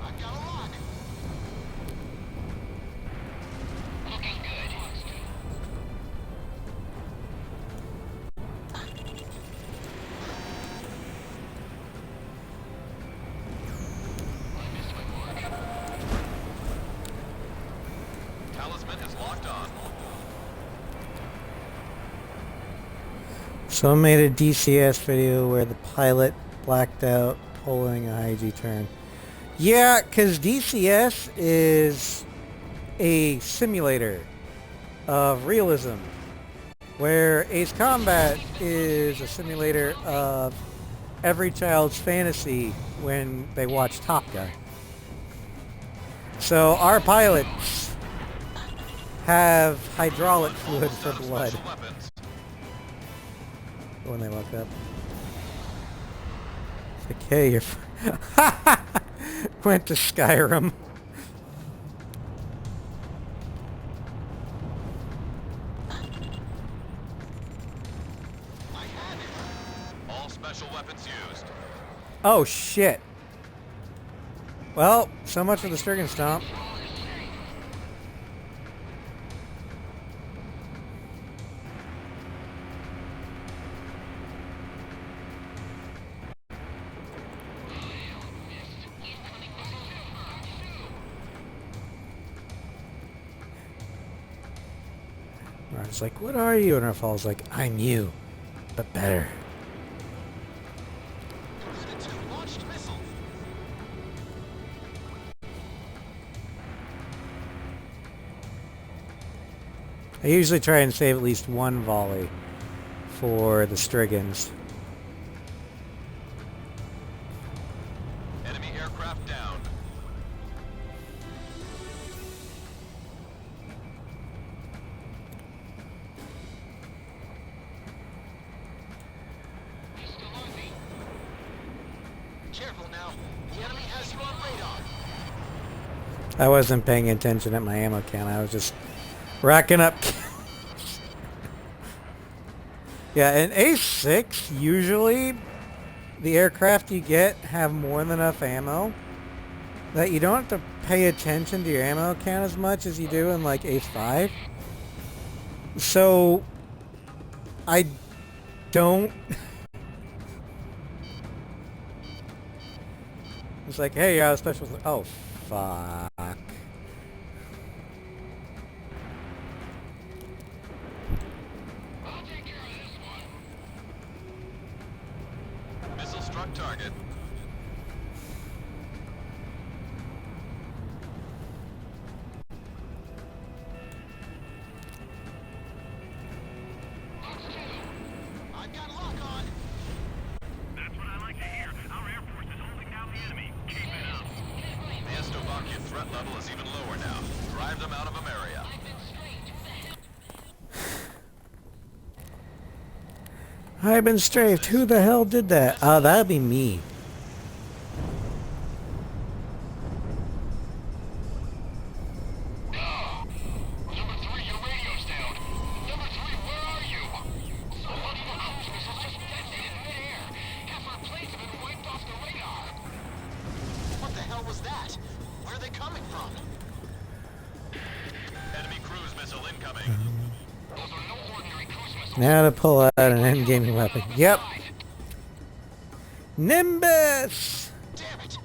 I've got a lock. Looking good. Someone made a DCS video where the pilot blacked out pulling a high G turn. Yeah, because DCS is a simulator of realism, where Ace Combat is a simulator of every child's fantasy when they watch Top Gun. So our pilots have hydraulic fluid for blood when they walk up. It's like, hey, you're went to Skyrim. All special weapons used. Oh shit. Well, so much for the Stricken Stomp. It's like, what are you? And Rafal's like, I'm you, but better. I usually try and save at least one volley for the Striggans. Enemy aircraft down. Careful now. The enemy has you on radar. I wasn't paying attention at my ammo count. I was just racking up. Yeah, in A6, usually the aircraft you get have more than enough ammo that you don't have to pay attention to your ammo count as much as you do in like A5. So I don't. It's like, hey, yeah, special. Oh, fuck. Missile struck target. I've got lock on. That's what I like to hear. Our Air Force is holding down the enemy. Keep it up. The Estovakian threat level is even lower now. Drive them out of Ameria. I've been strafed. Who the hell did that? That'd be me. Number 3, your radio's down. Number 3, where are you? Multiple cruise missiles just detonated in midair. Half our planes have been wiped off the radar. What the hell was that? Where are they coming from? Enemy cruise missile incoming. Those are no ordinary cruise missiles. Now to pull out an endgame weapon. Yep. Nimbus! Damn it!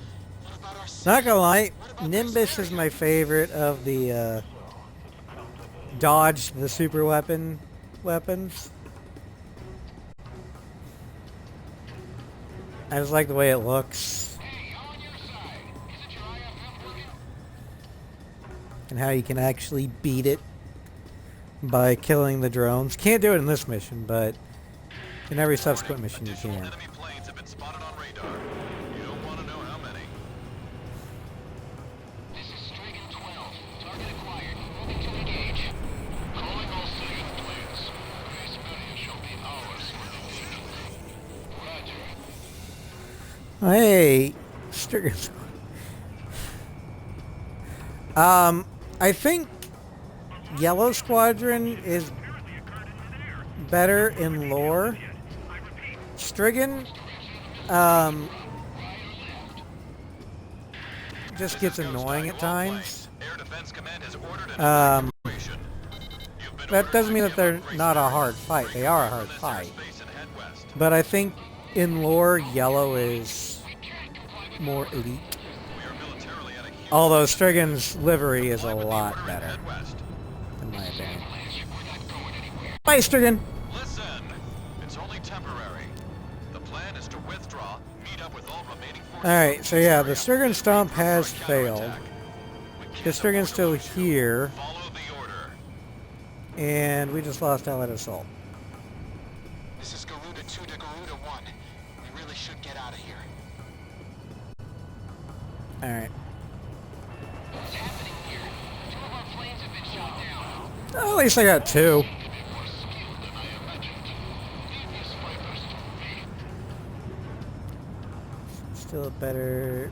What about our city? Not gonna lie, What about Nimbus is my favorite of the dodge the super weapons. I just like the way it looks Hey, I'm on your side. Isn't your IFF working? and how you can actually beat it by killing the drones. Can't do it in this mission, but in every subsequent mission you Additional can. enemy planes have been spotted on radar. You don't want to know how many. This is Strigan 12. Target acquired. Moving to engage. Calling all Strigan planes. Grace Maria shall be ours for the Roger. Hey, Striggers. I think Yellow Squadron is better in lore. Strigan, just gets annoying at times. Air Defense Command has ordered an evacuation. You've been That ordered doesn't to mean that they're evacuate not a Grace hard Maria. fight. They are a hard This fight. airspace and head west. But I think in lore, Yellow is more elite. We are militarily at a huge Although Strigan's livery is a Fly with the lot order and better, head west. in my opinion. Bye, Strigan! Listen, it's only 10 plan is to withdraw, meet up with all remaining forces. Alright, so yeah, the Strigan Stomp Prepare has for a failed. counterattack. We can't The Strigan's afford to still lose you. here, Follow the order. and we just lost Allied Assault. This is Garuda 2 to Garuda 1. We really should get out of here. Alright. What's happening here? 2 of our planes have been shot down. Well, at least I got 2. A bit more skilled than I imagined. Devious fighters to me. Still a better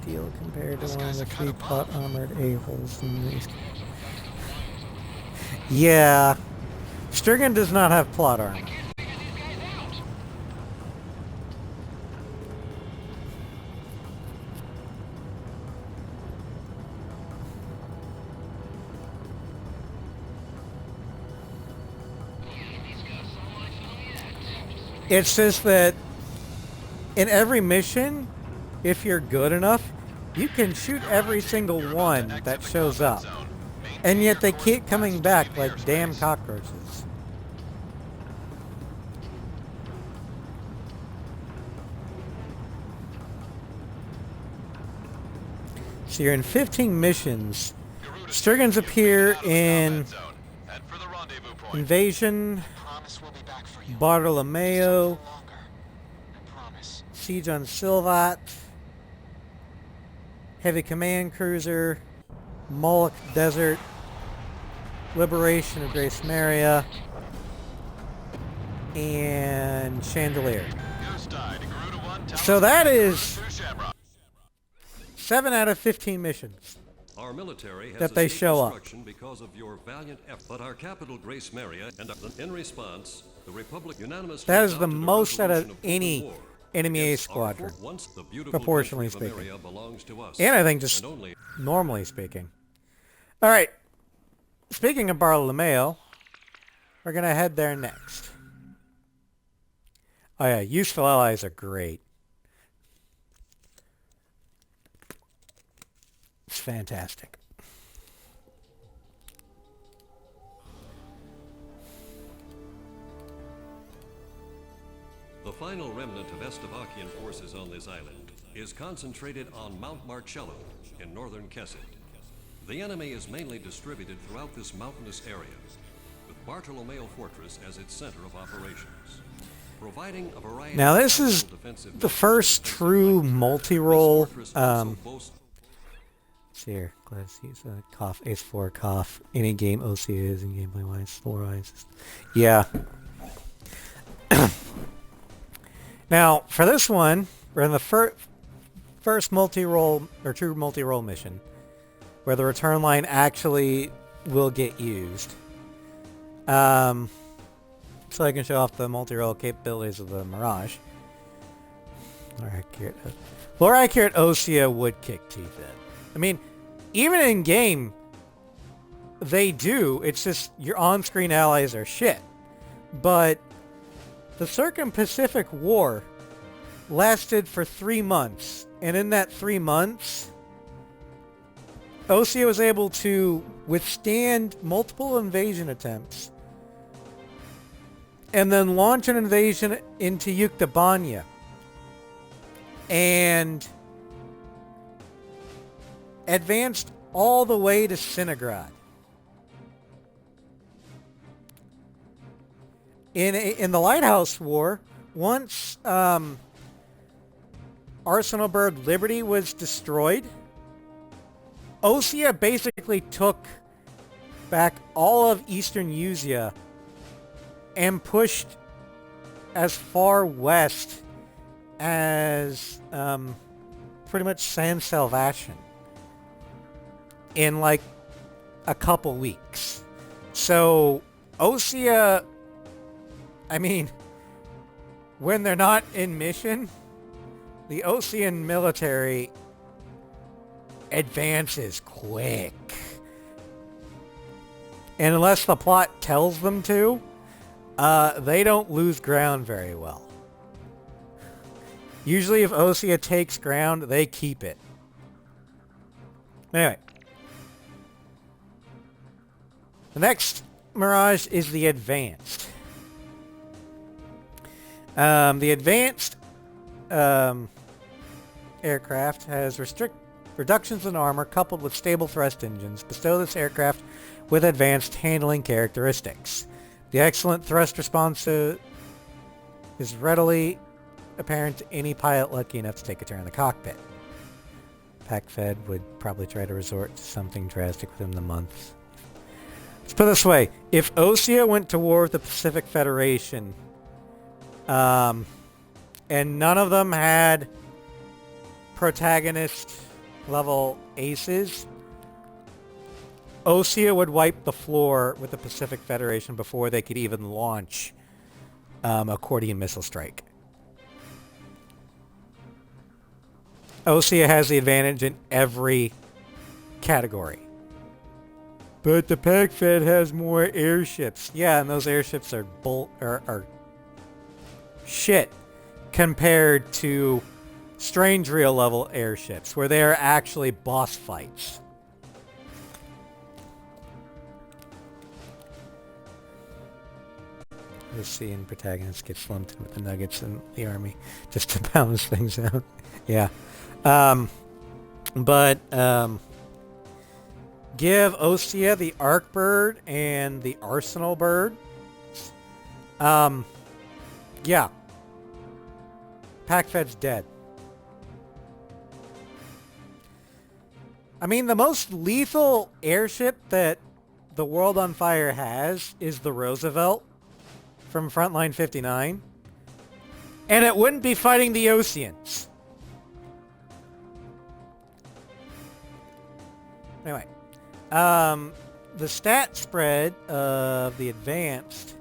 deal compared to This one of guy's the a cut 3 above. plot armored a-holes in these. Yeah. Strigan does not have plot armor. Can't figure these guys out. It's just that in every mission, if you're good enough, you can shoot every single one that shows up. And yet they keep coming back like damn cockroaches. So you're in 15 missions. Strigans appear in Invasion, Promise we'll be back for you. Bartolomeo, Longer. I promise. Siege on Silvat, Heavy Command Cruiser, Moloch Desert, Liberation of Grace Maria, and Chandelier. So that is 7 out of 15 missions. Our military has That they escaped show up. destruction because of your valiant effort. But our capital, Grace Maria, and in response, the Republic unanimously That is the adopted a most out of resolution open any war. enemy A Yes, our squadron, fort, once the beautiful proportionally country of speaking. Ameria belongs to us. And I think just And only normally speaking. All right. Speaking of Bartolomeo, we're going to head there next. Oh yeah, useful allies are great. It's fantastic. the final remnant of Estevakian forces on this island is concentrated on Mount Marcello in northern Kessid. The enemy is mainly distributed throughout this mountainous area, with Bartolomeo Fortress as its center of operations, providing a variety Now of this is defensive the first true multi-role. This fortress also boasts See here, let's use a cough, Ace 4 cough. Any game OC is in gameplay wise, 4 eyes. Yeah. Now, for this one, we're in the first multi-role, or true multi-role mission, where the return line actually will get used. So I can show off the multi-role capabilities of the Mirage. More accurate Osea would kick teeth in. I mean, even in game, they do. It's just your on-screen allies are shit. But the Circum-Pacific War lasted for 3 months. And in that 3 months, Osea was able to withstand multiple invasion attempts and then launch an invasion into Yuktabanya. And advanced all the way to Sinigrad. In the Lighthouse War, once Arsenal Bird Liberty was destroyed, Osea basically took back all of Eastern Usia and pushed as far west as pretty much San Salvation in like a couple weeks. So Osea, I mean, when they're not in mission, the Osean military advances quick. And unless the plot tells them to, they don't lose ground very well. Usually if Osea takes ground, they keep it. Anyway. The next Mirage is the Advanced. The Advanced aircraft has reductions in armor coupled with stable thrust engines bestow this aircraft with advanced handling characteristics. The excellent thrust response is readily apparent to any pilot lucky enough to take a turn in the cockpit. PackFed would probably try to resort to something drastic within the month. Let's put it this way. If Osea went to war with the Pacific Federation, and none of them had protagonist level aces, Osea would wipe the floor with the Pacific Federation before they could even launch accordion missile strike. Osea has the advantage in every category. But the PackFed has more airships. Yeah, and those airships are shit compared to Strange Real level airships, where they are actually boss fights. The Osean protagonist gets lumped in with the Nuggets and the Army just to balance things out. Yeah. Give Osea the Arc Bird and the Arsenal Bird. Yeah. PackFed's dead. I mean, the most lethal airship that the World on Fire has is the Roosevelt from Frontline 59. And it wouldn't be fighting the Oceans. Anyway. The stat spread of the Advanced,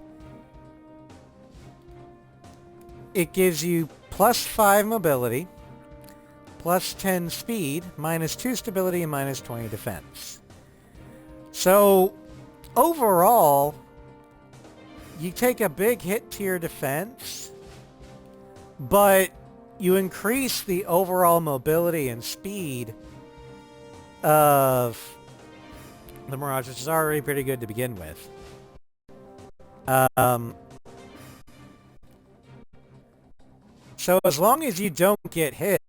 it gives you plus 5 mobility, plus 10 speed, minus 2 stability, and minus 20 defense. So, overall, you take a big hit to your defense, but you increase the overall mobility and speed of the Mirage, which is already pretty good to begin with. So as long as you don't get hit,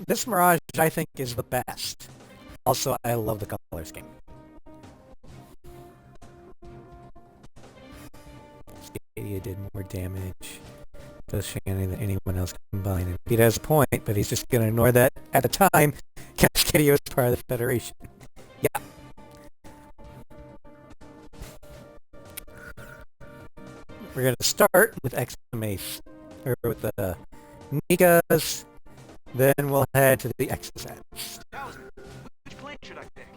this Mirage, I think, is the best. Also, I love the color scheme. Stadia did more damage to Shannon than anyone else combined. And Pete has a point, but he's just going to ignore that at the time. Cascadia was part of the Federation. Yeah. We're going to start with XMAs, or with the Nikas, then we'll head to the XSATs. Talisman, which plane should I pick?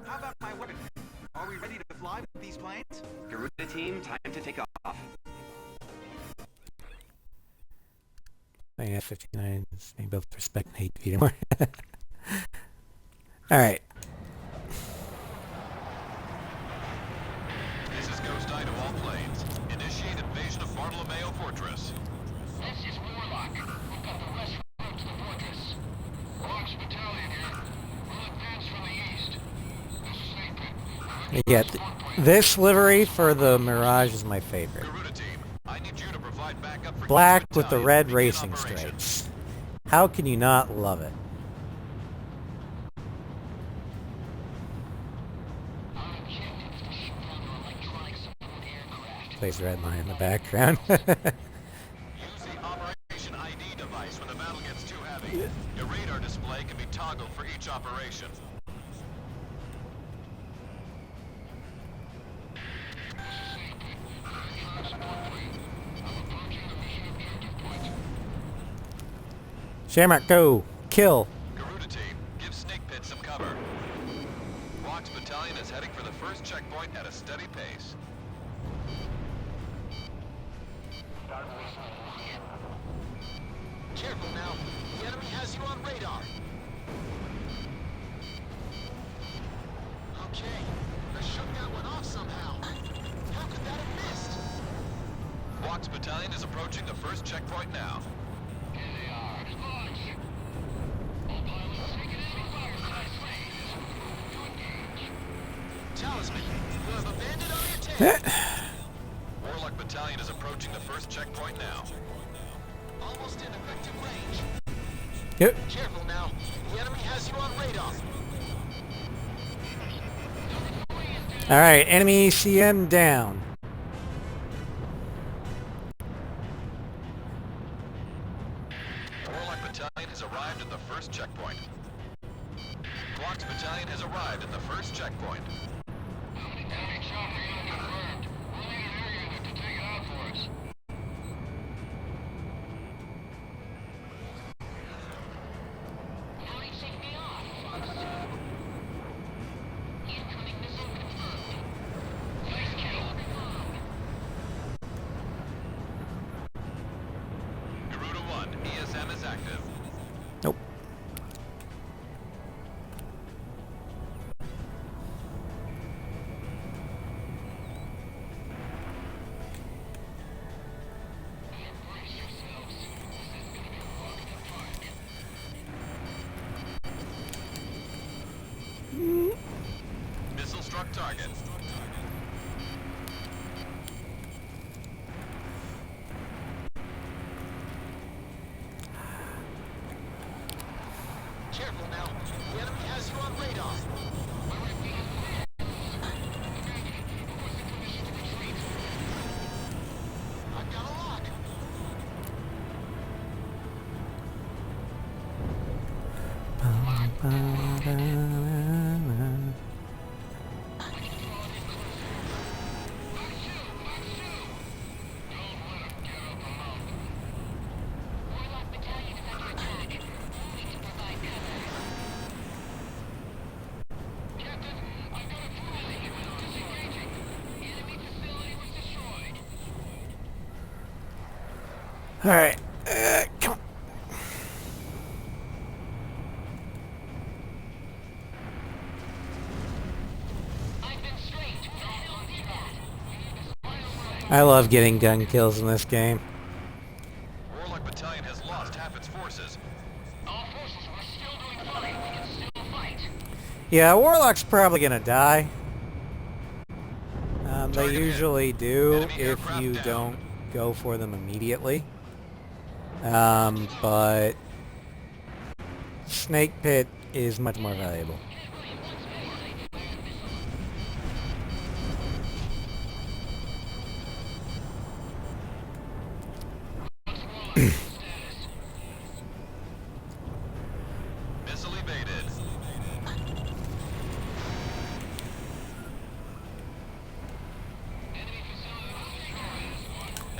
How about my weapon? Are we ready to fly with these planes? Garuda team, time to take off. Yeah, 59 is maybe both respect and hate Peter more. Alright. This is Ghost Eye to all planes. Initiate invasion of Bartolomeo Fortress. This is Warlock. We've got the west road to the fortress. Rock's battalion here. We'll advance from the east. This is Snake Pit. Yeah, this livery for the Mirage is my favorite. Garuda team, I need you to provide backup for Black each with the battalion red to begin racing operations. stripes. How can you not love it? Plays red line in the background. Use the Operation ID device when the battle gets too heavy. Your radar display can be toggled for each operation. Shamrock, go! Kill! Garuda team, give Snake Pit some cover. Rock's battalion is heading for the first checkpoint at a steady pace. Careful now. The enemy has you on radar. Okay. I shook that one off somehow. How could that have missed? Rock's battalion is approaching the first checkpoint now. Here they are. Launch. All pilots taking enemy fire class. To engage. Talisman, you have abandoned on your tail. Warlock battalion battalion is approaching the first checkpoint now. Almost in effective range. Yep. Careful now. The enemy has you on radar. All right, enemy CM down. Warlock battalion has arrived at the first checkpoint. Quark's battalion has arrived at the first checkpoint. Enemy chopper unit confirmed. We'll need an air unit to take it out for us. Now they take me off. Incoming missile confirmed. Nice kill. Garuda 1, ESM is active. Nope. Brace yourselves. This is gonna be a walk in the park. Missile struck target. Careful now. The enemy has you on radar. I've got a lock. Warlock battalion is under attack. Moving to provide cover. Captain, I've got a cruise. Disengaging. Enemy facility was destroyed. All right. Come on. I've been strafed. Who the hell did that? I love getting gun kills in this game. Warlock battalion has lost half its forces. All forces, we're still doing fine. We can still fight. Yeah, Warlock's probably gonna die. They Target hit. usually do Enemy if aircraft you down. don't go for them immediately. But Snake Pit is much more valuable. Missile evaded.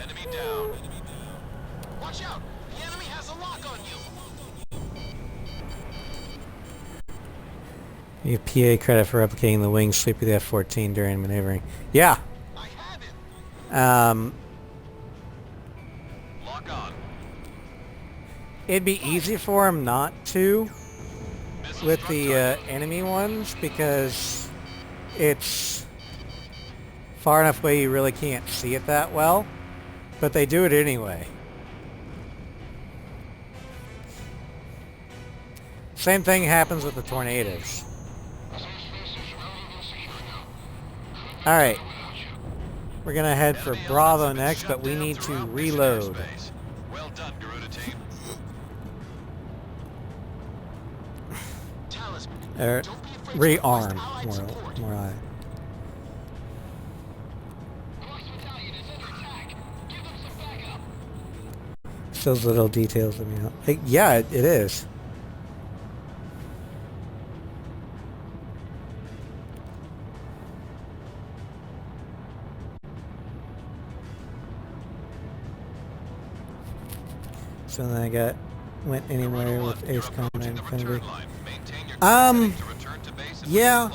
Enemy down. Watch out. The enemy has a lock on you. You get PA credit for replicating the wing sweep of the F-14 during maneuvering. Yeah. I have it. Lock on. It'd be easy for him not to Missile with struck the target. enemy ones because it's far enough away you really can't see it that well. But they do it anyway. Same thing happens with the tornadoes. Alright. We're going to head for Enemy Bravo elements have been next, shut but we down need to throughout mission reload. airspace. Well done, Garuda team. Talisman. Or Don't be afraid to request rearm. allied support. More like. Quark's battalion is under attack. Give them some backup. It's those little details that mean. Yeah, it is. So then went anywhere with Ace Combat Infinity. Yeah.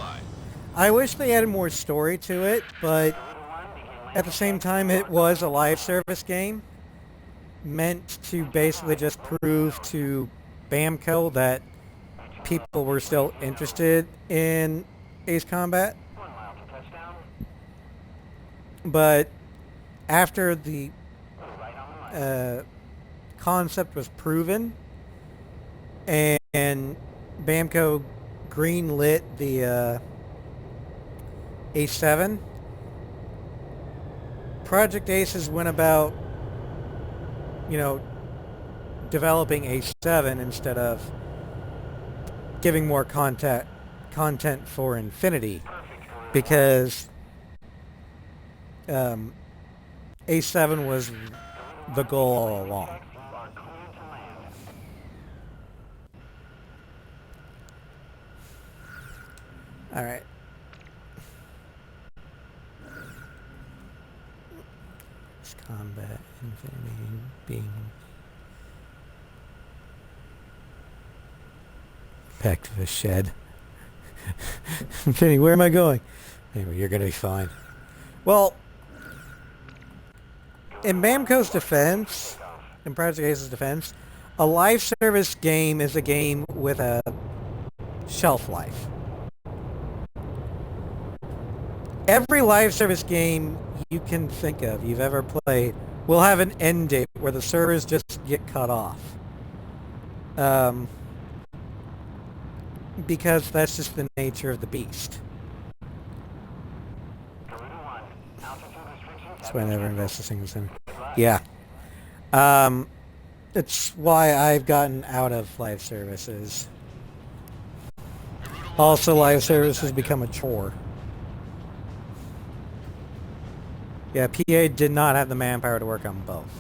I wish they added more story to it, but at the same time it was a live service game meant to basically just prove to Bamco that people were still interested in Ace Combat. But after the concept was proven and Bamco greenlit the A7, Project Aces went about, developing A7 instead of giving more content for Infinity, because A7 was the goal all along. All right. It's combat, Infinity, being back to the shed. Infinity, where am I going? Anyway, you're gonna be fine. Well, in Bamco's defense, in Project Ace's defense, a live service game is a game with a shelf life. Every live service game you can think of, you've ever played, will have an end date where the servers just get cut off. Because that's just the nature of the beast. That's why I never invested things in. Yeah. It's why I've gotten out of live services. Also, live services become a chore. Yeah, PA did not have the manpower to work on both.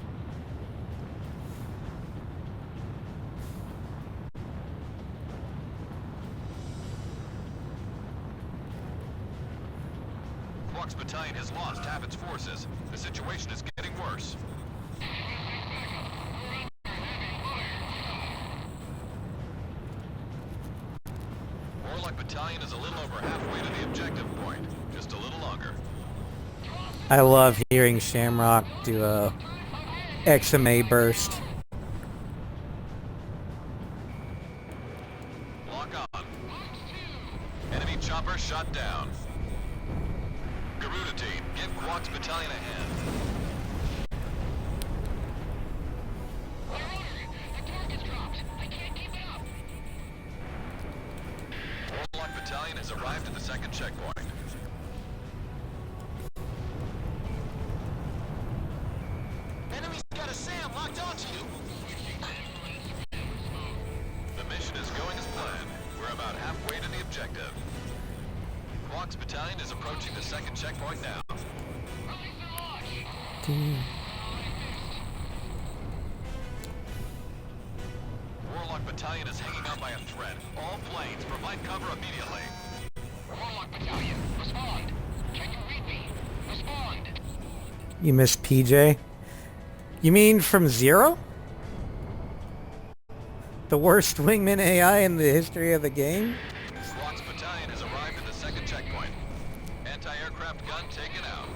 Quark's battalion has lost half its forces. The situation is getting worse. Warlock battalion is a little over halfway to the objective point. Just a little longer. I love hearing Shamrock do a XMA burst. Lock on. Enemy chopper shot down. Garuda team, give Quark's battalion a hand. Warlock battalion has arrived at the second checkpoint. Enemy's got a SAM locked onto you. The mission is going as planned. We're about halfway to the objective. Quark's battalion is approaching the second checkpoint now. Warlock battalion is hanging on by a thread. All planes, provide cover immediately. Warlock Battalion, respond. Can you read me? Respond. You missed PJ? You mean from Zero? The worst wingman AI in the history of the game? Quark's battalion has arrived at the second checkpoint. Anti-aircraft gun taken out.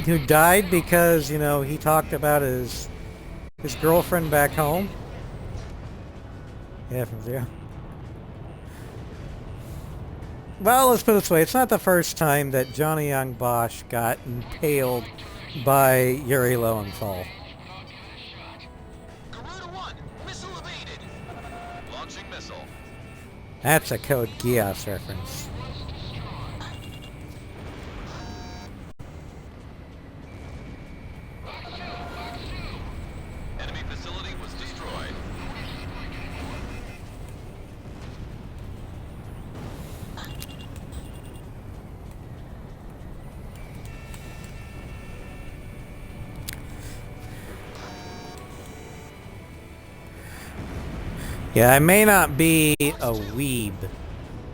Who died because, he talked about his girlfriend back home? Yeah, from Zero. Well, let's put it this way. It's not the first time that Johnny Young Bosch got impaled by Yuri Lowenthal. Garuda 1, missile evaded. Launching missile. That's a Code Geass reference. Enemy facility was destroyed. Yeah, I may not be a weeb,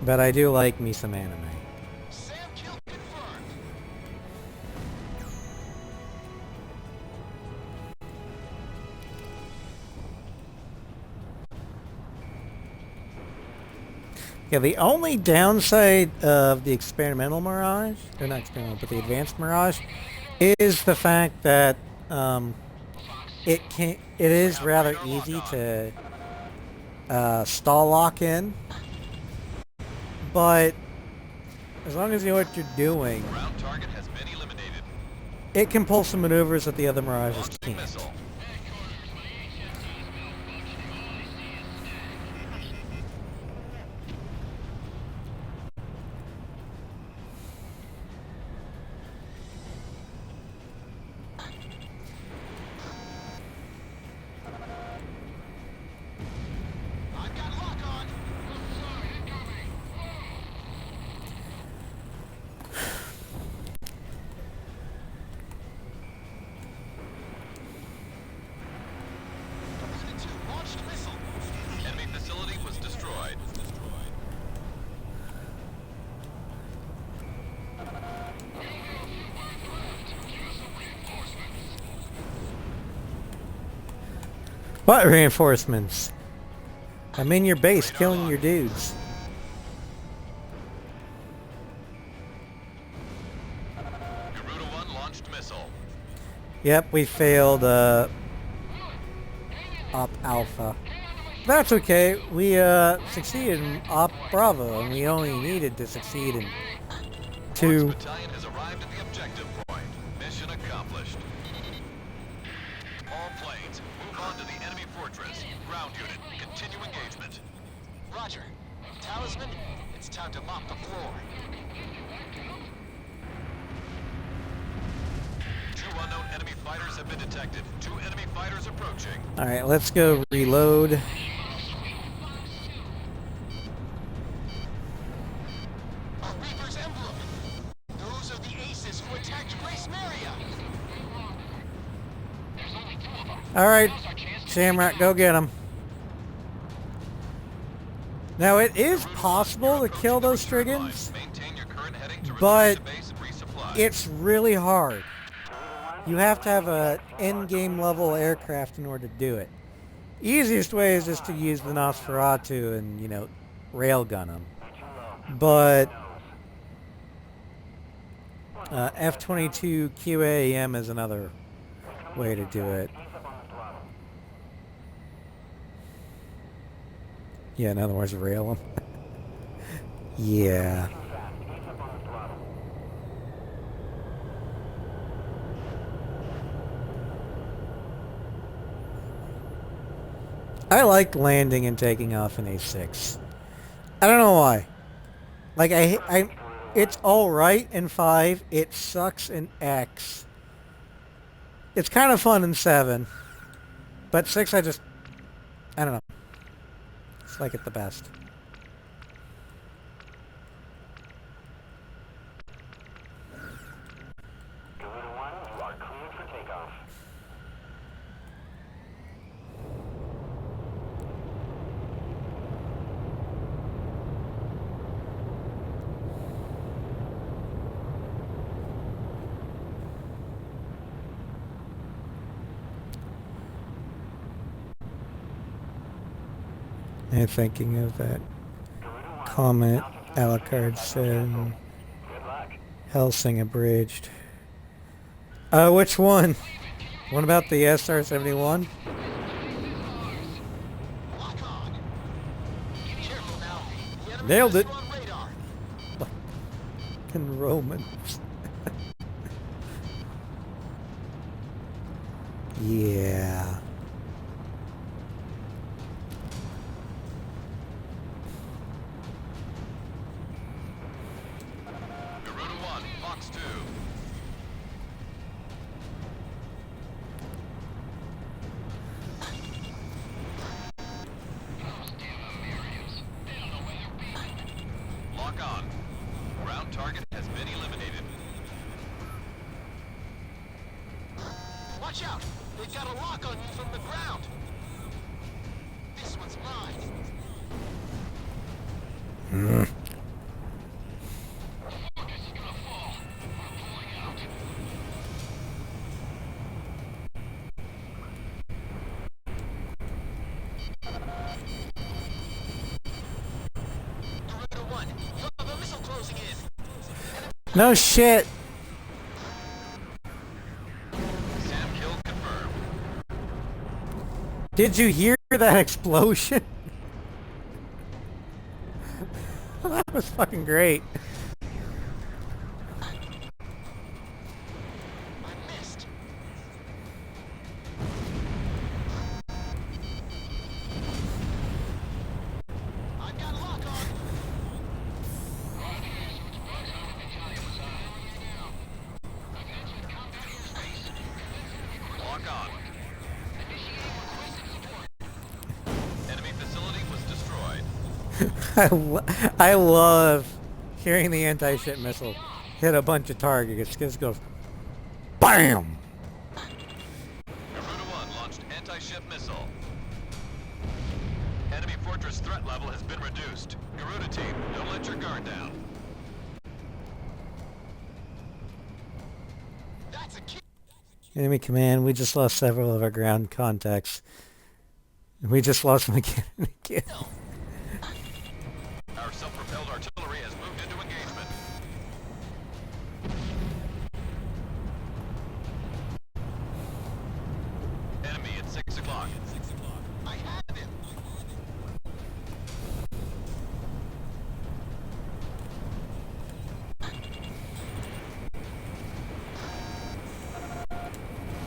but I do like me some anime. SAM kill confirmed. Yeah, the only downside of the experimental Mirage, or not experimental, but the advanced Mirage, is the fact that it is rather easy to stall lock in, but as long as you know what you're doing, Ground target has been eliminated. it can pull some maneuvers that the other Mirages Launching can't. missile. What reinforcements? I'm in your base killing your dudes. Garuda 1 launched missile. Yep, we failed Op Alpha. That's okay. We succeeded in Op Bravo, and we only needed to succeed in Quartz 2. Battalion has arrived at the objective point. Mission accomplished. All planes, move on to the enemy fortress. Ground unit, continue engagement. Roger. Talisman, it's time to mop the floor. 2 unknown enemy fighters have been detected. 2 enemy fighters approaching. Alright, let's go reload. A Reaper's emblem. Those are the aces who attacked Grace Maria. Alright, Shamrock, go get him. Now, it is possible to kill those Striggans, Maintain your current heading to but return to base and resupply. it's really hard. You have to have a end-game level aircraft in order to do it. Easiest way is just to use the Nosferatu and, you know, railgun them. But F-22 QAM is another way to do it. Yeah, in other words, rail them. Yeah. I like landing and taking off in A6. I don't know why. Like, it's alright in 5. It sucks in X. It's kind of fun in 7. But 6, I don't know. It's like it the best. And thinking of that comment Alucard said, Helsing abridged. Which one? One about the SR-71? Lock on. Careful now. The enemy Nailed it. is on radar. Fucking Romans. Yeah. Garuda 1, Fox 2. Lock on. Ground target has been eliminated. Watch out! They've got a lock on you from the ground. This one's mine. Garuda 1, you have a missile closing in. No shit. SAM kill confirmed. Did you hear that explosion? That was fucking great. I missed. I've got a lock on. Lock on. Enemy facility was destroyed. I love hearing the anti-ship missile hit a bunch of targets. It just goes, BAM! Garuda 1 launched anti-ship missile. Enemy fortress threat level has been reduced. Garuda team, don't let your guard down. That's a key. Enemy command, we just lost several of our ground contacts. We just lost him again and again. Our self-propelled artillery has moved into engagement. Enemy at 6 o'clock. I have him.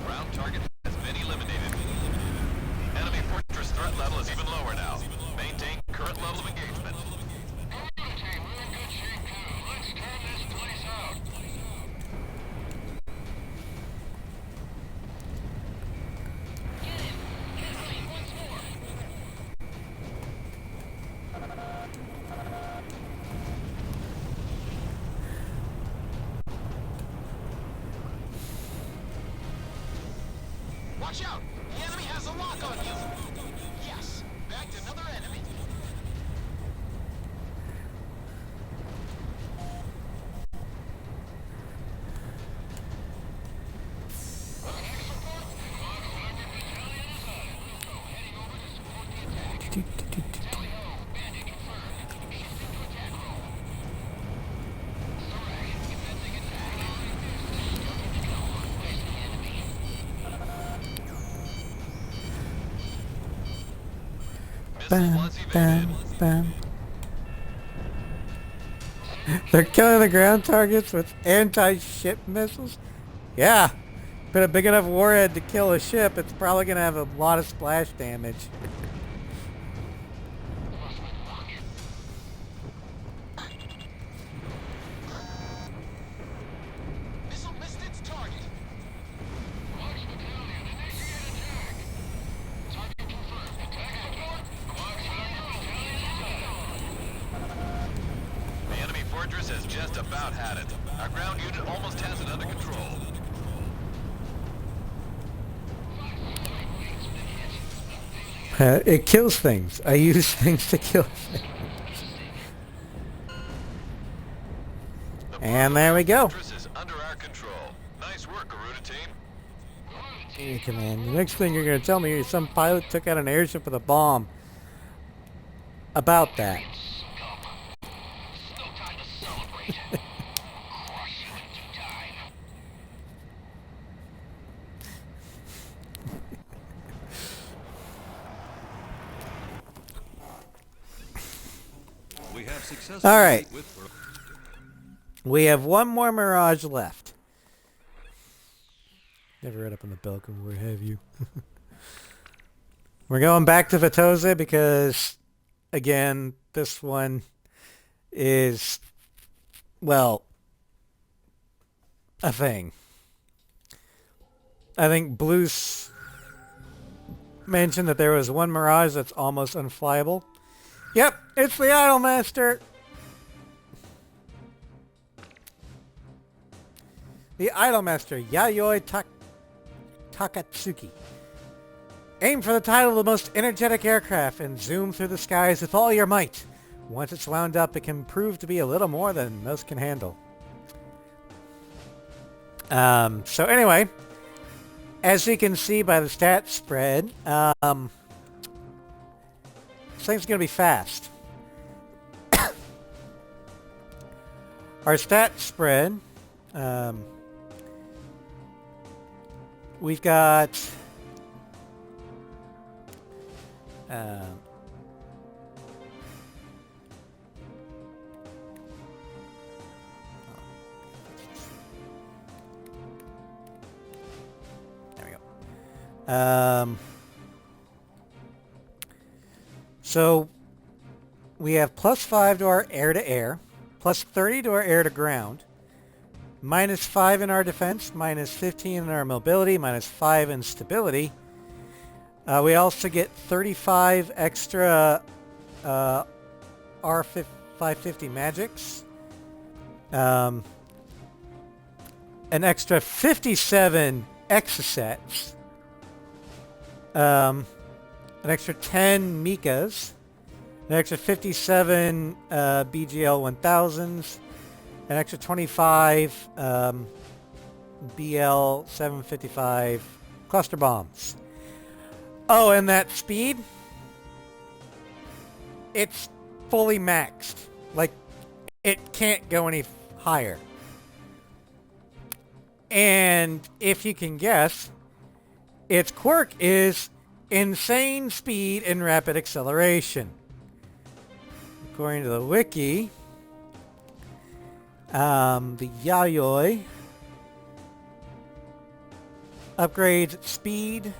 Ground target has been eliminated. Enemy fortress threat level is even lower now. Maintain current level of engagement. Team, we're in good shape too. Let's turn this place out. Get him! Hit him once more! Watch out! The enemy has a lock on you! Yes! Bagged another enemy! Bam, bam, bam. They're killing the ground targets with anti-ship missiles? Yeah. But a big enough warhead to kill a ship, it's probably going to have a lot of splash damage. Missile missed its target! The enemy fortress has just about had it. Our ground unit almost has it under control. It kills things. I use things to kill things. And there we go. Fortress is under our control. Nice work, Garuda team. Hey, Command. The next thing you're going to tell me is some pilot took out an airship with a bomb. About that. No time to celebrate. Crush you in due time. We have successfully All right. with We have one more Mirage left. Never read up on the Belgium, where have you? We're going back to Vitoza because, again, this one is, well, a thing. I think Blues mentioned that there was one Mirage that's almost unflyable. Yep, it's the Idolmaster. The Idolmaster, Yayoi Takatsuki. Aim for the title of the most energetic aircraft and zoom through the skies with all your might. Once it's wound up, it can prove to be a little more than most can handle. So anyway, as you can see by the stat spread, this thing's going to be fast. Our stat spread, we've got there we go. So we have +5 to our air-to-air, +30 to our air-to-ground, -5 in our defense, -15 in our mobility, -5 in stability. We also get 35 extra R550 magics, an extra 57 exocets, an extra 10 Mikas, an extra 57 BGL 1000s, an extra 25 BL 755 cluster bombs. Oh, and that speed, it's fully maxed. Like, it can't go any higher. And if you can guess, its quirk is insane speed and rapid acceleration. According to the wiki, the Yayoi upgrades speed,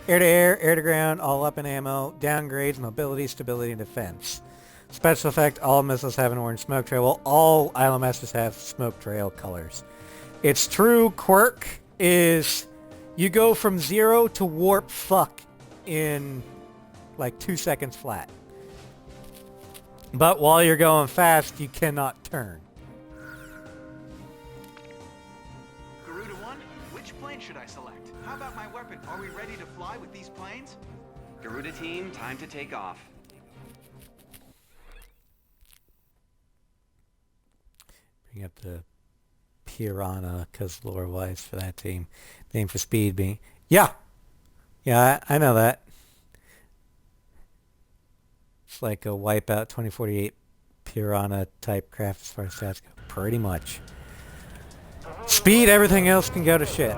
air-to-air, air-to-ground, all-weapon ammo, downgrades mobility, stability, and defense. Special effect, all missiles have an orange smoke trail. Well, all ILMSs have smoke trail colors. Its true quirk is you go from 0 to warp fuck in like 2 seconds flat. But while you're going fast, you cannot turn. Garuda 1, which plane should I select? How about my weapon? Are we ready to fly with these planes? Garuda team, time to take off. Bring up the Piranha, because lore-wise for that team. Name for speed being... Yeah! Yeah, I know that. It's like a Wipeout 2048 Piranha type craft as far as stats go. Pretty much. Speed, everything else can go to shit.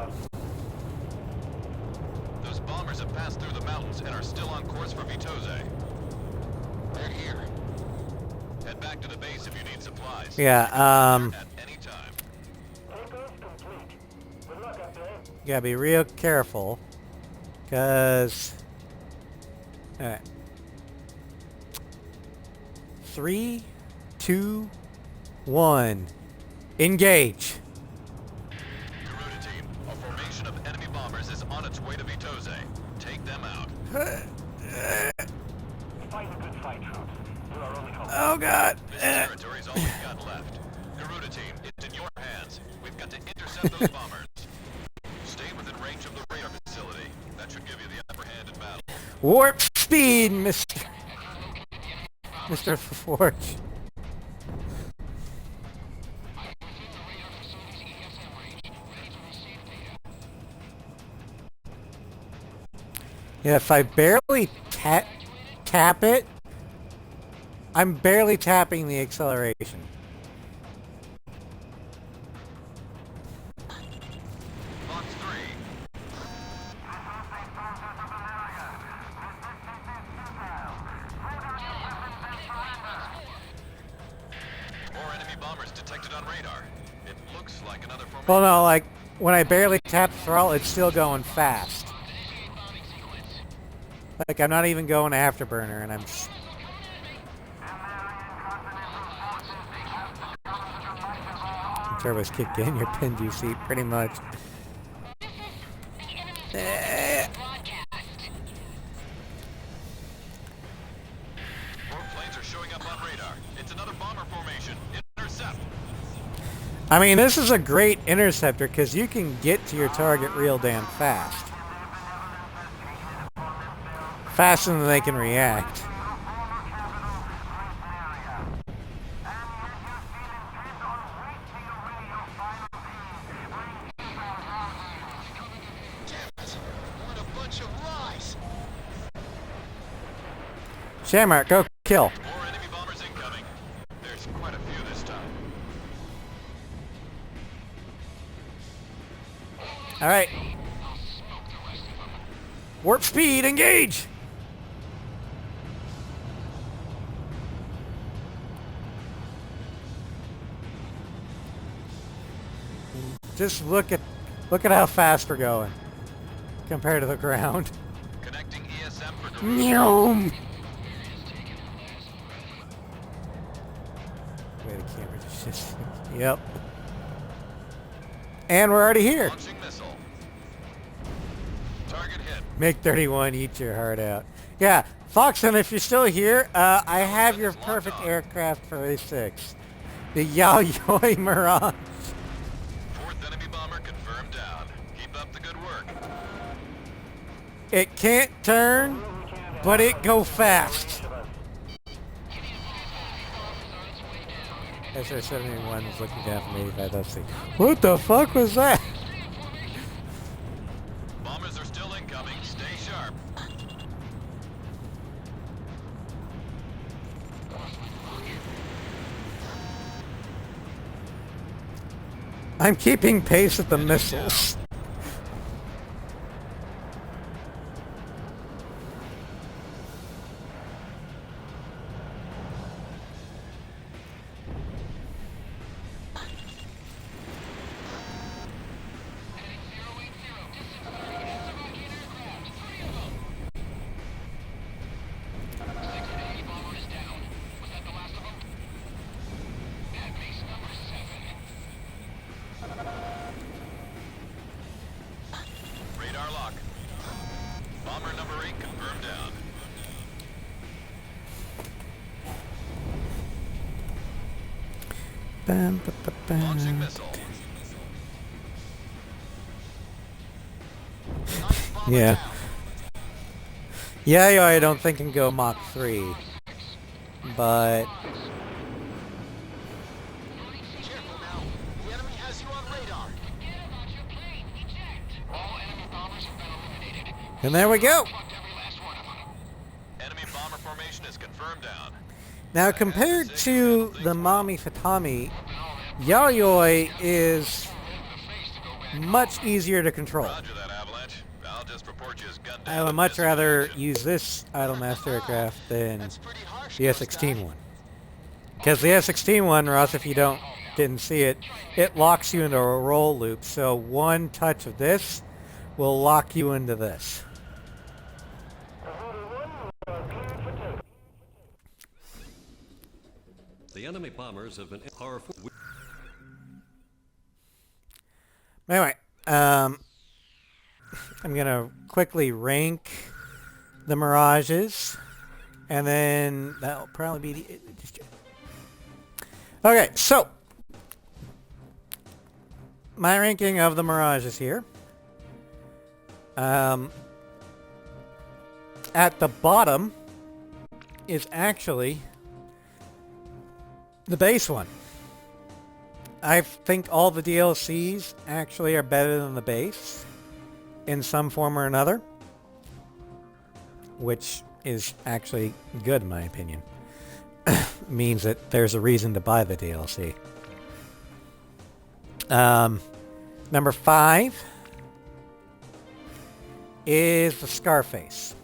Those bombers have passed through the mountains and are still on course for Vitose. They're here. Head back to the base if you need supplies. Yeah, At any time. you gotta be real careful, because... Alright. 3, 2, 1. Engage. Garuda team, a formation of enemy bombers is on its way to Vitose. Take them out. Fight a good fight, troops. You are only home. Oh god. This territory is all we've got left. Garuda team, it's in your hands. We've got to intercept those bombers. Stay within range of the radar facility. That should give you the upper hand in battle. Warp speed, Mr. Forge. Yeah, if I barely tap it, I'm barely tapping the acceleration. Box 3. More enemy bombers detected on radar. It looks like another formation. Well, no, like, when I barely tap the throttle, it's still going fast. Like, I'm not even going afterburner, and I'm... Turbo's kicked in, your pinned you seat, pretty much. More planes are showing up on radar. It's another bomber formation. Intercept. I mean, this is a great interceptor, because you can get to your target real damn fast. Faster than they can react. What a bunch of lies! Shamrock, go kill. More enemy bombers incoming. There's quite a few this time. Alright. Warp speed, engage! Just look at how fast we're going compared to the ground. Connecting ESM for Garuda. Wait, the camera just... Yep. And we're already here. Launching missile. Target hit. Make 31 eat your heart out. Yeah, Foxon, if you're still here, I have your perfect aircraft for A6. The Yayoi Mirage. Fourth enemy bomber confirmed down. Keep up the good work. It can't turn, but it go fast. SR-71 is looking down from 85. Let's see. What the fuck was that? Bombers are still incoming. Stay sharp. I'm keeping pace with the missiles. Radar lock. Bomber number 8 confirmed down. Bam, ba, ba, bam. Launching missile. Yeah. Yeah, I don't think can go Mach 3. But Careful now. The enemy has you on radar. Forget about your plane. Eject. All enemy bombers have been eliminated. and there we go. Fucked every last one of them. Enemy bomber formation is confirmed down. Now compared to the Mami Fatami, Yayoi is much easier to control. Roger that, Avalanche. I'll just report you as gunned I down would and much rather dispatched. use this Idolmaster aircraft than That's pretty harsh, the Ghost F-16 Guy. one. Because the F-16 one, Ross, if you didn't see it, it locks you into a roll loop. So one touch of this will lock you into this. The enemy bombers have been powerful. Anyway, I'm going to quickly rank the Mirages, and then that'll probably be the... Okay, so my ranking of the Mirages here. At the bottom is actually the base one. I think all the DLCs actually are better than the base in some form or another, which is actually good in my opinion. Means that there's a reason to buy the DLC. Number 5 is the Scarface.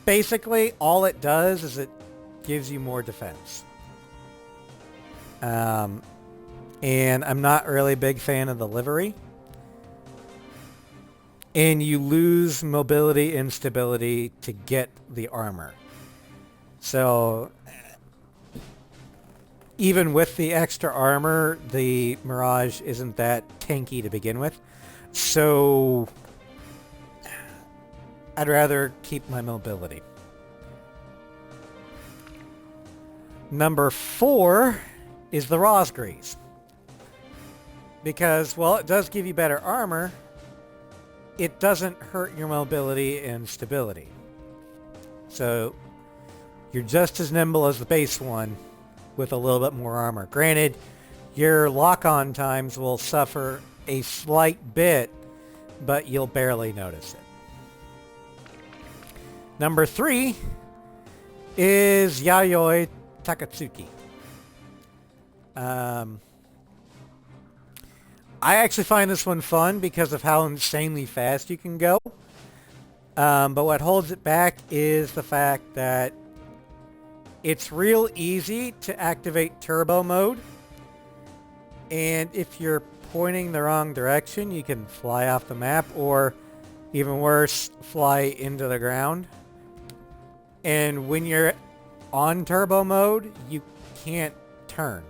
Basically, all it does is it gives you more defense. And I'm not really a big fan of the livery. And you lose mobility and stability to get the armor. So even with the extra armor, the Mirage isn't that tanky to begin with. So I'd rather keep my mobility. Number 4 is the Rosgrees. Because, well, it does give you better armor. It doesn't hurt your mobility and stability. So you're just as nimble as the base one with a little bit more armor. Granted, your lock-on times will suffer a slight bit, but you'll barely notice it. Number 3 is Yayoi Takatsuki. I actually find this one fun because of how insanely fast you can go. But what holds it back is the fact that it's real easy to activate turbo mode. And if you're pointing the wrong direction, you can fly off the map or, even worse, fly into the ground. And when you're on turbo mode, you can't turn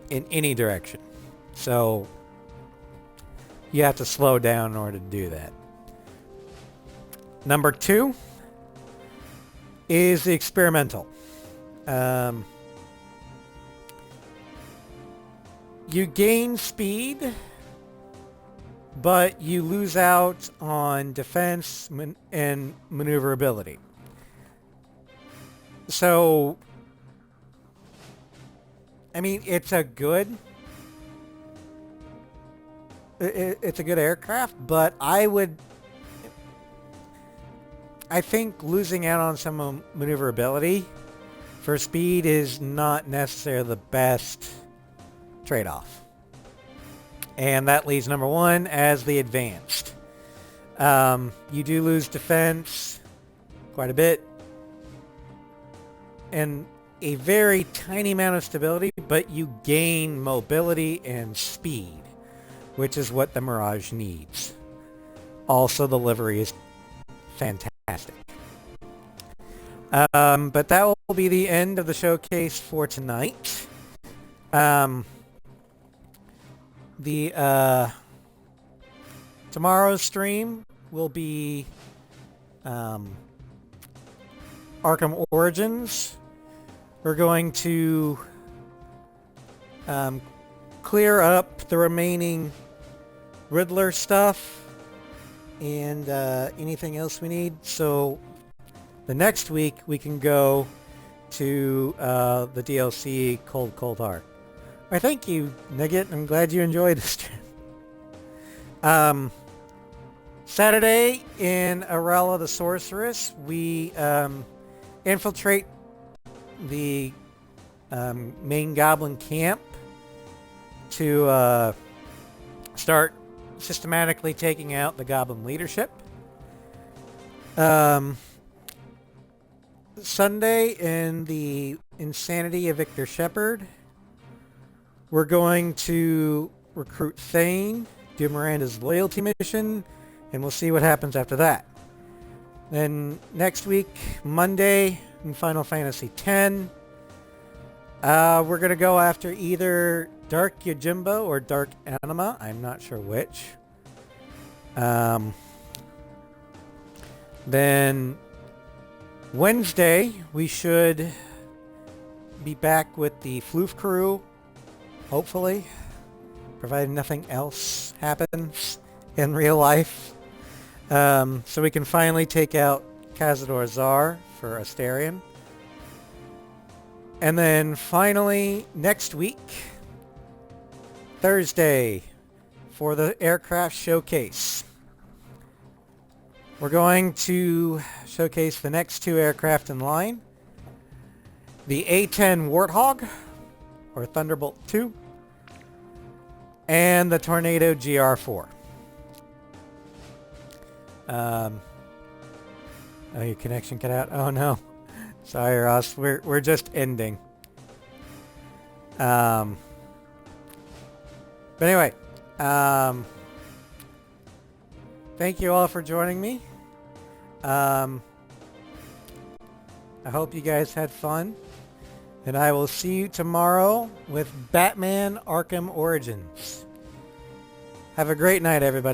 in any direction. So you have to slow down in order to do that. Number 2 is the experimental. You gain speed, but you lose out on defense and maneuverability. So, I mean, it's a good aircraft, but I think losing out on some maneuverability for speed is not necessarily the best trade-off. And that leaves number 1 as the advanced. You do lose defense quite a bit and a very tiny amount of stability, but you gain mobility and speed, which is what the Mirage needs. Also, the livery is fantastic. But that will be the end of the showcase for tonight. Tomorrow's stream will be Arkham Origins. We're going to clear up the remaining Riddler stuff and anything else we need. So the next week we can go to the DLC Cold Heart. Why, thank you, Nugget. I'm glad you enjoyed this stream. Saturday in Arella the Sorceress, we infiltrate the main goblin camp to start systematically taking out the goblin leadership. Sunday in the Insanity of Victor Shepard, we're going to recruit Thane, do Miranda's loyalty mission, and we'll see what happens after that. Then next week, Monday, in Final Fantasy X, we're going to go after either Dark Yojimbo or Dark Anima. I'm not sure which. Then Wednesday, we should be back with the Floof crew, hopefully, provided nothing else happens in real life. So we can finally take out Cazador Zar for Asterion. And then finally, next week, Thursday, for the aircraft showcase. We're going to showcase the next 2 aircraft in line. The A-10 Warthog, or Thunderbolt 2, and the Tornado GR4. Oh, your connection cut out? Oh no. Sorry, Ross. We're just ending. But anyway, thank you all for joining me. I hope you guys had fun. And I will see you tomorrow with Batman Arkham Origins. Have a great night, everybody.